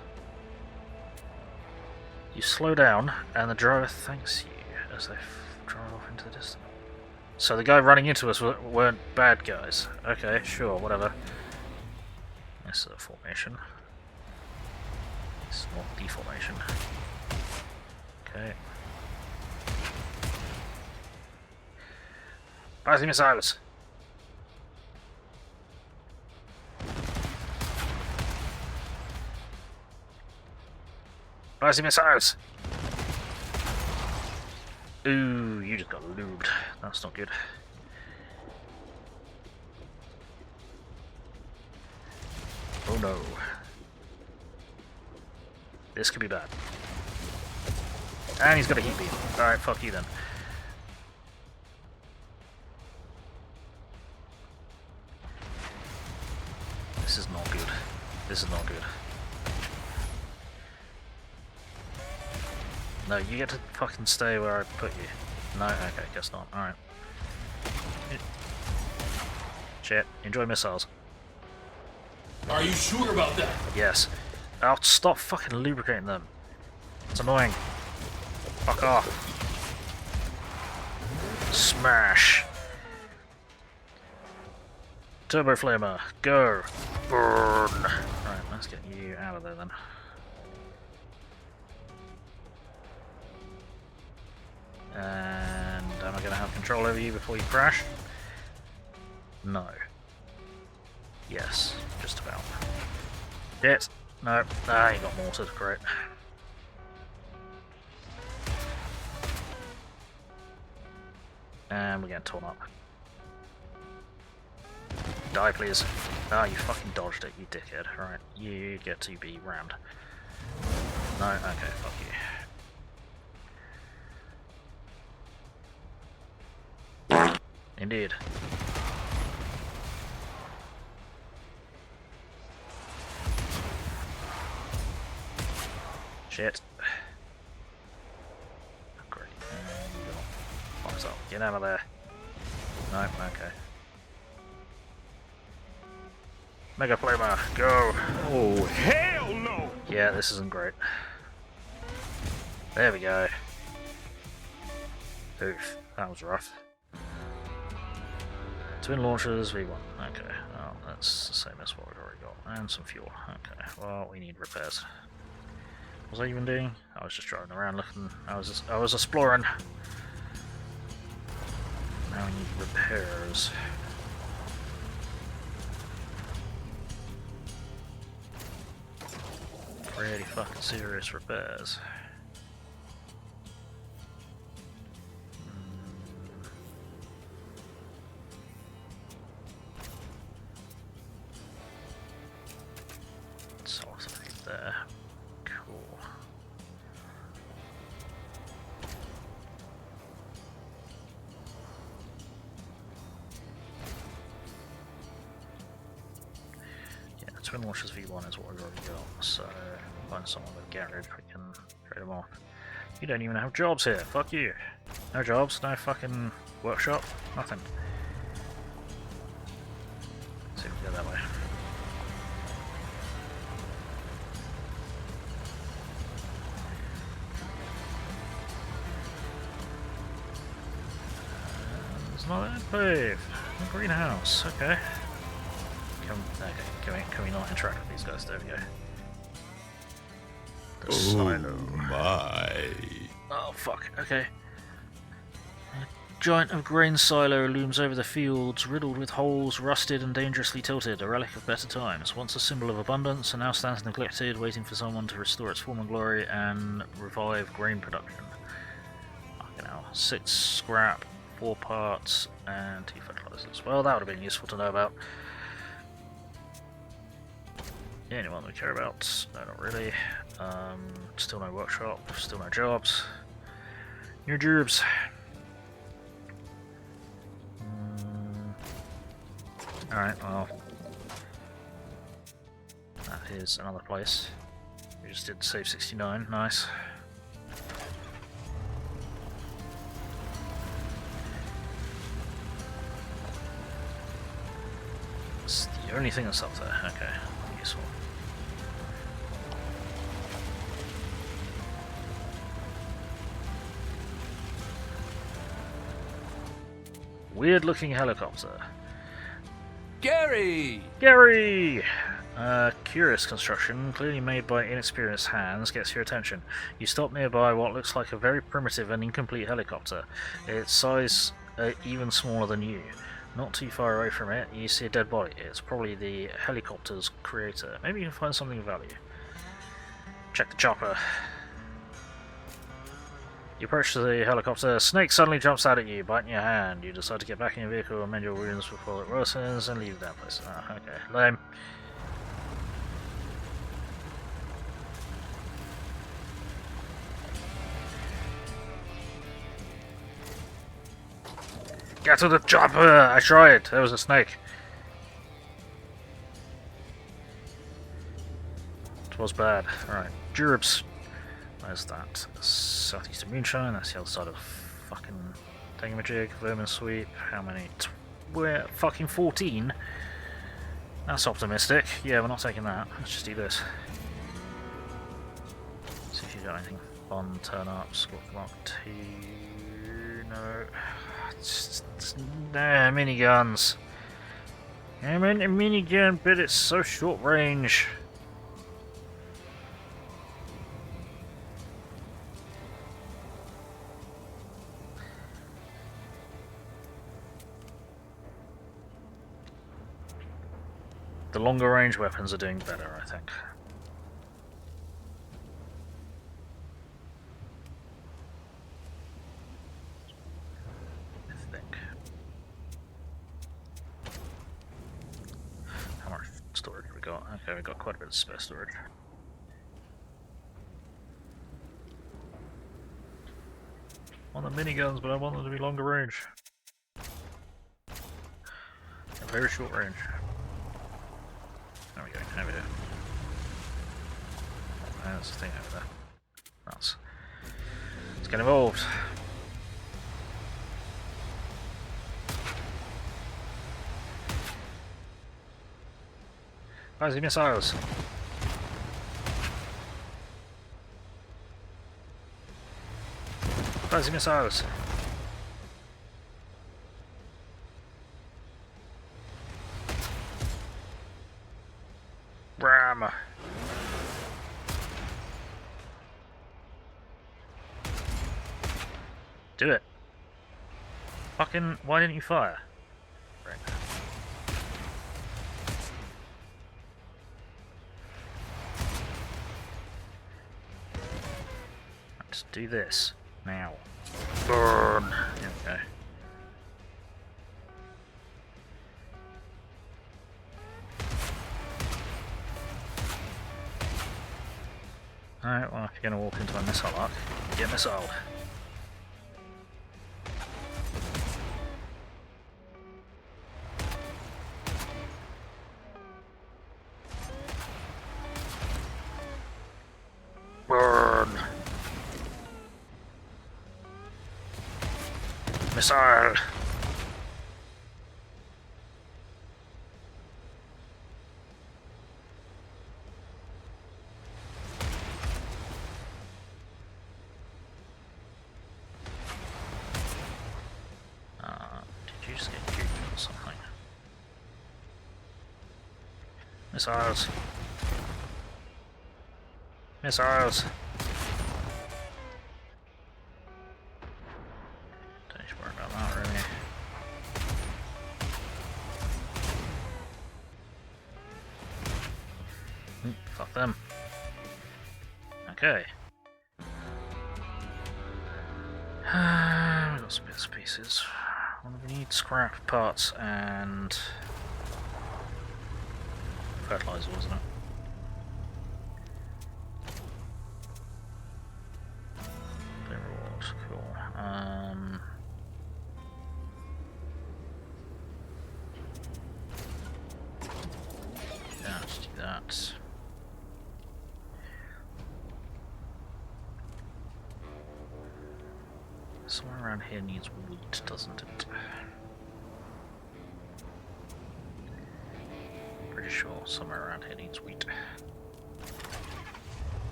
You slow down, and the driver thanks you as they drive off into the distance. So the guy running into us weren't bad guys. Okay, sure, whatever. This is a formation. It's not deformation. Okay. Fire the missiles! Fire the missiles! Ooh, you just got lubed. That's not good. Oh no. This could be bad. And he's got a heat beam. Alright, fuck you then. This is not good. This is not good. No, you get to fucking stay where I put you. No? Okay, guess not. Alright. Shit. Enjoy missiles. Are you sure about that? Yes. I'll stop fucking lubricating them. It's annoying. Fuck off. Smash. Turbo Flamer, go. Burn. Right, let's get you out of there then. And am I going to have control over you before you crash? No. Yes, just about. Yes. No. Ah, you got mortared. Great. And we're getting torn up. Die, please. Ah, you fucking dodged it, you dickhead. Right, you get to be rammed. No, okay, fuck you. Indeed. Shit. Great. And you got box up. Get out of there. No, okay. Mega Flamer, go! Oh, hell no! Yeah, this isn't great. There we go. Oof, that was rough. Twin launchers, V1. Okay, well, that's the same as what we've already got. And some fuel. Okay, well, we need repairs. What was I even doing? I was just driving around looking. I was exploring. Now we need repairs. Pretty fucking serious repairs. Something there. Cool. Yeah, Twin Launchers V1 is what we've already got, so find someone with a garage, we can trade them off. You don't even have jobs here, fuck you. No jobs, no fucking workshop, nothing. Let's see if we go that way. There's not that pave. A greenhouse, okay. Can we not interact with these guys? There we go. The silo. My. Oh fuck, okay. A giant of grain silo looms over the fields, riddled with holes, rusted and dangerously tilted, a relic of better times. Once a symbol of abundance, and now stands neglected, waiting for someone to restore its former glory and revive grain production. Fucking hell. 6 scrap, 4 parts, and 2 fertilizers. Well, that would have been useful to know about. Anyone we care about? No, not really. Still no workshop, still no jobs. New jobs. Alright, well. That is another place. We just did save 69, nice. It's the only thing that's up there, okay. Useful. Weird looking helicopter. Gary! Gary! Curious construction, clearly made by inexperienced hands, gets your attention. You stop nearby what looks like a very primitive and incomplete helicopter. Its size even smaller than you. Not too far away from it, you see a dead body. It's probably the helicopter's creator. Maybe you can find something of value. Check the chopper. You approach the helicopter. Snake suddenly jumps out at you, biting your hand. You decide to get back in your vehicle and mend your wounds before it worsens and leave that place. Ah, okay. Lame. Get to the chopper! I tried! There was a snake. It was bad. Alright. Durabs. Where's that? Southeastern Moonshine. That's the other side of fucking thingamajig. Vermin Sweep. How many? We're fucking 14? That's optimistic. Yeah, we're not taking that. Let's just do this. See if you got anything fun. Turn up. Squawk Mark 2. No. Nah, miniguns. I meant a minigun, but it's so short range. The longer range weapons are doing better, I think. How much storage have we got? Okay, we've got quite a bit of spare storage. I want the miniguns, but I want them to be longer range. A very short range. There we go, over there. Oh, that's the thing over there. Let's get involved. Where's the missiles? Where's the missiles? Ram! Do it! Fucking, why didn't you fire? Right. Let's do this now. Burn! There we go. Alright, well, if you're going to walk into a missile arc, get missiled. Burn! Missile! Did you just get duped or something? Missiles! Missiles! Don't need to worry about that really. Fuck them. Okay. We've got some bits and pieces. We need scrap parts and fertilizer, wasn't it? Cool. Yeah, let's do that. Somewhere around here needs wheat, doesn't it? Pretty sure somewhere around here needs wheat.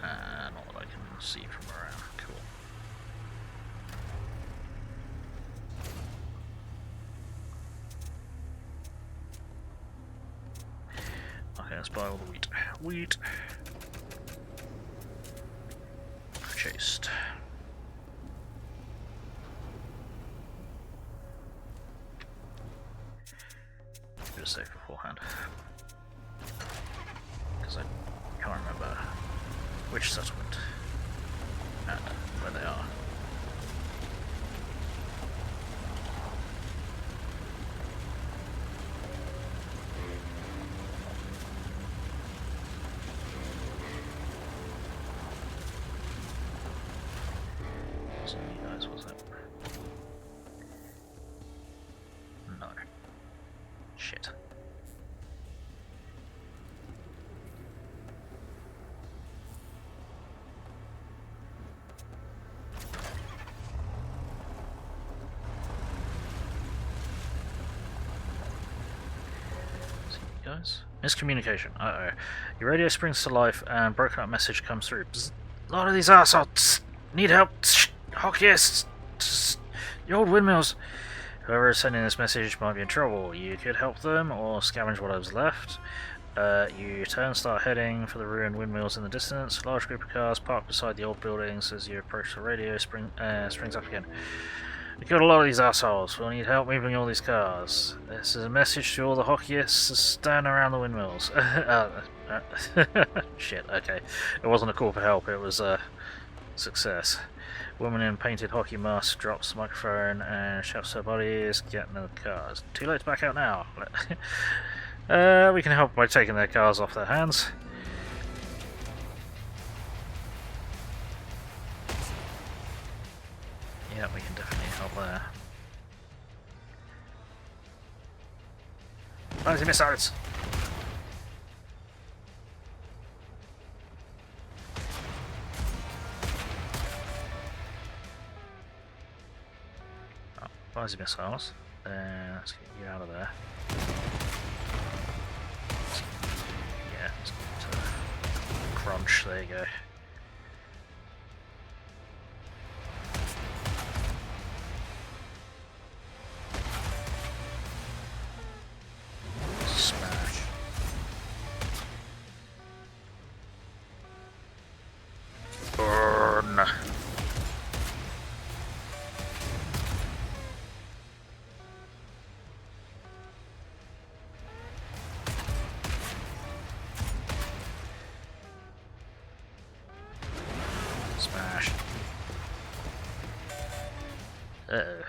Not that I can see from around. Cool. Okay, let's buy all the wheat. Wheat! Purchased. Wasteland. Because I can't remember which settlement and where they are. So you guys, was it? No. Shit. Guys? Miscommunication. Uh-oh. Your radio springs to life and broken up message comes through. Bzz. A lot of these assholes need help. Hockeyists. The old windmills. Whoever is sending this message might be in trouble. You could help them or scavenge whatever's left. You turn, start heading for the ruined windmills in the distance. A large group of cars parked beside the old buildings as you approach the radio springs up again. We killed a lot of these assholes. We'll need help moving all these cars. This is a message to all the hockeyists standing around the windmills. Shit, okay. It wasn't a call for help, it was a success. Woman in painted hockey mask drops the microphone and shouts to her buddies, get in the cars. Too late to back out now. We can help by taking their cars off their hands. Yeah, we can definitely help there. Fancy missiles! Oh, fancy missiles. Let's get you out of there. Yeah, let's get crunch, there you go. Smash. Uh-oh.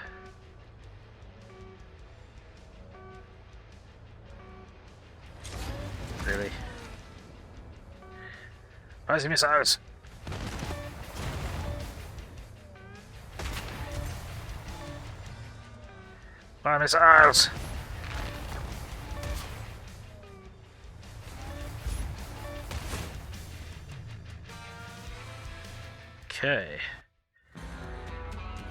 Really? Rising missiles! Fire missiles! Okay.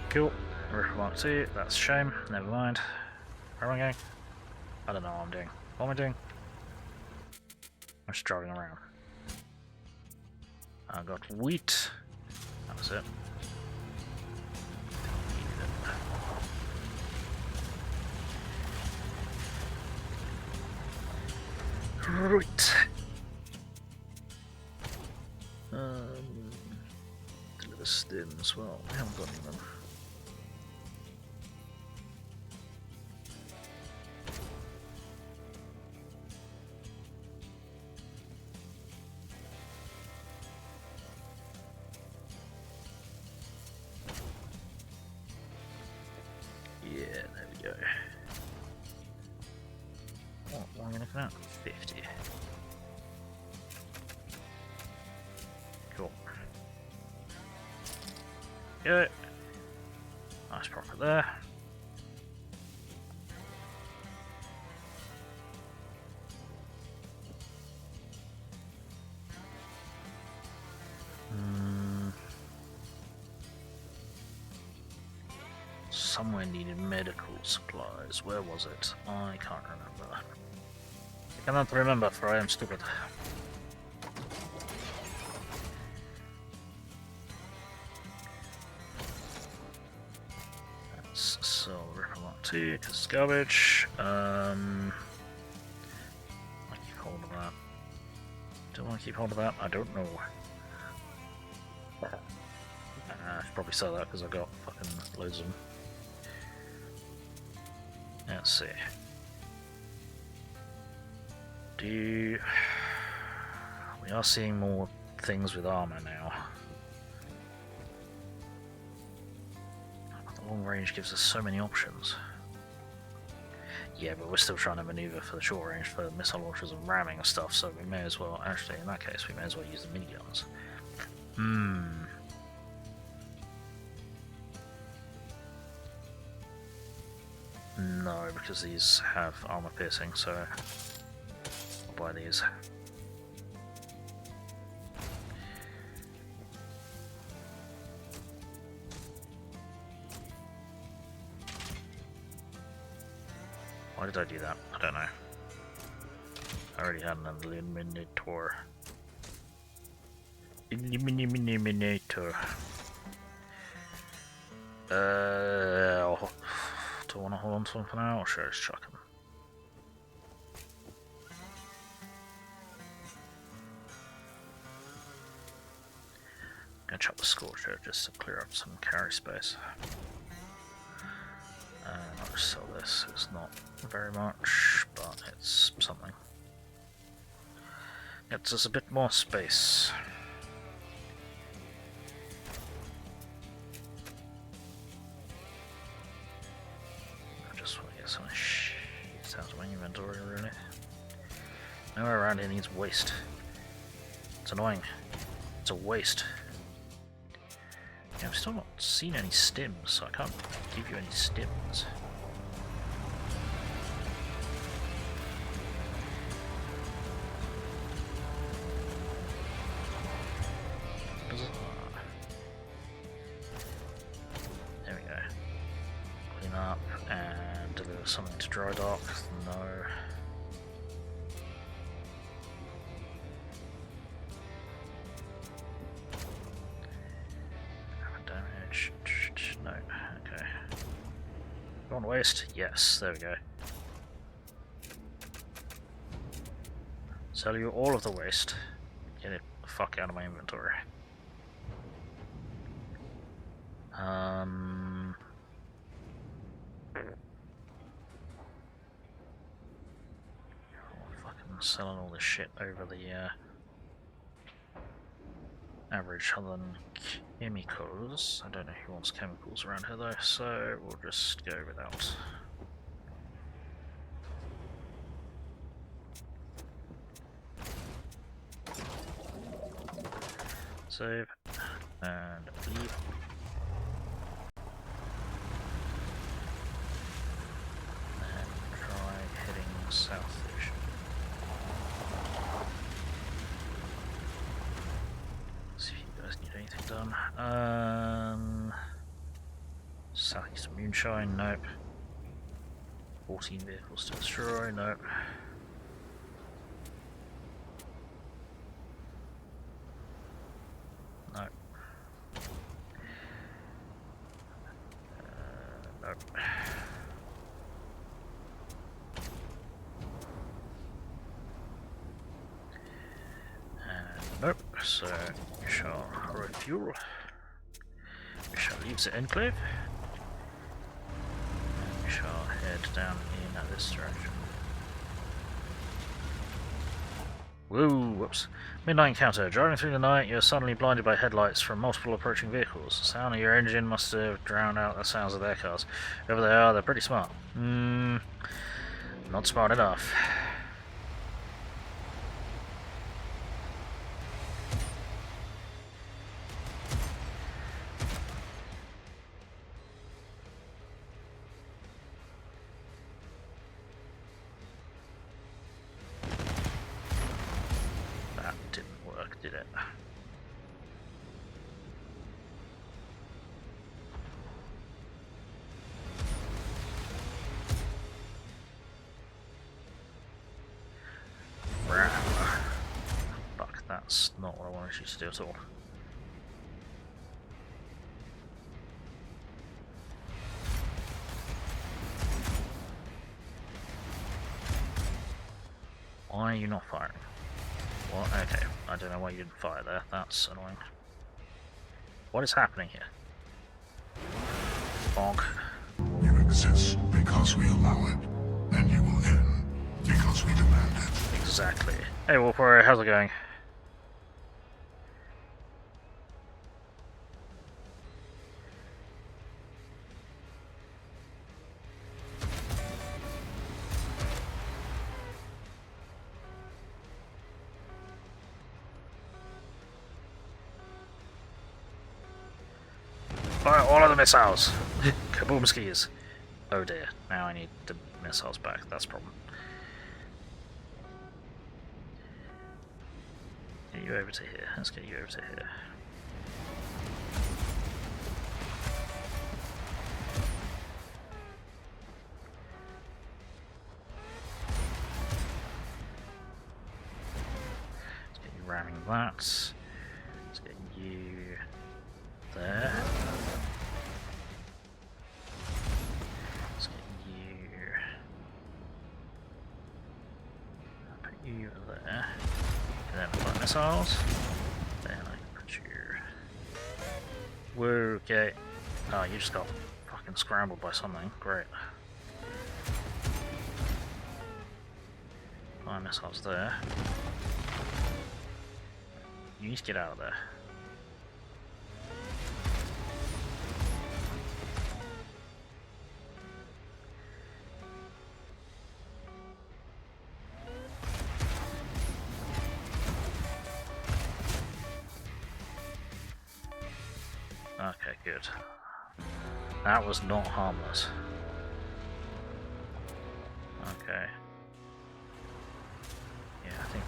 Cool. Ripper Mark 2, that's a shame. Never mind. Where am I going? I don't know what I'm doing. What am I doing? I'm just driving around. I got wheat. That was it. Right. Deliver stim as well. We haven't got any of them. Yeah, there we go. What am I looking at? 50. Cool. Go. Nice profit there. Somewhere needed medical supplies. Where was it? I can't remember. I cannot remember, for I am stupid. Let's sell Ripper Mark 2 because it's garbage. I keep hold of that. Do I want to keep hold of that? I don't know. I should probably sell that because I've got fucking loads of them. Let's see. We are seeing more things with armor now. The long range gives us so many options. Yeah, but we're still trying to maneuver for the short range for missile launchers and ramming and stuff, so we may as well, actually in that case, we may as well use the miniguns. No, because these have armor piercing, so I'll buy these. Why did I do that? I don't know. I already had an eliminator. Eliminator. Do I want to hold on to them for now, or should I just chuck them? I'm gonna chuck the Scorcher just to clear up some carry space. I'll just sell this. It's not very much, but it's something. Gets us a bit more space. I just want to get some shit out of my inventory, really. Nowhere around here needs waste. It's annoying. It's a waste. Yeah, I've still not seen any stims, so I can't give you any stims. There we go. Clean up and deliver something to dry dock. No. Damage. No. Okay. You want waste? Yes. There we go. Sell you all of the waste. Get it the fuck out of my inventory. Fucking selling all this shit over the average other than chemicals. I don't know who wants chemicals around here though, so we'll just go without. Save and leave. And try heading south-ish. See if you guys need anything done. Southeast of Moonshine, nope. 14 vehicles to destroy, nope. Nope. Nope. Nope, so we shall refuel. We shall leave the enclave. And we shall head down in this direction. Whoa, whoops. Midnight encounter. Driving through the night, you're suddenly blinded by headlights from multiple approaching vehicles. The sound of your engine must have drowned out the sounds of their cars. Whoever they are, they're pretty smart. Not smart enough. Did it? Fuck, that's not what I wanted you to do at all. Why are you not firing? What? Okay, I don't know why you didn't fire there. That's annoying. What is happening here? Bonk. You exist because we allow it, and you will end because we demand it. Exactly. Hey WAAAHrrior, how's it going? Fire all of the missiles! Kaboom skis! Oh dear, now I need the missiles back, that's a problem. Get you over to here, let's get you over to here. Let's get you ramming that. Let's get you there. Let's get you... I'll put you there. And then apply missiles. Then I can put you... Whoa, okay. Oh, you just got fucking scrambled by something. Great. Apply missiles there. You need to get out of there. Okay, good. That was not harmless. Okay. Yeah, I think...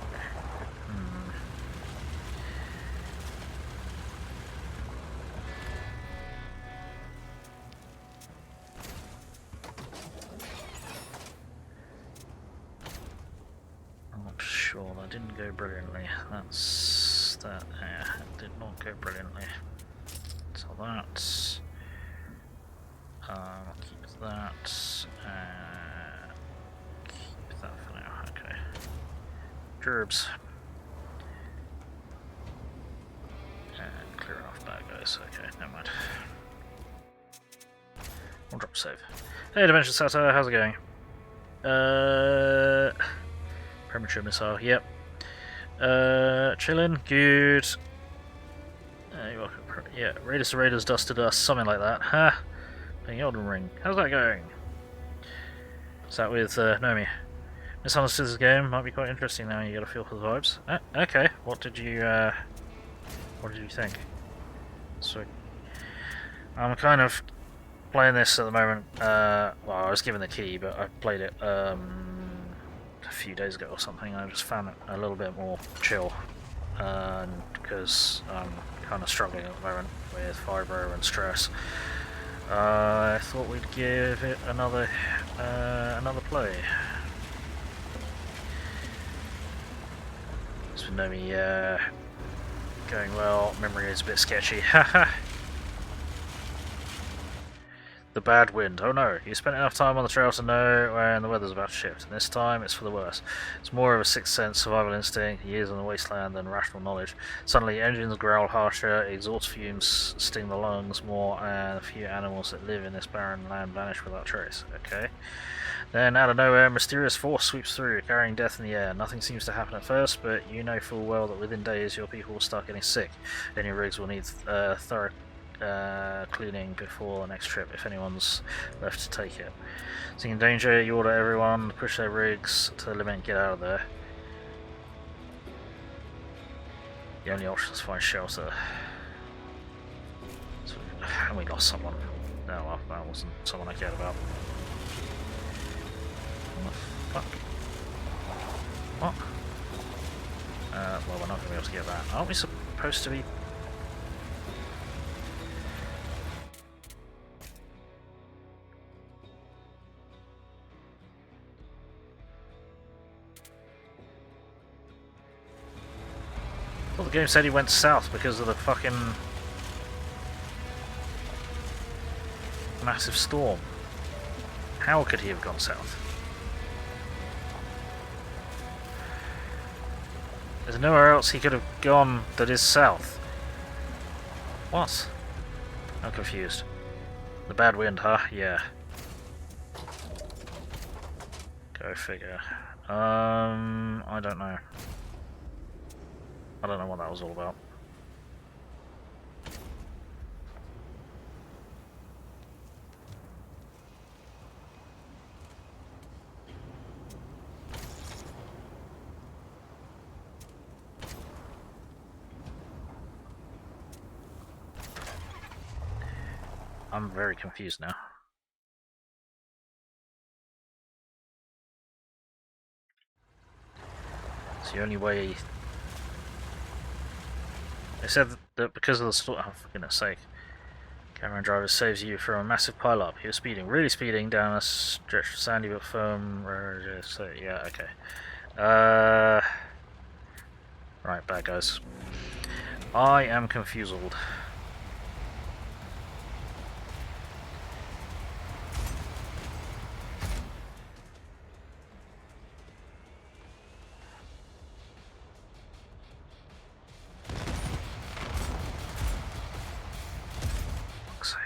I'm not sure, that didn't go brilliantly. That's... that... yeah, it did not go brilliantly. So that's... I'll keep that, keep that for now, okay. Gerbs. And clearing off bad guys, okay, never mind. We'll drop save. Hey Dimension Satire, how's it going? Premature missile, yep. Chillin', good. You're welcome. Yeah, Raiders dusted us, something like that. Ha! Playing Elden Ring. How's that going? Is that with Nomi? Misunderstood this game, might be quite interesting now, you get a feel for the vibes. Okay, what did you think? So, I'm kind of playing this at the moment, well, I was given the key, but I played it a few days ago or something, and I just found it a little bit more chill, because I'm kind of struggling at the moment with fibro and stress. I thought we'd give it another play. It's been Nomi going well. Memory is a bit sketchy. Haha. The bad wind. Oh no, you spent enough time on the trail to know when the weather's about to shift, and this time it's for the worse. It's more of a sixth sense survival instinct, years on the wasteland, than rational knowledge. Suddenly engines growl harsher, exhaust fumes sting the lungs more, and the few animals that live in this barren land vanish without trace. Okay. Then, out of nowhere, a mysterious force sweeps through, carrying death in the air. Nothing seems to happen at first, but you know full well that within days your people will start getting sick, and your rigs will need thorough cleaning before the next trip, if anyone's left to take it. Seeing danger, you order everyone to push their rigs to the limit and get out of there. The only option is to find shelter. So, and we lost someone. No, well, that wasn't someone I cared about. What the fuck? What? Well, we're not going to be able to get that. Aren't we supposed to be... Well, the game said he went south because of the fucking massive storm. How could he have gone south? There's nowhere else he could have gone that is south. What? I'm confused. The bad wind, huh? Yeah. Go figure. I don't know. I don't know what that was all about. I'm very confused now. It's the only way. They said that because of the storm. Oh, for goodness sake. Caravan driver saves you from a massive pile-up. He was speeding, really speeding, down a stretch of sandy but firm road. So, yeah, okay. Right, bad guys. I am confused. Fuck's sake.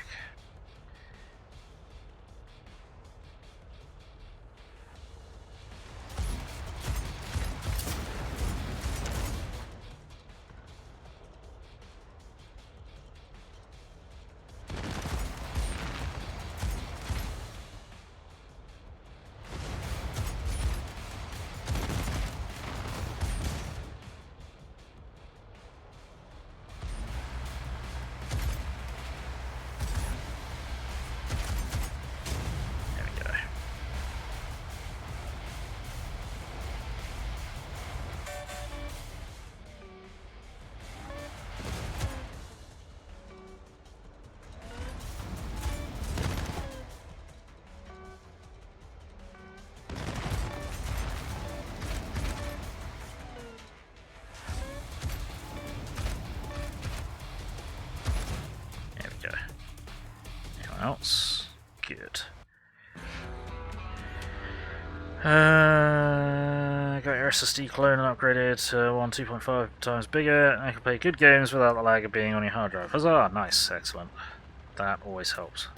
Else. Good. Got your SSD clone and upgraded to 2.5 times bigger. I can play good games without the lag of being on your hard drive. Huzzah! Nice, excellent. That always helps.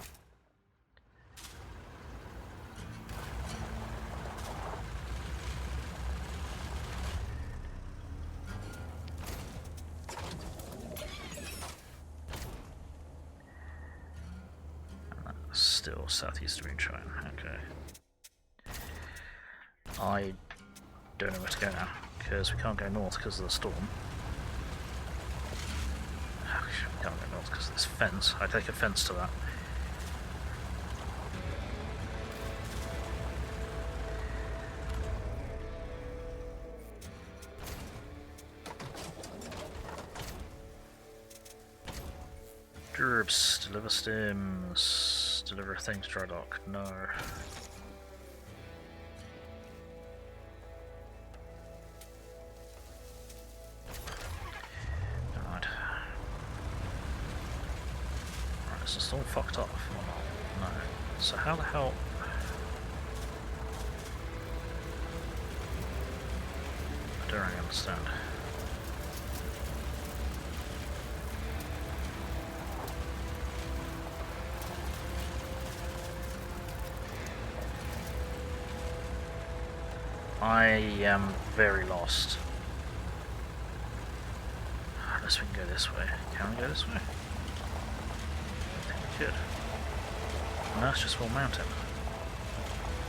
Still southeast moonshine. Okay. I don't know where to go now because we can't go north because of the storm. We can't go north because of this fence. I take offence to that. Gerbs, deliver stims, deliver things to dry dock. No. Never mind. Right, is the storm fucked off or not? No. So how the hell? I don't really understand. I am very lost. Unless we can go this way. Can we go this way? I think we could. No, it's just all mountain.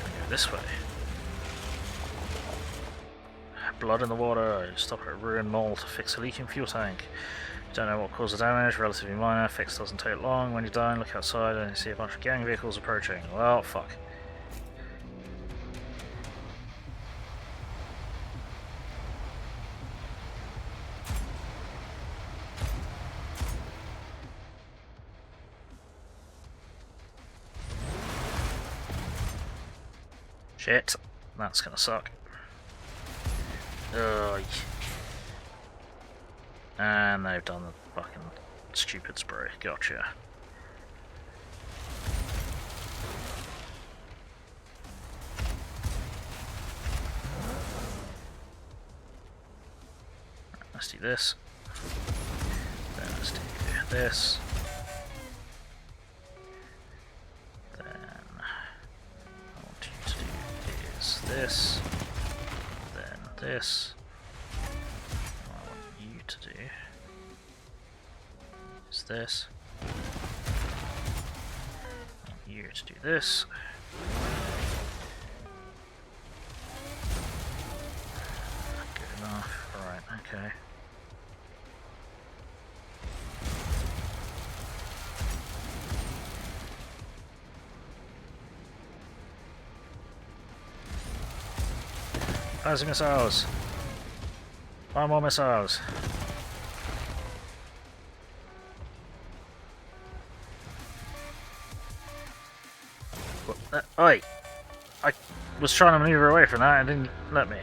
We can go this way. Blood in the water. Stop at ruined mole to fix a leaking fuel tank. Don't know what caused the damage. Relatively minor. Fix doesn't take long. When you're done, look outside and you see a bunch of gang vehicles approaching. Well, fuck. Shit, that's gonna suck. Ugh. And they've done the fucking stupid spray. Gotcha. Let's do this. Then let's do this. Then I want you to do this. this. What I want you to do is this. I want you to do this. Good enough. Alright, okay. Fancy missiles! 5 more missiles! Oi! I was trying to maneuver away from that and didn't let me.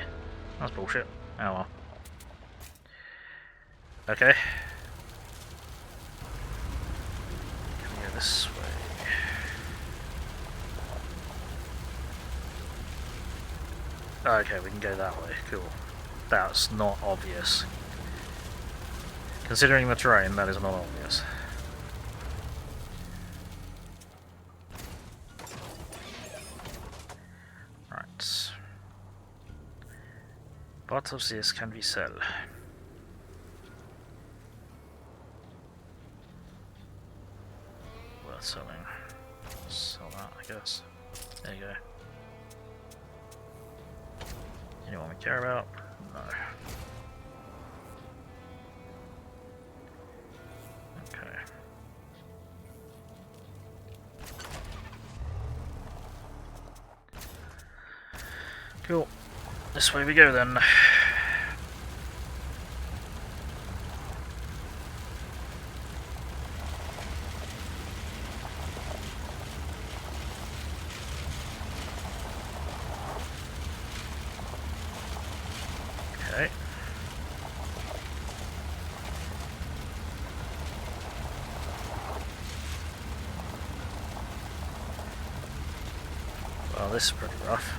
That's bullshit. Oh well. Okay. Can we go this way? Okay, we can go that way. Cool. That's not obvious. Considering the terrain, that is not obvious. Right. What of this can we sell? Worth selling. Sell that, I guess. There you go. Anyone we care about? No. Okay. Cool. This way we go then. Okay. Well, this is pretty rough.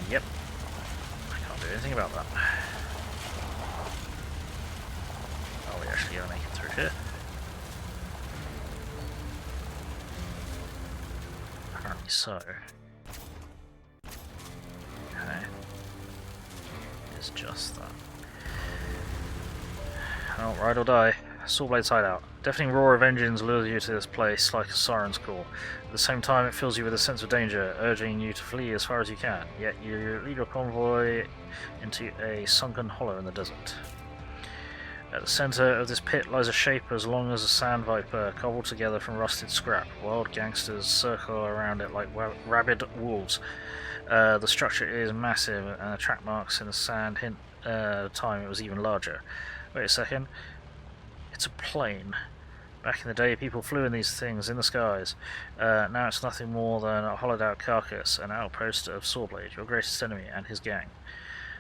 Yep. I can't do anything about that. Are we actually going to make it through here? Apparently so. Okay. It's just that. Oh, ride or die. Sawblade's hideout. Deafening roar of engines lures you to this place like a siren's call. At the same time, it fills you with a sense of danger, urging you to flee as far as you can. Yet you lead your convoy into a sunken hollow in the desert. At the centre of this pit lies a shape as long as a sand viper, cobbled together from rusted scrap. Wild gangsters circle around it like rabid wolves. The structure is massive, and the track marks in the sand hint at the time it was even larger. Wait a second. It's a plane. Back in the day, people flew in these things in the skies. Now it's nothing more than a hollowed-out carcass, an outpost of Sawblade, your greatest enemy, and his gang.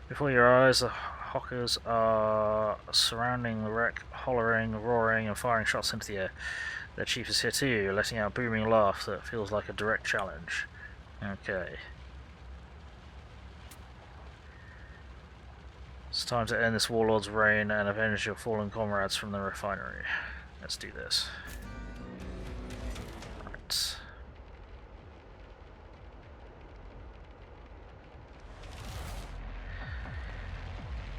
Before your eyes, the Hockers are surrounding the wreck, hollering, roaring, and firing shots into the air. Their chief is here too, letting out a booming laugh that feels like a direct challenge. Okay. It's time to end this warlord's reign and avenge your fallen comrades from the refinery. Let's do this. Right.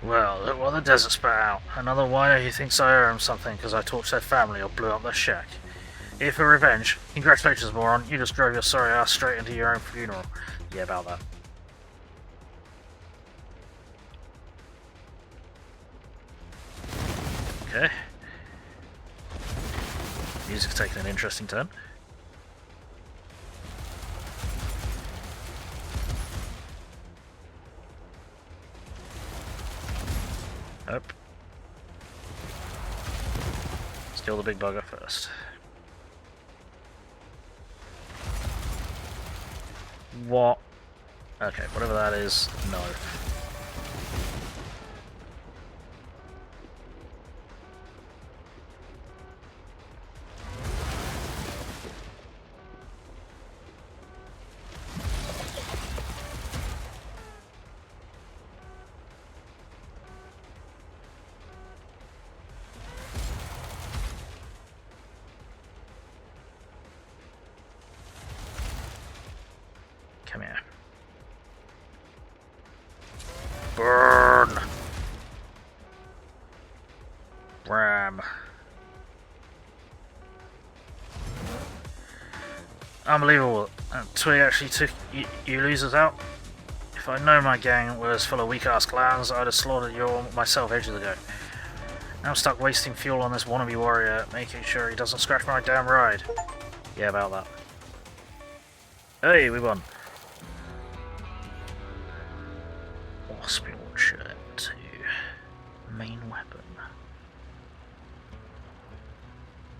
Well, look what the desert spat out. Another whiner who thinks I owe him something because I torched their family or blew up their shack. Here for revenge. Congratulations, moron. You just drove your sorry ass straight into your own funeral. Yeah, about that. Okay. Music's taking an interesting turn. Nope. Let's kill the big bugger first. What? Okay, whatever that is, no. Come here. Burn! Ram. Unbelievable. Twig actually took you losers out. If I'd known my gang was full of weak-ass clowns, I'd have slaughtered you all myself ages ago. Now I'm stuck wasting fuel on this wannabe warrior, making sure he doesn't scratch my damn ride. Yeah, about that. Hey, we won. Wasp launcher to main weapon.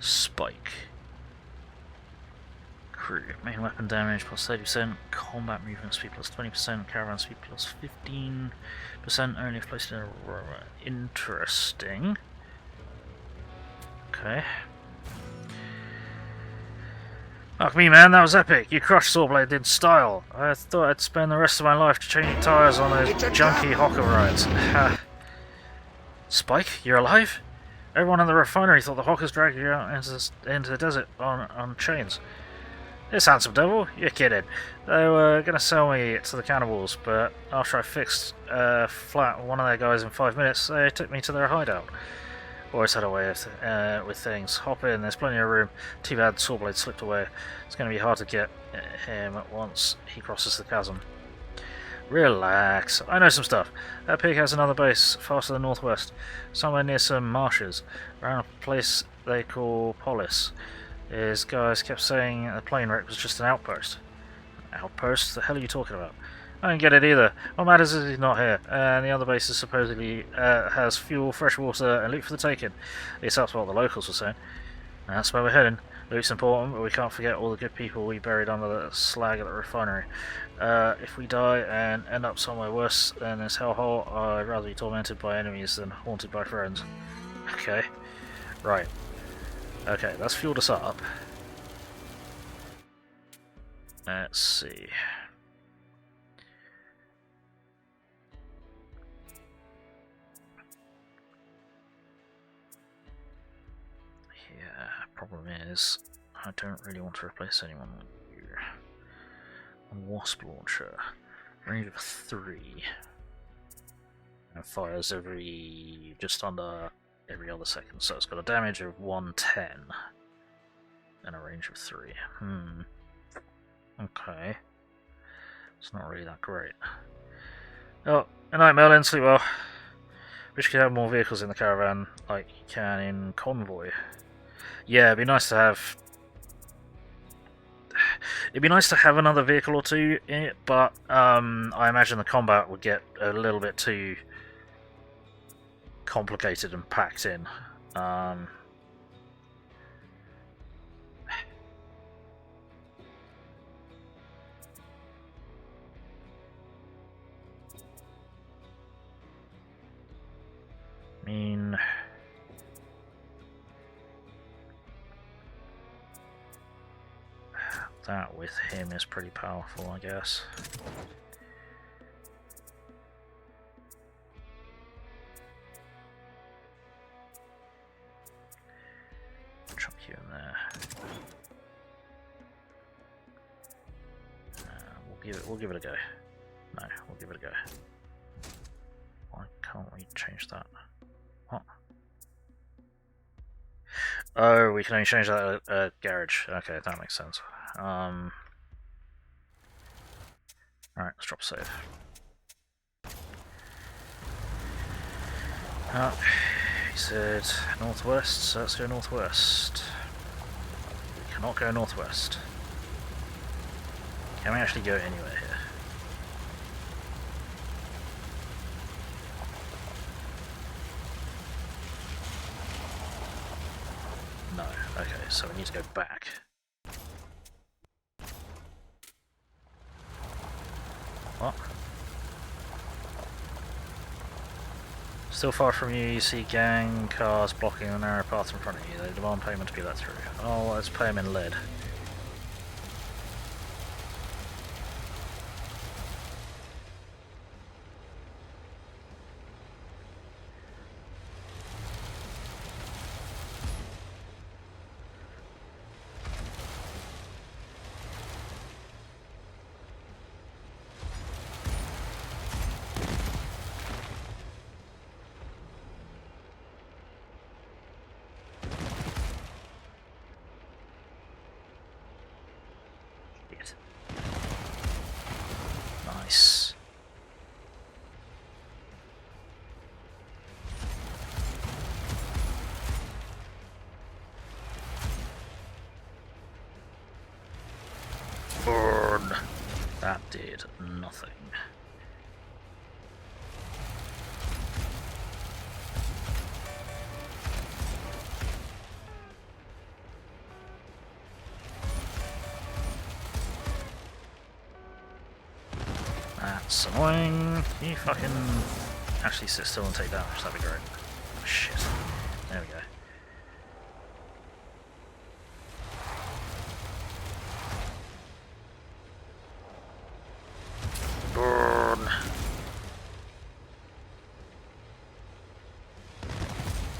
Spike. Crew. Main weapon damage plus 30%, combat movement speed plus 20%, caravan speed plus 15%, only if placed in a row. Interesting. Okay. Fuck me, man, that was epic. You crushed Sawblade in style. I thought I'd spend the rest of my life changing tyres on those junky Hocker rides. Spike, you're alive? Everyone in the refinery thought the Hockers dragged you out into the desert on chains. This handsome devil? You're kidding. They were going to sell me to the cannibals, but after I fixed flat one of their guys in 5 minutes, they took me to their hideout. Always had a way with things. Hop in, there's plenty of room. Too bad Sawblade slipped away. It's going to be hard to get him once he crosses the chasm. Relax, I know some stuff. That pig has another base far to the northwest, somewhere near some marshes, around a place they call Polis. His guys kept saying the plane wreck was just an outpost. Outpost? The hell are you talking about? I don't get it either. What matters is he's not here, and the other base supposedly has fuel, fresh water, and loot for the taking. At least that's what the locals were saying. And that's where we're heading. Loot's important, but we can't forget all the good people we buried under the slag at the refinery. If we die and end up somewhere worse than this hellhole, I'd rather be tormented by enemies than haunted by friends. Okay. Right. Okay, that's fueled us up. Let's see. Yeah, problem is, I don't really want to replace anyone with you. Wasp launcher, range of 3, and fires just under every other second, so it's got a damage of 110 and a range of 3. Okay. It's not really that great. Oh, good night, Merlin, sleep well. Wish you could have more vehicles in the caravan like you can in Convoy. Yeah, it'd be nice to have... It'd be nice to have another vehicle or two in it, but I imagine the combat would get a little bit too complicated and packed in. I mean... that with him is pretty powerful, I guess. Chuck you in there. We'll give it a go. No, we'll give it a go. Why can't we change that? What? Oh, we can only change that at garage. Okay, that makes sense. Alright, let's drop save. He said northwest, so let's go northwest. We cannot go northwest. Can we actually go anywhere here? No. Okay, so we need to go back. What? Still far from you, you see gang cars blocking the narrow path in front of you. They demand payment to be let through. Oh, let's pay them in lead. shit. Nice. Burn. That did nothing. That's annoying. Can you fucking actually sit still and take damage? That'd be great. Oh, shit. There we go. Burn.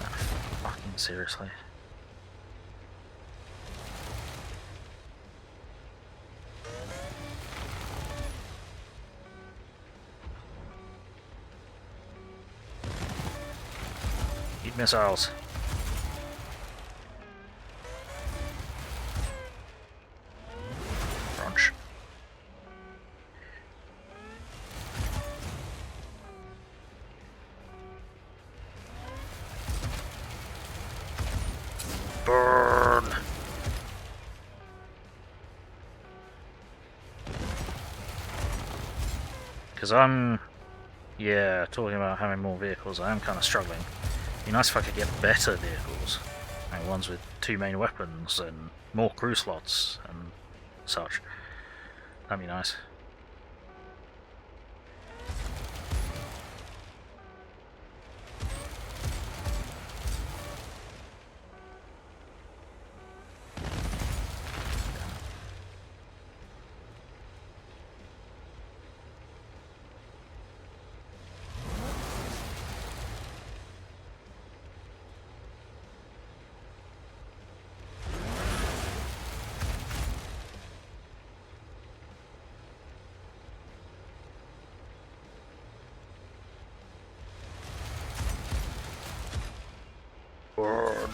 Ah, fucking seriously. Eat missiles. Crunch. Burn. Because yeah, talking about having more vehicles, I am kind of struggling. It'd be nice if I could get better vehicles, like ones with 2 main weapons and more crew slots and such. That'd be nice. Burn.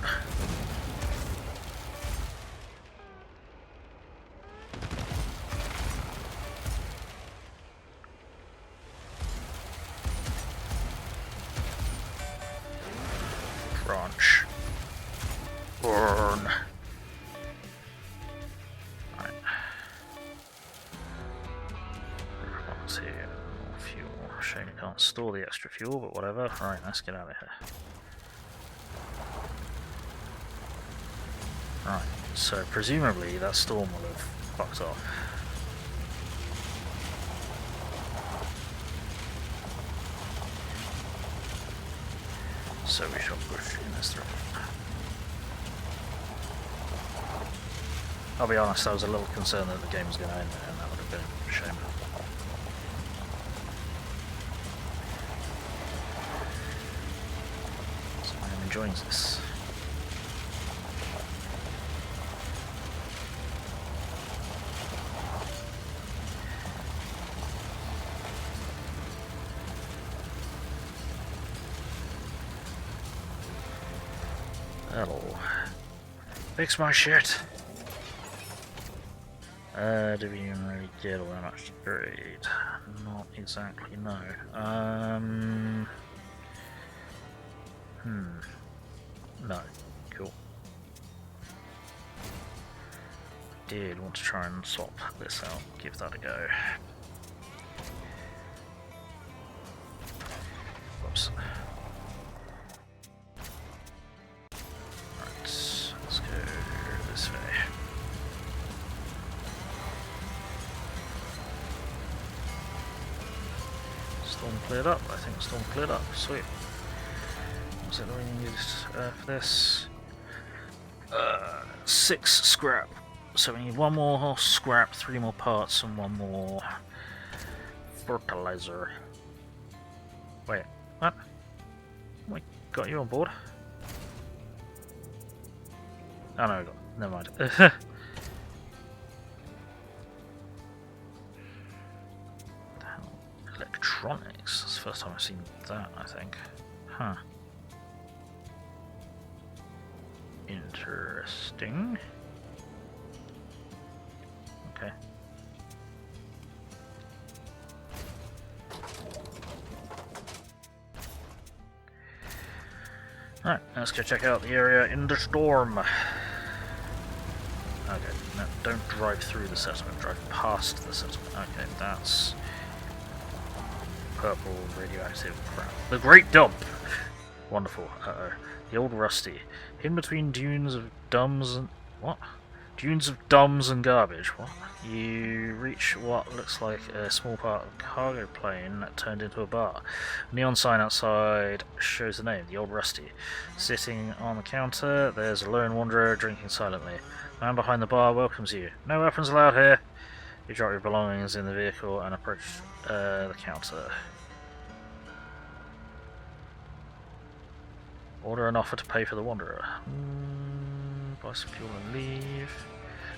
Crunch. Burn. Right. What's here? More fuel. Shame you can't store the extra fuel, but whatever. Right, let's get out of here. Right, so presumably that storm will have fucked off. So we shall push in this through. I'll be honest, I was a little concerned that the game was going to end there, and that would have been a shame. So I am enjoying this. That'll fix my shit. Do we even really get all that much to grade? Not exactly, no. No. Cool. Did want to try and swap this out, give that a go. Whoops. Right, let's go this way. Storm cleared up, I think storm cleared up, sweet. What's it that we need for this? 6 scrap. So we need 1 more scrap, 3 more parts, and 1 more fertilizer. Wait, what? We got you on board? Oh no, we got. Never mind. Electronics. That's the first time I've seen that, I think. Huh. Interesting. Okay. Right, let's go check out the area in the storm. Okay, no, don't drive through the settlement, drive past the settlement. Okay, that's purple radioactive crap. The Great Dump! Wonderful. Uh-oh. The Old Rusty. In between dunes of dumbs and... What? Dunes of dumbs and garbage. What? You reach what looks like a small part of a cargo plane that turned into a bar. A neon sign outside shows the name, the Old Rusty. Sitting on the counter, there's a lone wanderer drinking silently. The man behind the bar welcomes you. No weapons allowed here. You drop your belongings in the vehicle and approach the counter. Order an offer to pay for the wanderer. Buy some fuel and leave.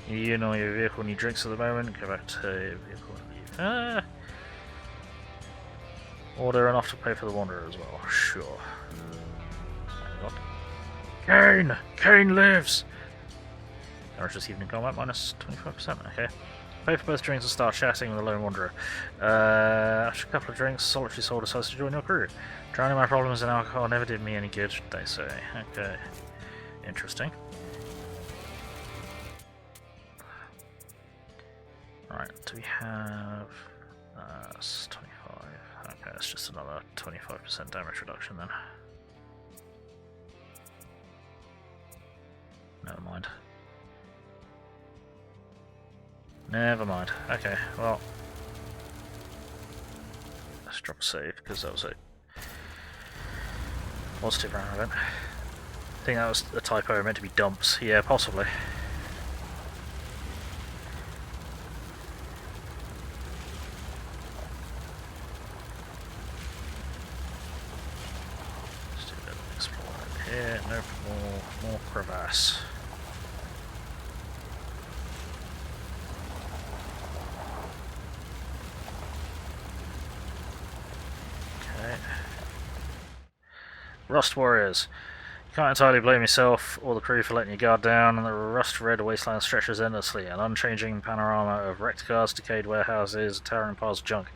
You know your vehicle need drinks at the moment. Go back to your vehicle and leave. Order an offer to pay for the wanderer as well. Sure. Kane! Kane lives! Just evening combat minus 25%. Okay. Pay for both drinks and start chatting with the lone wanderer. After a couple of drinks, solitary soul decides to join your crew. Drowning my problems in alcohol never did me any good, they say. Okay. Interesting. Right, do we have... that's 25. Okay, that's just another 25% damage reduction then. Never mind. Never mind. Okay, well... let's drop a save, because that was a positive round event. I think that was a typo, meant to be dumps. Yeah, possibly. Let's do a bit of exploring here. Nope, more crevasse. Rust Warriors. You can't entirely blame yourself or the crew for letting your guard down, and the rust-red wasteland stretches endlessly, an unchanging panorama of wrecked cars, decayed warehouses, towering piles of junk.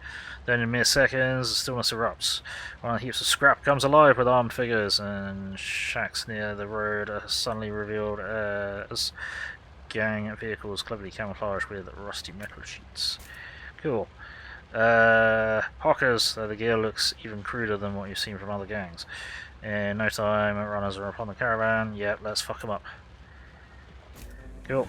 Then in mere seconds, the stillness erupts. One of the heaps of scrap comes alive with armed figures, and shacks near the road are suddenly revealed as gang vehicles cleverly camouflaged with rusty metal sheets. Cool. Hawkers, though the gear looks even cruder than what you've seen from other gangs. In no time, runners are upon the caravan. Yep, let's fuck them up. Cool.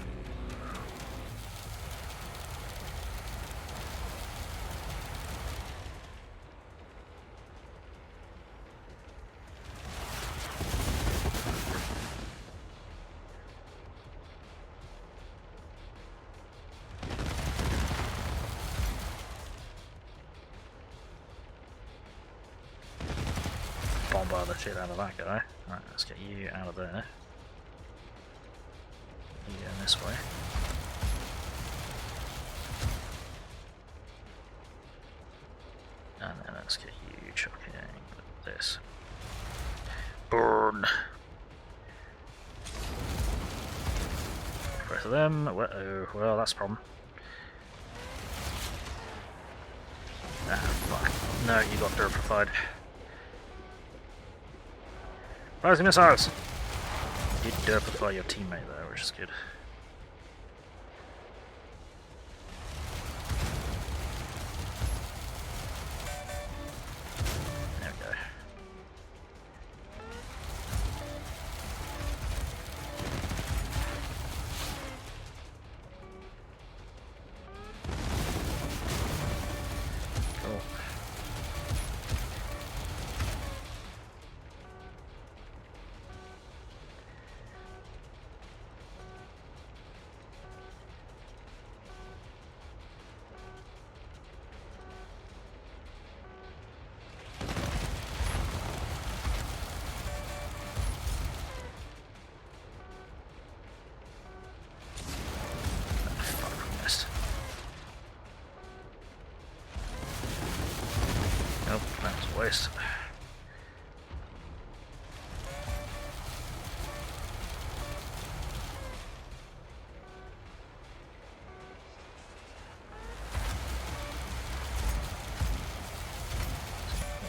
Bombard the shit out of that guy. Right, let's get you out of there. You going this way. And then let's get you chucking with this. Burn! Both of them. Uh-oh, well, that's a problem. Ah, fuck. No, you got derpified. Rising missiles! You did derpify your teammate there, which is good. There we go. Cool. Nope, that was a waste.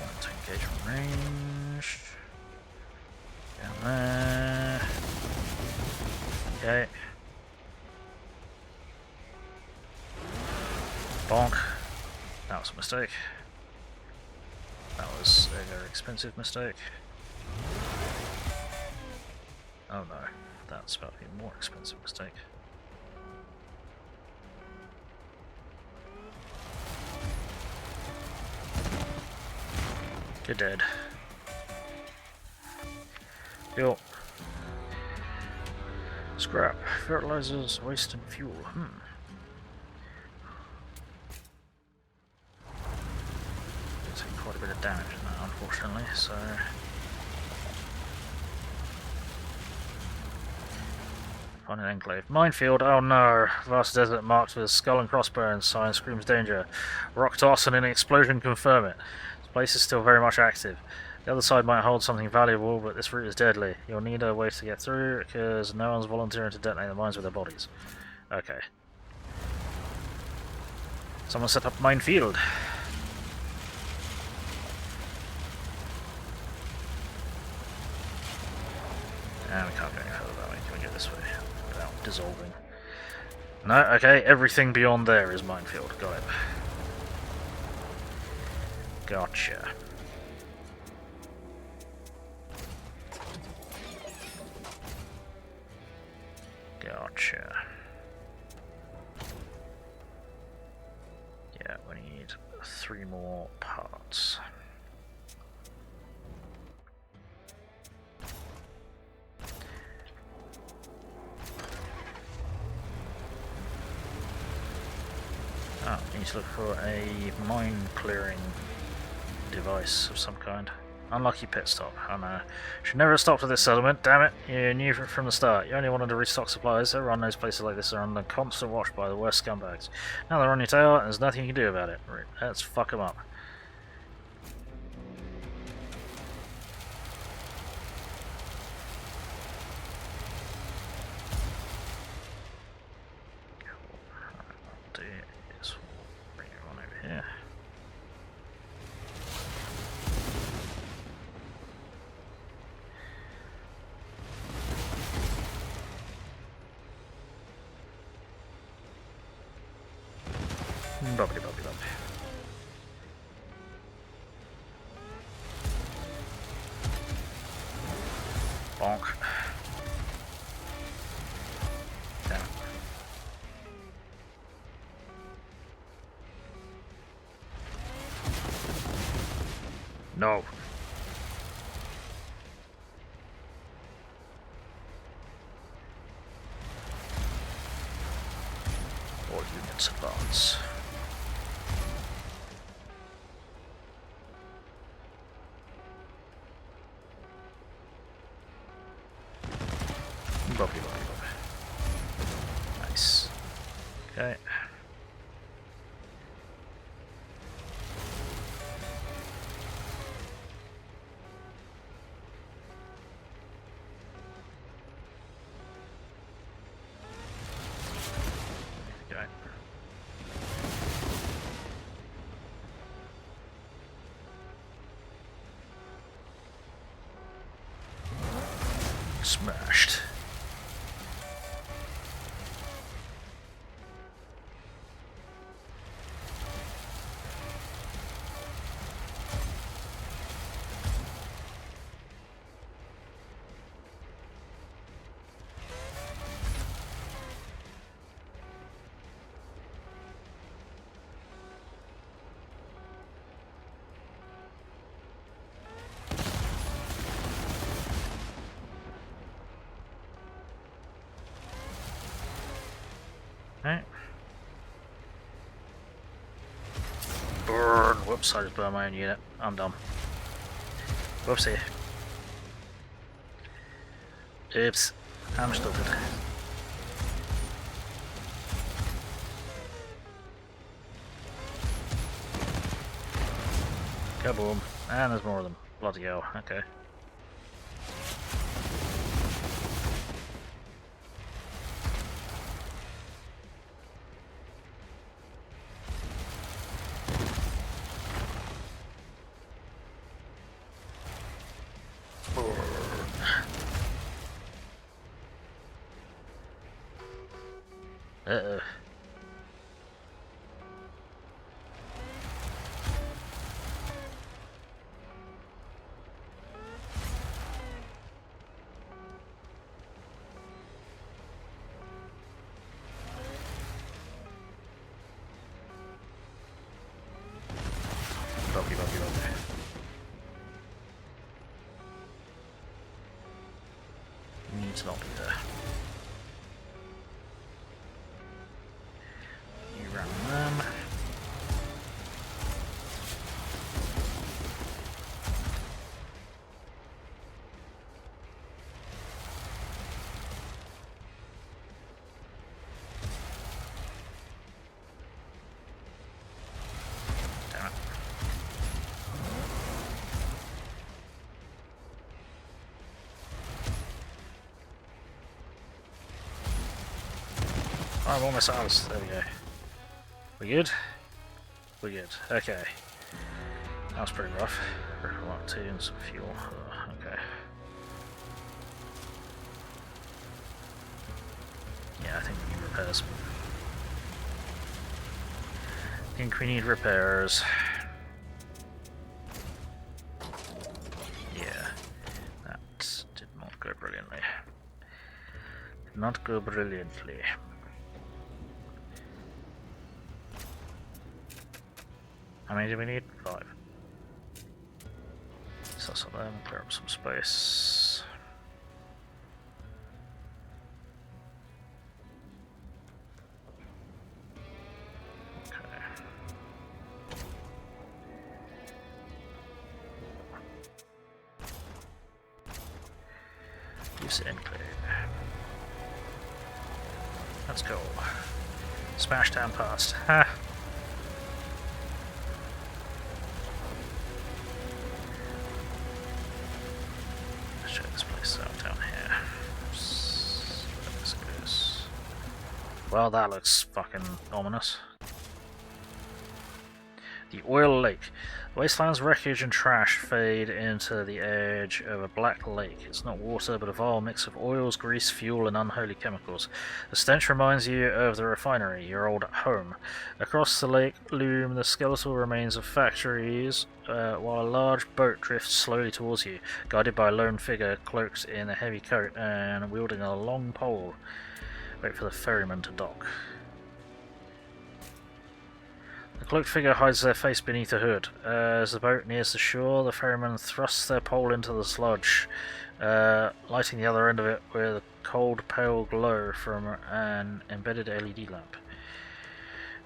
Want to engage from range. Yeah. Bonk. That was a mistake. That was a very expensive mistake. Oh no, that's about to be a more expensive mistake. You're dead. Yo. Scrap, fertilizers, waste and fuel. Taking quite a bit of damage in that, unfortunately, so... Find an enclave. Minefield, oh no! Vast desert marked with skull and crossbones. Sign screams danger. Rock toss and an explosion confirm it. This place is still very much active. The other side might hold something valuable, but this route is deadly. You'll need a way to get through, because no one's volunteering to detonate the mines with their bodies. Okay. Someone set up minefield. And we can't go any further that way. Can we go this way? Without dissolving. No, okay, everything beyond there is minefield. Got it. Gotcha. Gotcha. Yeah, we need 3 more parts. Ah, we need to look for a mine clearing device of some kind. Unlucky pit stop. Oh no. Should never have stopped at this settlement, damn it. You knew from the start. You only wanted to restock supplies. Everyone knows places like this are under constant watch by the worst scumbags. Now they're on your tail and there's nothing you can do about it. Let's fuck them up. What I'll do is bring everyone over here. Bubbly, bubbly, bubbly. Bonk. Damn. No. All units advance. Bubbly, bubbly, bubbly. Nice. Okay. Okay. Smashed. Right. Burn. Whoops, I just burned my own unit. I'm dumb. Whoopsie. Oops. I'm stupid. Kaboom. And there's more of them. Bloody hell. Okay. Uh-oh. more missiles. There we go. We good? We good. Okay. That was pretty rough. Mark 2 and some fuel. Okay. Yeah, I think we need repairs. I think we need repairs. Yeah. That did not go brilliantly. Did not go brilliantly. How many do we need? 5. So that's all them, clear up some space. Okay. Use the enclave. Let's go. Smash down past. Ha! Well, that looks fucking ominous. The oil lake. The wasteland's wreckage and trash fade into the edge of a black lake. It's not water, but a vile mix of oils, grease, fuel, and unholy chemicals. The stench reminds you of the refinery, your old home. Across the lake loom the skeletal remains of factories, while a large boat drifts slowly towards you, guided by a lone figure cloaked in a heavy coat and wielding a long pole. Wait for the ferryman to dock. The cloaked figure hides their face beneath a hood. As the boat nears the shore, the ferryman thrusts their pole into the sludge, lighting the other end of it with a cold, pale glow from an embedded LED lamp.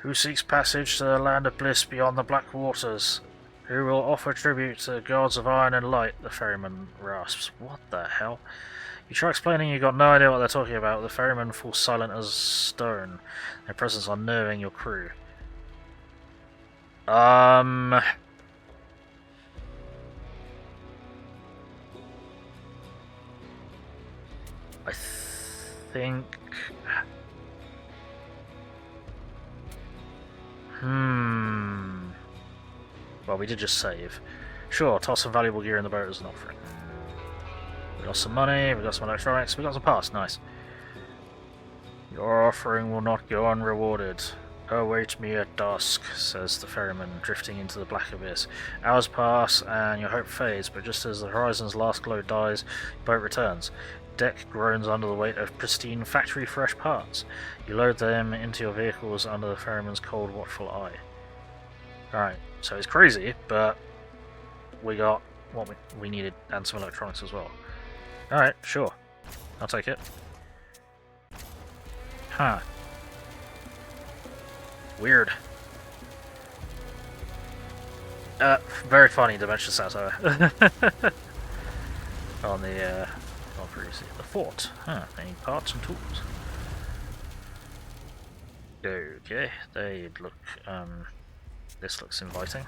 Who seeks passage to the land of bliss beyond the black waters? Who will offer tribute to the gods of iron and light? The ferryman rasps. What the hell? You try explaining, you got no idea what they're talking about. The ferryman falls silent as stone, their presence unnerving your crew. I think... Well, we did just save. Sure, toss some valuable gear in the boat as an offering. We got some money, we got some electronics, we got some parts, nice. Your offering will not go unrewarded. Await me at dusk, says the ferryman, drifting into the black abyss. Hours pass, and your hope fades, but just as the horizon's last glow dies, your boat returns. Deck groans under the weight of pristine, factory-fresh parts. You load them into your vehicles under the ferryman's cold, watchful eye. Alright, so it's crazy, but we got what we needed, and some electronics as well. Alright, sure. I'll take it. Huh. Weird. Very funny dimension satire. On the, the fort. Huh, they need parts and tools. Okay, they look, this looks inviting.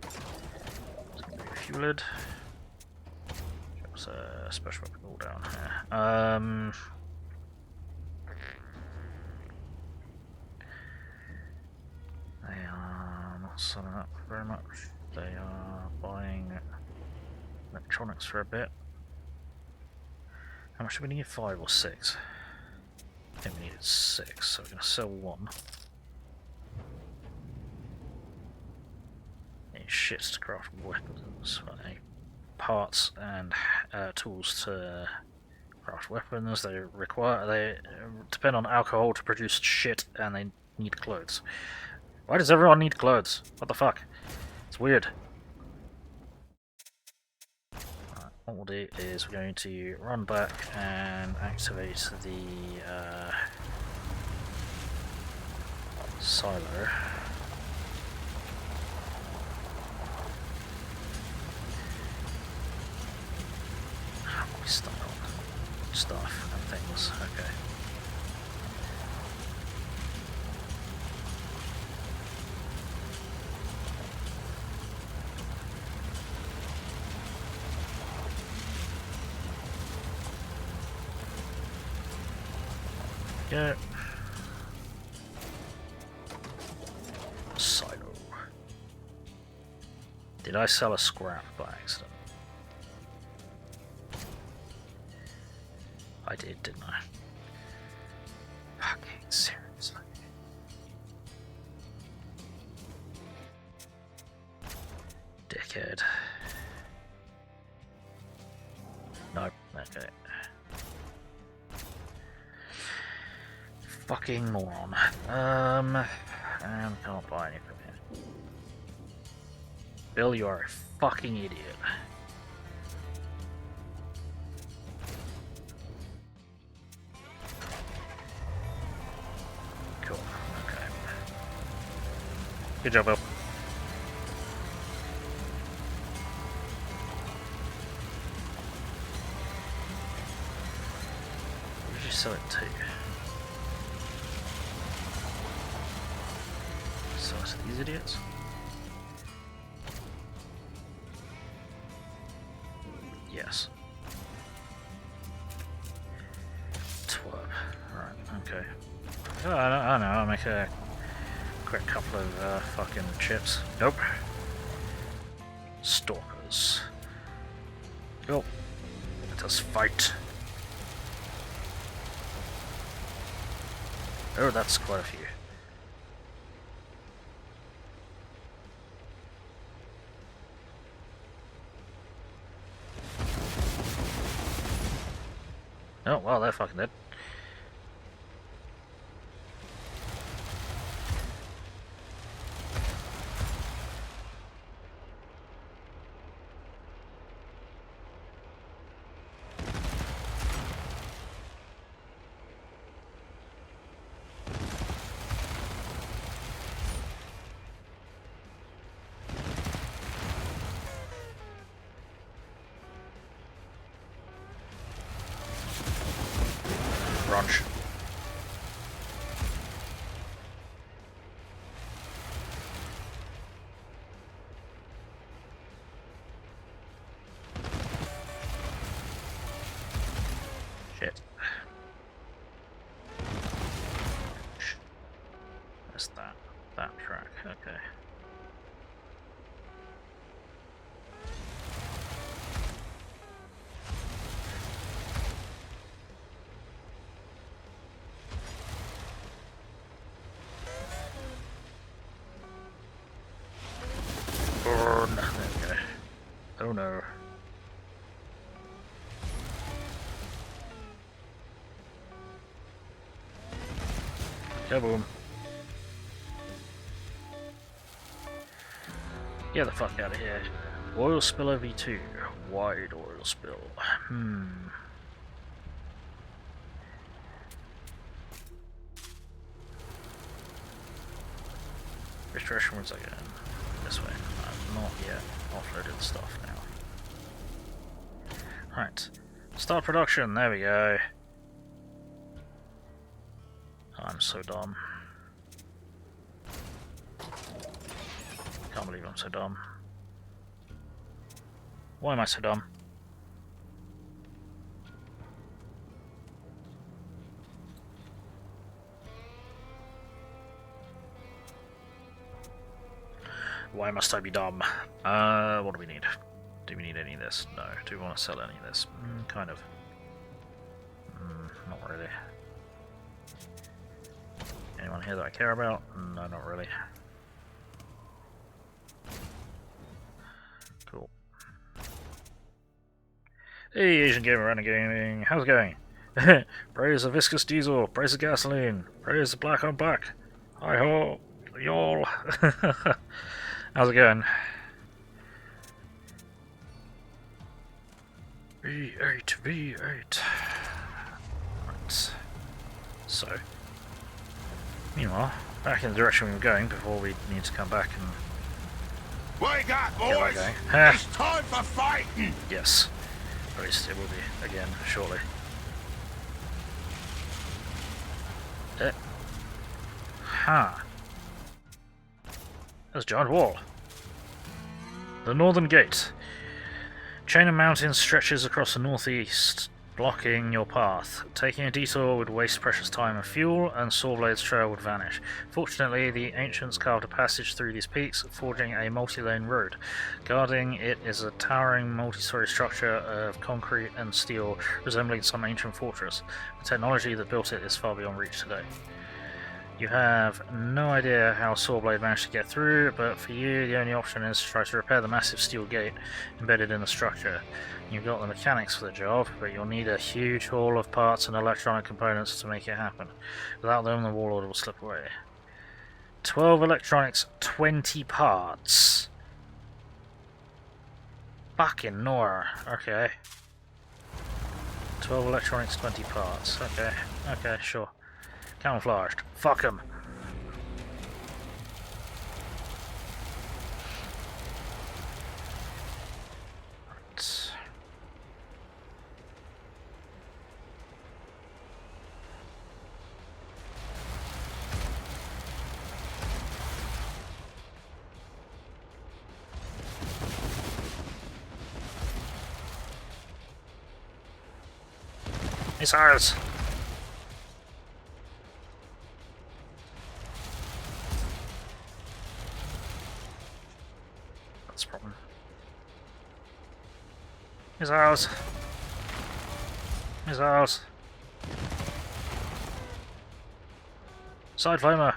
It's gonna be fueled. There's a special weapon all down here. They are not selling up very much. They are buying electronics for a bit. How much do we need? 5 or 6? I think we needed 6, so we're going to sell 1. Any shits to craft weapons, any parts and tools to craft weapons. They depend on alcohol to produce shit, and they need clothes. Why does everyone need clothes? What the fuck? It's weird. Right, what we'll do is we're going to run back and activate the silo. How do we start on stuff and things? Okay. Go. silo. Did I sell a scrap by accident? I did, didn't I? Fucking seriously. Dickhead. Nope, okay. Fucking moron. And can't buy anything here. Bill, you are a fucking idiot. Cool, okay. Good job, Bill. Who did you sell it to? Sell it to these idiots? Yes. Twerp. Right, okay. Oh, I know, I'll make a quick couple of fucking chips. Nope. Stalkers. Go. Let us fight. Oh, that's quite a few. Oh, well, they're fucking dead. Brunch. Shit. That's that track, okay. Burn. There we go. Oh no. Kaboom. Get the fuck out of here. Oil spill V2. Wide oil spill. Which direction was I going? This way. I've not yet offloaded stuff now. Right. Start production. There we go. I'm so dumb. Can't believe I'm so dumb. Why am I so dumb? Why must I be dumb? What do we need? Do we need any of this? No. Do we want to sell any of this? Kind of. Not really. Anyone here that I care about? No, not really. Cool. Hey, Asian Gamer Running Gaming, how's it going? Praise the viscous diesel, praise the gasoline, praise the black on black. Hi ho, y'all. How's it going? V8. Right. So, meanwhile, back in the direction we were going before we need to come back and Wake up, get boys! that going. It's time for fighting! Yes. At least it will be again shortly. There's a giant wall. The northern gate. Chain of mountains stretches across the northeast blocking your path. Taking a detour would waste precious time and fuel, and Sawblade's trail would vanish. Fortunately, the ancients carved a passage through these peaks, forging a multi-lane road. Guarding it is a towering multi-story structure of concrete and steel, resembling some ancient fortress. The technology that built it is far beyond reach today. You have no idea how Sawblade managed to get through, but for you, the only option is to try to repair the massive steel gate embedded in the structure. You've got the mechanics for the job, but you'll need a huge haul of parts and electronic components to make it happen. Without them, the warlord will slip away. 12 electronics, 20 parts. Fucking Nora. Okay. 12 electronics, 20 parts. Okay. Okay, sure. Camouflaged. Fuck 'em. Right. Missiles! That's a problem. Missiles! Missiles! Side flamer!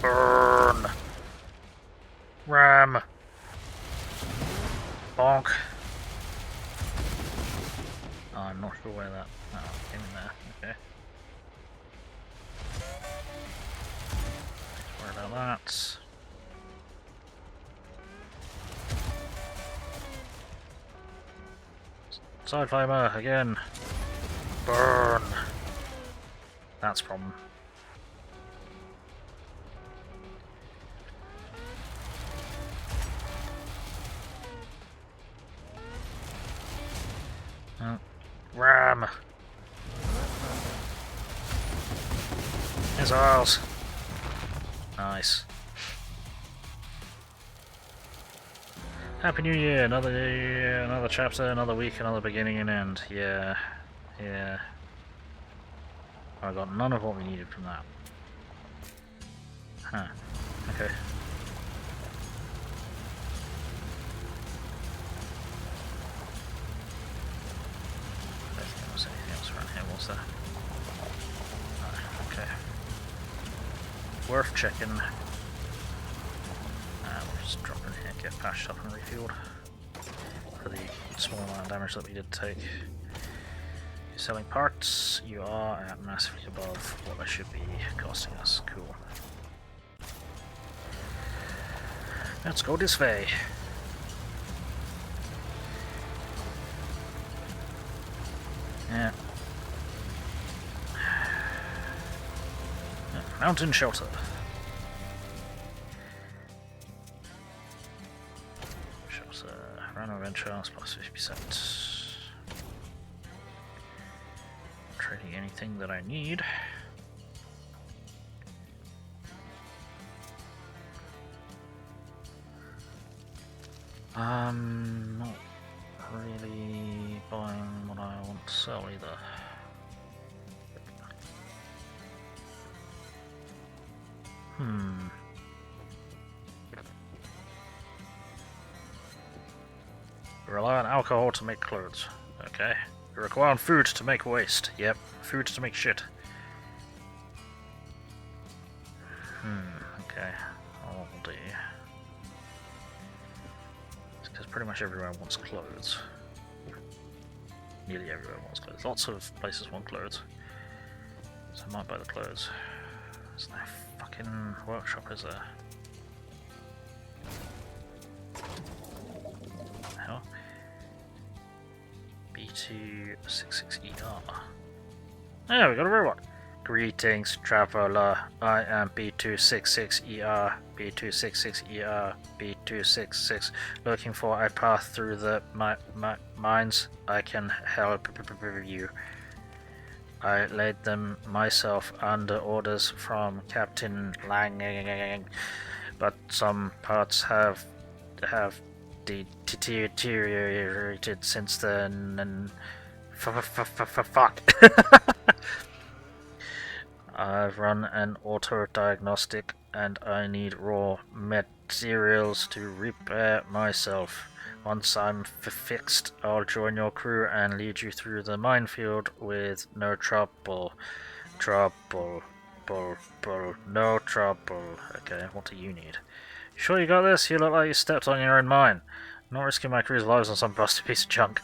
Burn! Ram! Bonk! Oh, I'm not sure where that... Oh, came in there. Okay. Worry about that. Side flamer again. Burn. That's a problem. Ram. Missiles. Nice. Happy New Year, another year, another chapter, another week, another beginning and end. Yeah, yeah. I got none of what we needed from that. Huh. Okay. I don't think there was anything else around here, was there? No, okay. Worth checking. We'll just drop in here, get patched up and refueled for the small amount of damage that we did take. You're selling parts, you are at massively above what they should be costing us. Cool. Let's go this way. Yeah. Mountain shelter. Random event chance plus 50%. Trading anything that I need. Not really buying what I want to sell either. You rely on alcohol to make clothes. Okay. You require on food to make waste. Yep. Food to make shit. Okay. I'll do. It's because pretty much everyone wants clothes. Nearly everyone wants clothes. Lots of places want clothes. So I might buy the clothes. There's no fucking workshop, is there? Hell? B266ER. Oh, we got a robot. Greetings, traveler. I am B266ER. B266ER. B266. Looking for a path through the mines. I can help you. I laid them myself under orders from Captain Lang, but some parts have deteriorated since then, and Fuck. I've run an auto-diagnostic and I need raw materials to repair myself. Once I'm fixed, I'll join your crew and lead you through the minefield with no trouble. No trouble. Okay, what do you need? You sure you got this? You look like you stepped on your own mine. I'm not risking my crew's lives on some busted piece of junk.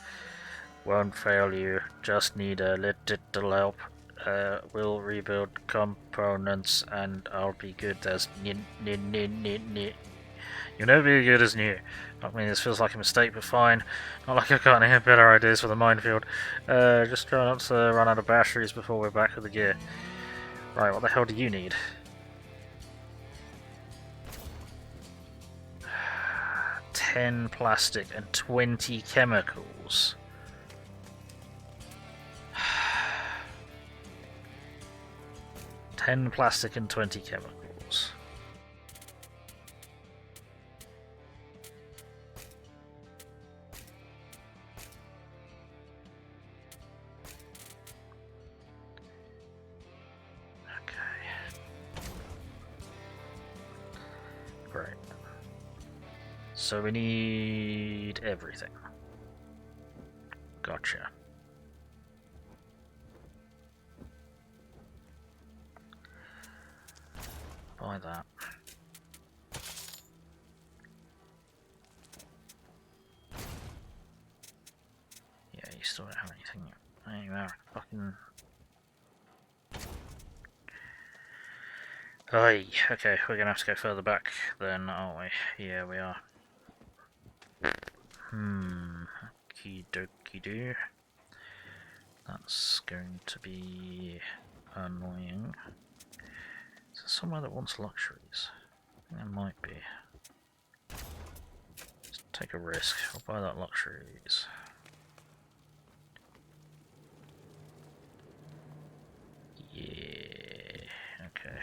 Won't fail you, just need a little help. We'll rebuild components and I'll be good as new. You'll never be good as new. I mean, this feels like a mistake, but fine. Not like I can't hear better ideas for the minefield. Just try not to run out of batteries before we're back with the gear. Right, what the hell do you need? 10 plastic and 20 chemicals. $10 plastic and 20 chemicals. Okay. Great. So we need everything. Gotcha. Buy that. Yeah, you still don't have anything. There you are. Fucking. Aye, okay, we're gonna have to go further back then, aren't we? Yeah, we are. Okie dokie do. That's going to be annoying. Is there somewhere that wants luxuries? I think there might be. Let's take a risk. I'll buy that luxuries. Yeah. Okay.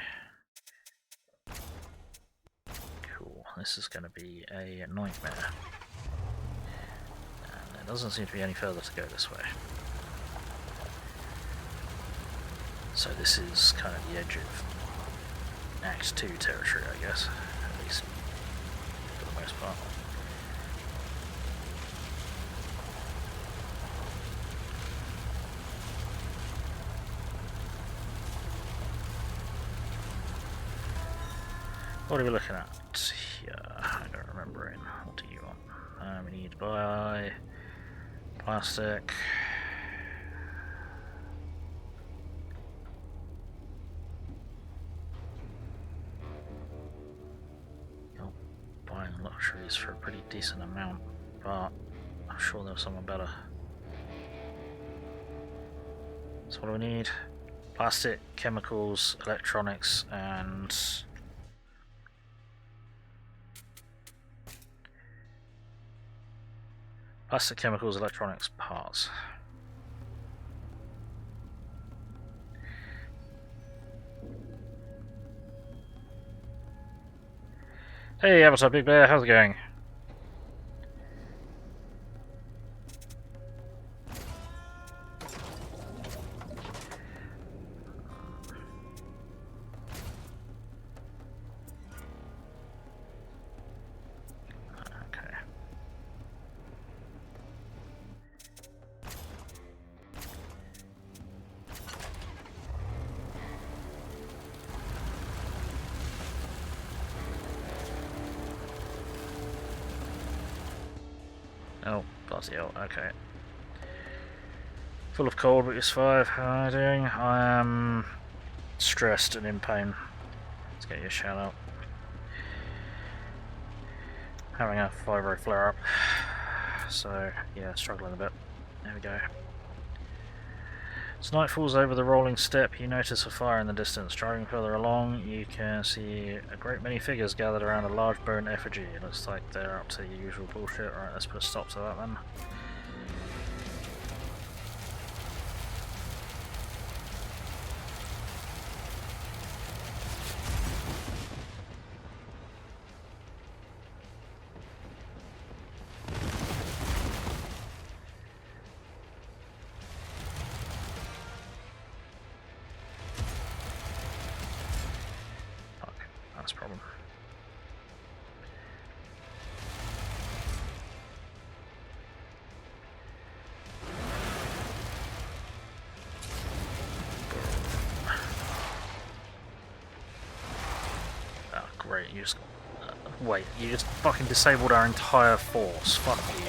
Cool. This is going to be a nightmare. And there doesn't seem to be any further to go this way. So this is kind of the edge of Act 2 territory, I guess, at least for the most part. What are we looking at here? I don't remember it. What do you want? We need to buy plastic. Luxuries for a pretty decent amount, but I'm sure there's someone better. So what do we need? Plastic, chemicals, electronics, and plastic, chemicals, electronics, parts. Hey, Avatar Big Bear, how's it going? Okay. Oh, bloody hell, okay. Full of cold, but it's 5. How am I doing? I am stressed and in pain. Let's get you a shout out. Having a fibro flare up. So, yeah, struggling a bit. There we go. As night falls over the rolling steppe, you notice a fire in the distance. Driving further along, you can see a great many figures gathered around a large burnt effigy. It looks like they're up to the usual bullshit. Alright, let's put a stop to that then. you just... wait, you just fucking disabled our entire force. Fuck you.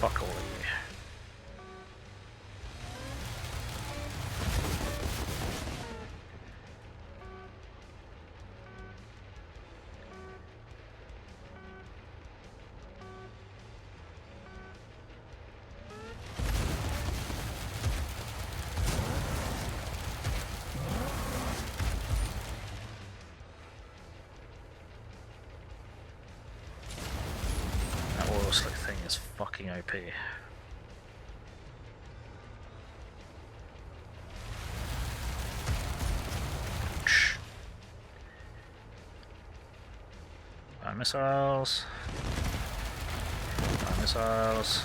Fuck all of you. Slick thing is fucking OP. Missiles. Missiles.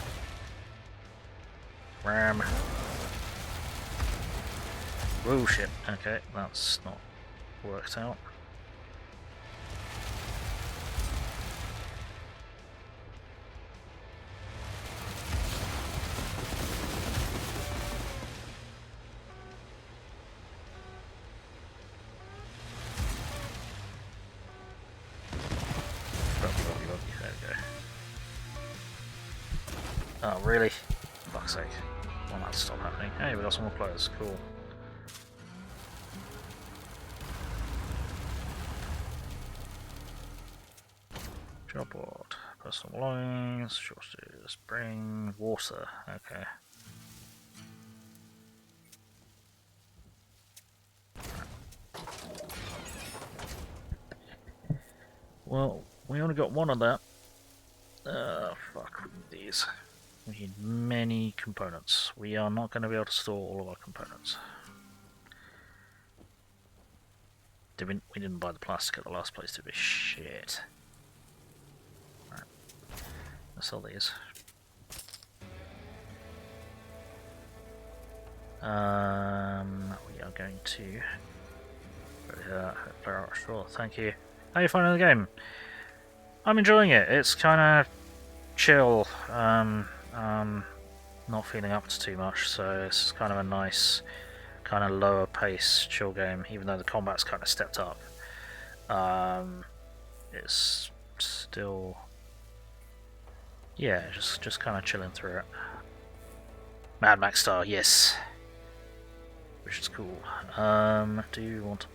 Ram. Oh shit. Okay, that's not worked out. Oh, really? Fuck's sake. Well, that'll stop happening. Hey, we got some more players. Cool. Job board. Personal belongings. Shortages. Bring water. Okay. Well, we only got one of that. Fuck these. We need many components. We are not going to be able to store all of our components. We didn't buy the plastic at the last place, did we? Shit. Right. Let's sell these. We are going to... sure, thank you. How are you finding the game? I'm enjoying it. It's kind of chill. Not feeling up to too much, so it's kind of a nice, kind of lower pace, chill game. Even though the combat's kind of stepped up, it's still, yeah, just kind of chilling through it. Mad Max style, yes, which is cool. Do you want to?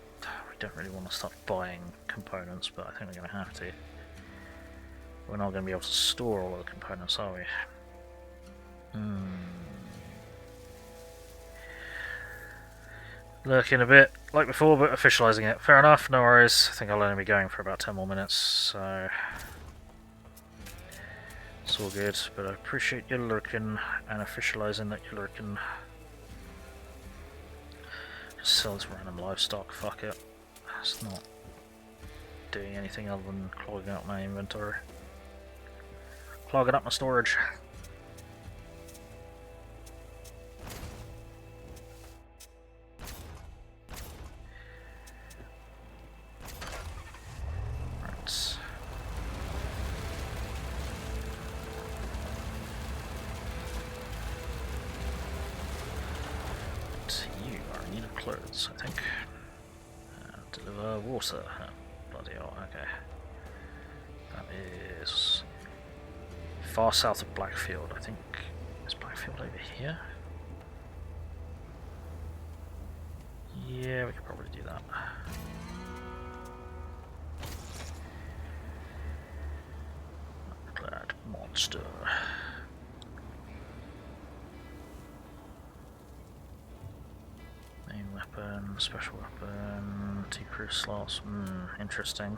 We don't really want to start buying components, but I think we're going to have to. We're not going to be able to store all of the components, are we? Lurking a bit like before, but officialising it. Fair enough, no worries. I think I'll only be going for about 10 more minutes, so it's all good. But I appreciate you lurking and officialising that you're lurking. Just sell this random livestock, fuck it. It's not doing anything other than clogging up my inventory. Clogging up my storage. Right. You are in need of clothes, I think. Deliver water. Oh, bloody hell, okay. That is far south of Blackfield, I think. Is Blackfield over here? Yeah, we could probably do that. Clad monster. Main weapon, special weapon, 2 crew slots. Interesting.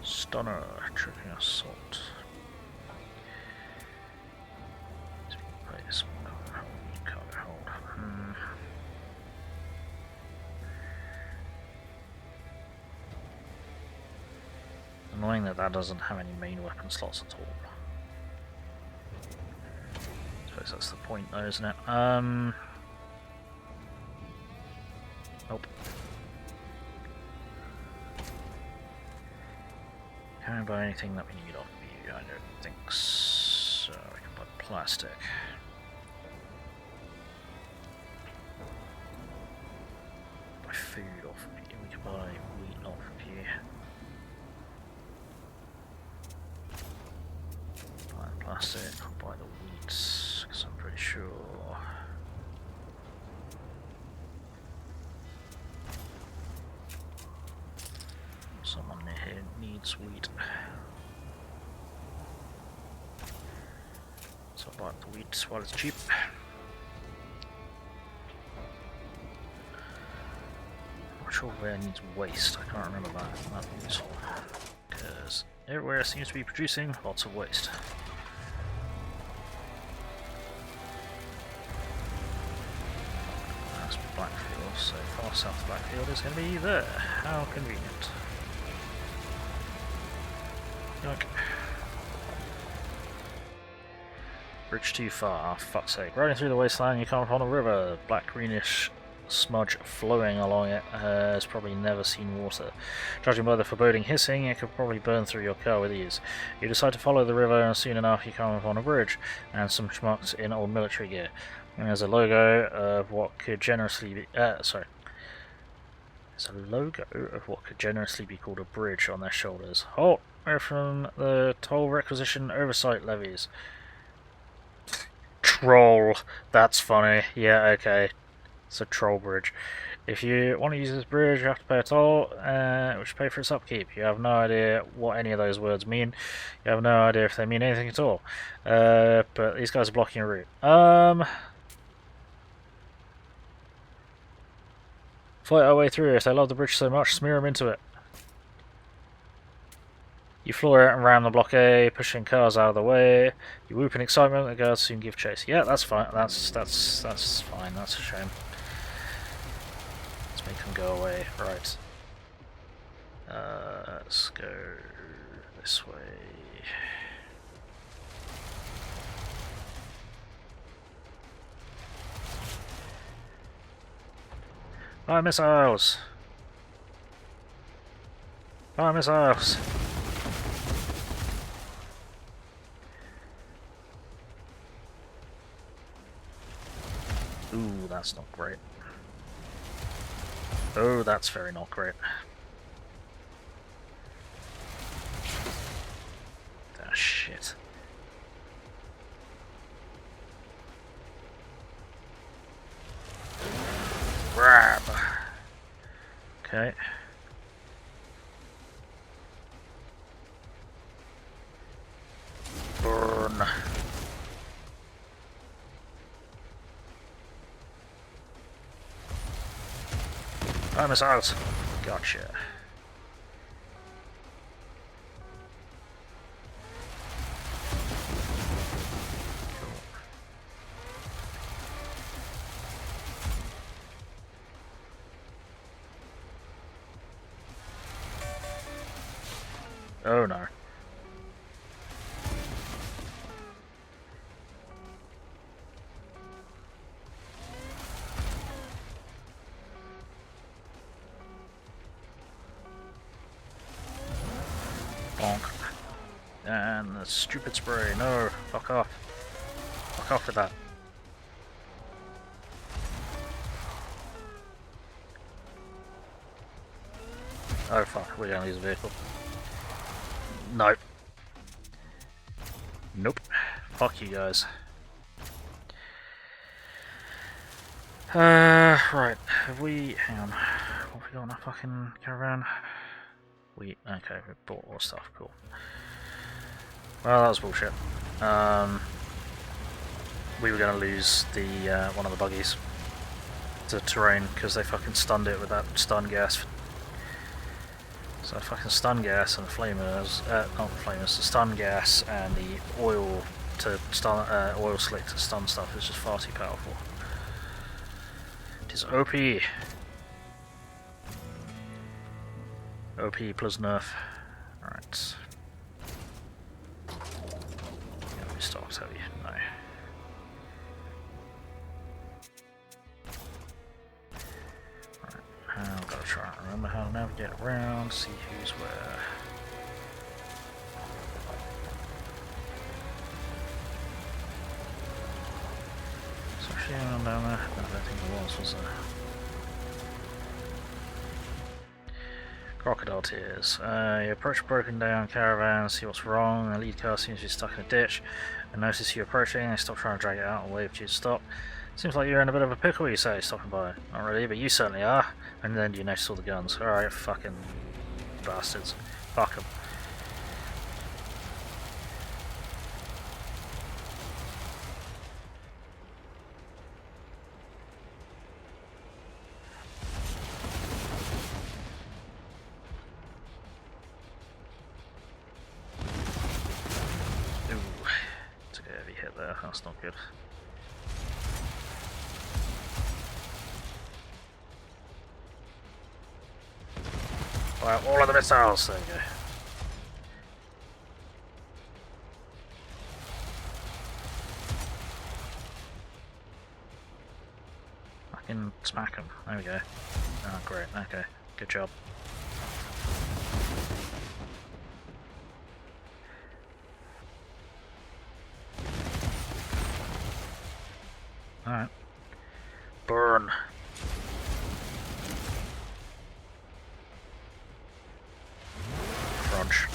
Stunner, tripping assault. Place cargo hold. Annoying that that doesn't have any main weapon slots at all. I suppose that's the point though, isn't it? Nope. Can we buy anything that we need off of you? I don't think so. We can buy plastic. Buy food off of you. We can buy wheat off of you. Buy the plastic, I'll buy the wheat, because I'm pretty sure. Someone here needs wheat. So I'll buy the wheat while it's cheap. Not sure where needs waste, I can't remember that. That'd be useful. Because everywhere seems to be producing lots of waste. That's Blackfield, so far south of Blackfield is going to be there. How convenient. Yoink. Bridge too far, fuck's sake. Riding through the wasteland, you come upon a river. Black greenish smudge flowing along it has probably never seen water. Judging by the foreboding hissing, it could probably burn through your car with ease. You decide to follow the river, and soon enough you come upon a bridge and some schmucks in old military gear. And there's a logo of what could generously be There's a logo of what could generously be called a bridge on their shoulders. Halt! We're from the toll requisition oversight levies. Troll. That's funny. Yeah, okay. It's a troll bridge. If you want to use this bridge, you have to pay a toll, which pay for its upkeep. You have no idea what any of those words mean. You have no idea if they mean anything at all. But these guys are blocking a route. Fight our way through. If they love the bridge so much, smear them into it. You floor it and ram the blockade, pushing cars out of the way. You whoop in excitement, the guards soon give chase. Yeah, that's fine. That's fine. That's a shame. Let's make them go away. Right. Let's go this way. Fire missiles! Fire missiles! Ooh, that's not great. Oh, that's very not great. Ah, shit. Grab. Okay. Burn. Fire missiles. Gotcha. Oh no. Bonk. And the stupid spray. No, fuck off. Fuck off with that. Oh fuck, we're gonna lose a vehicle. Nope. Nope. Fuck you guys. Right. Have we... hang on. What have we got in our fucking caravan? Okay, we bought all the stuff, cool. Well, that was bullshit. We were gonna lose the, one of the buggies to terrain, because they fucking stunned it with that stun gas. So fucking stun gas and flamers, not flamers, the stun gas and the oil to stun, oil slick to stun stuff is just far too powerful. It is OP. OP plus nerf. Alright. Yeah, we stocked, have you? No. I've got to try and remember how to navigate around, see who's where. see anyone down there? No, I don't think there was there? Crocodile tears. You approach a broken down caravan, see what's wrong. The lead car seems to be stuck in a ditch and notice you approaching. They stop trying to drag it out and wave to you to stop. Seems like you're in a bit of a pickle, you say, stopping by. Not really, but you certainly are. And then you notice all the guns. Alright, fucking bastards. Fuck them. That's not good. Fire all of the missiles! There we go. Fucking smack them. There we go. Oh, great. Okay. Good job. Alright. Burn. Crunch.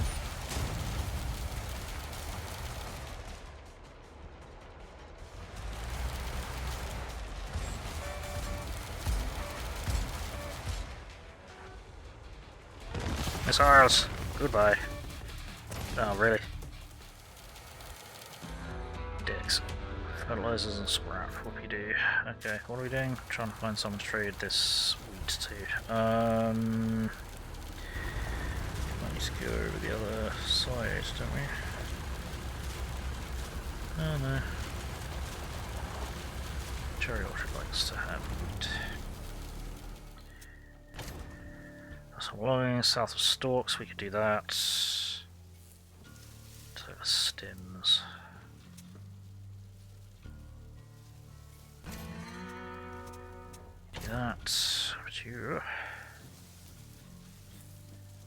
Missiles! Goodbye. Oh, really? Dicks. Fertilizers and scrap, what do we do? Okay, what are we doing? Trying to find someone to trade this wheat to. Might need to go over the other side, don't we? Oh no. Cherry Orchard likes to have wheat. That's all south of Stalks, we could do that. So Stims. That, but you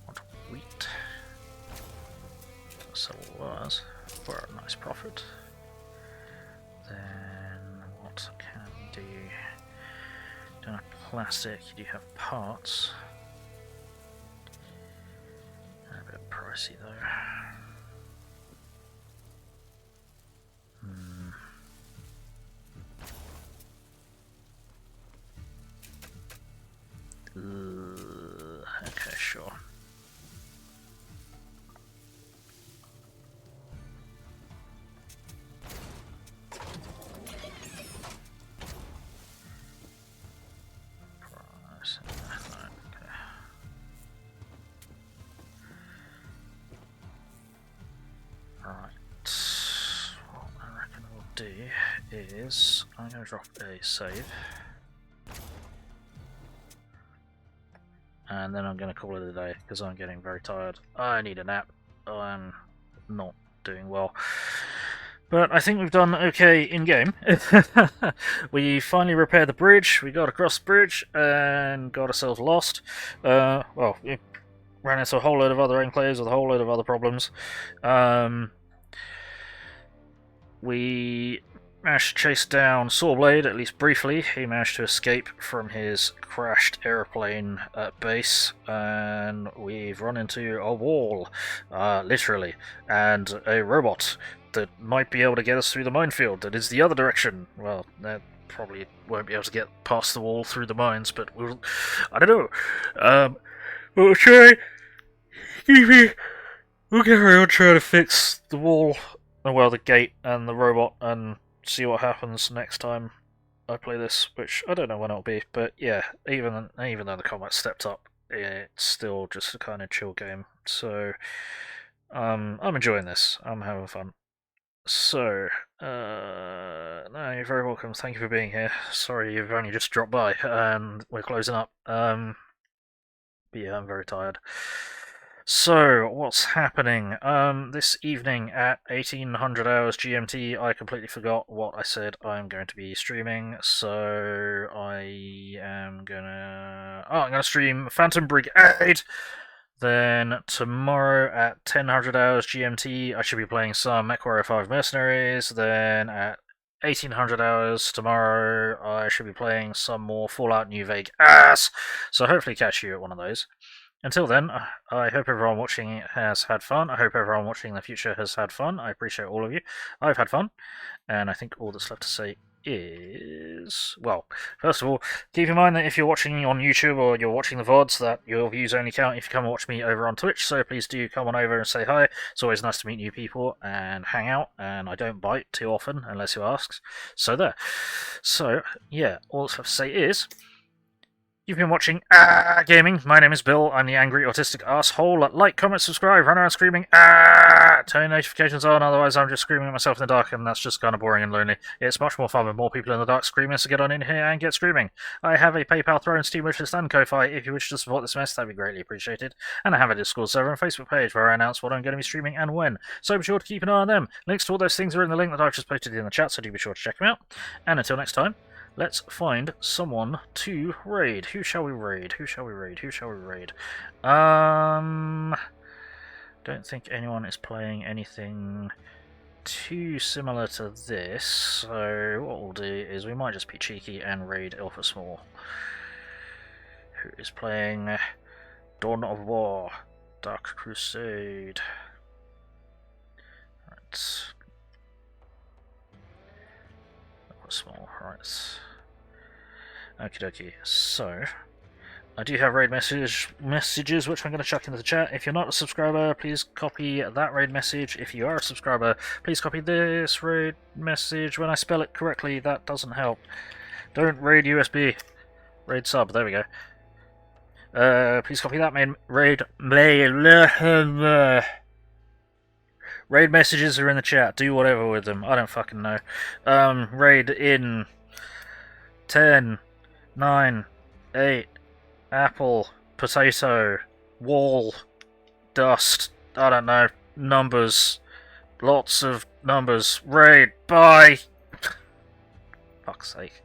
want wheat. Sell was for a nice profit. Then what can we do? Don't have plastic, you do have parts. A bit pricey though. Okay, sure. Right. What I reckon we'll do is I'm going to drop a save. And then I'm going to call it a day because I'm getting very tired. I need a nap. I'm not doing well. But I think we've done okay in-game. We finally repaired the bridge, we got across the bridge and got ourselves lost. Well, we ran into a whole load of other enclaves with a whole load of other problems. We managed to chase down Sawblade, at least briefly. He managed to escape from his crashed aeroplane at base, and we've run into a wall, literally, and a robot that might be able to get us through the minefield that is the other direction. Well, that probably won't be able to get past the wall through the mines, but we'll... I don't know. We'll try... We'll carry on trying to fix the wall, well, the gate and the robot, and see what happens next time I play this, which I don't know when it'll be, but yeah, even though the combat stepped up, it's still just a kind of chill game, so I'm enjoying this, I'm having fun. So, no, you're very welcome, thank you for being here. Sorry you've only just dropped by, and we're closing up, but yeah, I'm very tired. So, what's happening? This evening at 1800 hours GMT, I completely forgot what I said I'm going to be streaming, so I am gonna... Oh, I'm gonna stream Phantom Brigade! Then tomorrow at 1000 hours GMT, I should be playing some MechWarrior 5 Mercenaries, then at 1800 hours. Tomorrow I should be playing some more Fallout New Vegas, so hopefully catch you at one of those. Until then, I hope everyone watching has had fun. I hope everyone watching in the future has had fun. I appreciate all of you. I've had fun, and I think all that's left to say is, well, first of all, keep in mind that if you're watching on YouTube or you're watching the VODs, that your views only count if you come and watch me over on Twitch, so please do come on over and say hi. It's always nice to meet new people and hang out, and I don't bite too often unless you ask. So there. So, yeah, all that's left to say is, you've been watching Gaming. My name is Bill. I'm the angry autistic asshole. Like, comment, subscribe, run around screaming turn notifications on, otherwise I'm just screaming at myself in the dark, and that's just kind of boring and lonely. It's much more fun with more people in the dark screaming, so get on in here and get screaming. I have a PayPal, Throne, Steam wishlist, and Ko-Fi. If you wish to support this mess, that'd be greatly appreciated. And I have a Discord server and Facebook page where I announce what I'm going to be streaming and when, so be sure to keep an eye on them. Links to all those things are in the link that I've just posted in the chat, so do be sure to check them out. And until next time, let's find someone to raid. Who shall we raid? Who shall we raid? Who shall we raid? Don't think anyone is playing anything too similar to this, so what we'll do is we might just be cheeky and raid Alpha Small, who is playing Dawn of War, Dark Crusade. Right. Alpha Small, right. Okie dokie, so I do have raid messages which I'm going to chuck into the chat. If you're not a subscriber, please copy that raid message. If you are a subscriber, please copy this raid message. When I spell it correctly, that doesn't help. Don't raid USB. Raid sub, there we go. Please copy that raid messages are in the chat. Do whatever with them. I don't fucking know. Raid in 10, 9, 8, apple, potato, wall, dust, I don't know, numbers, lots of numbers, raid, bye! Fuck's sake.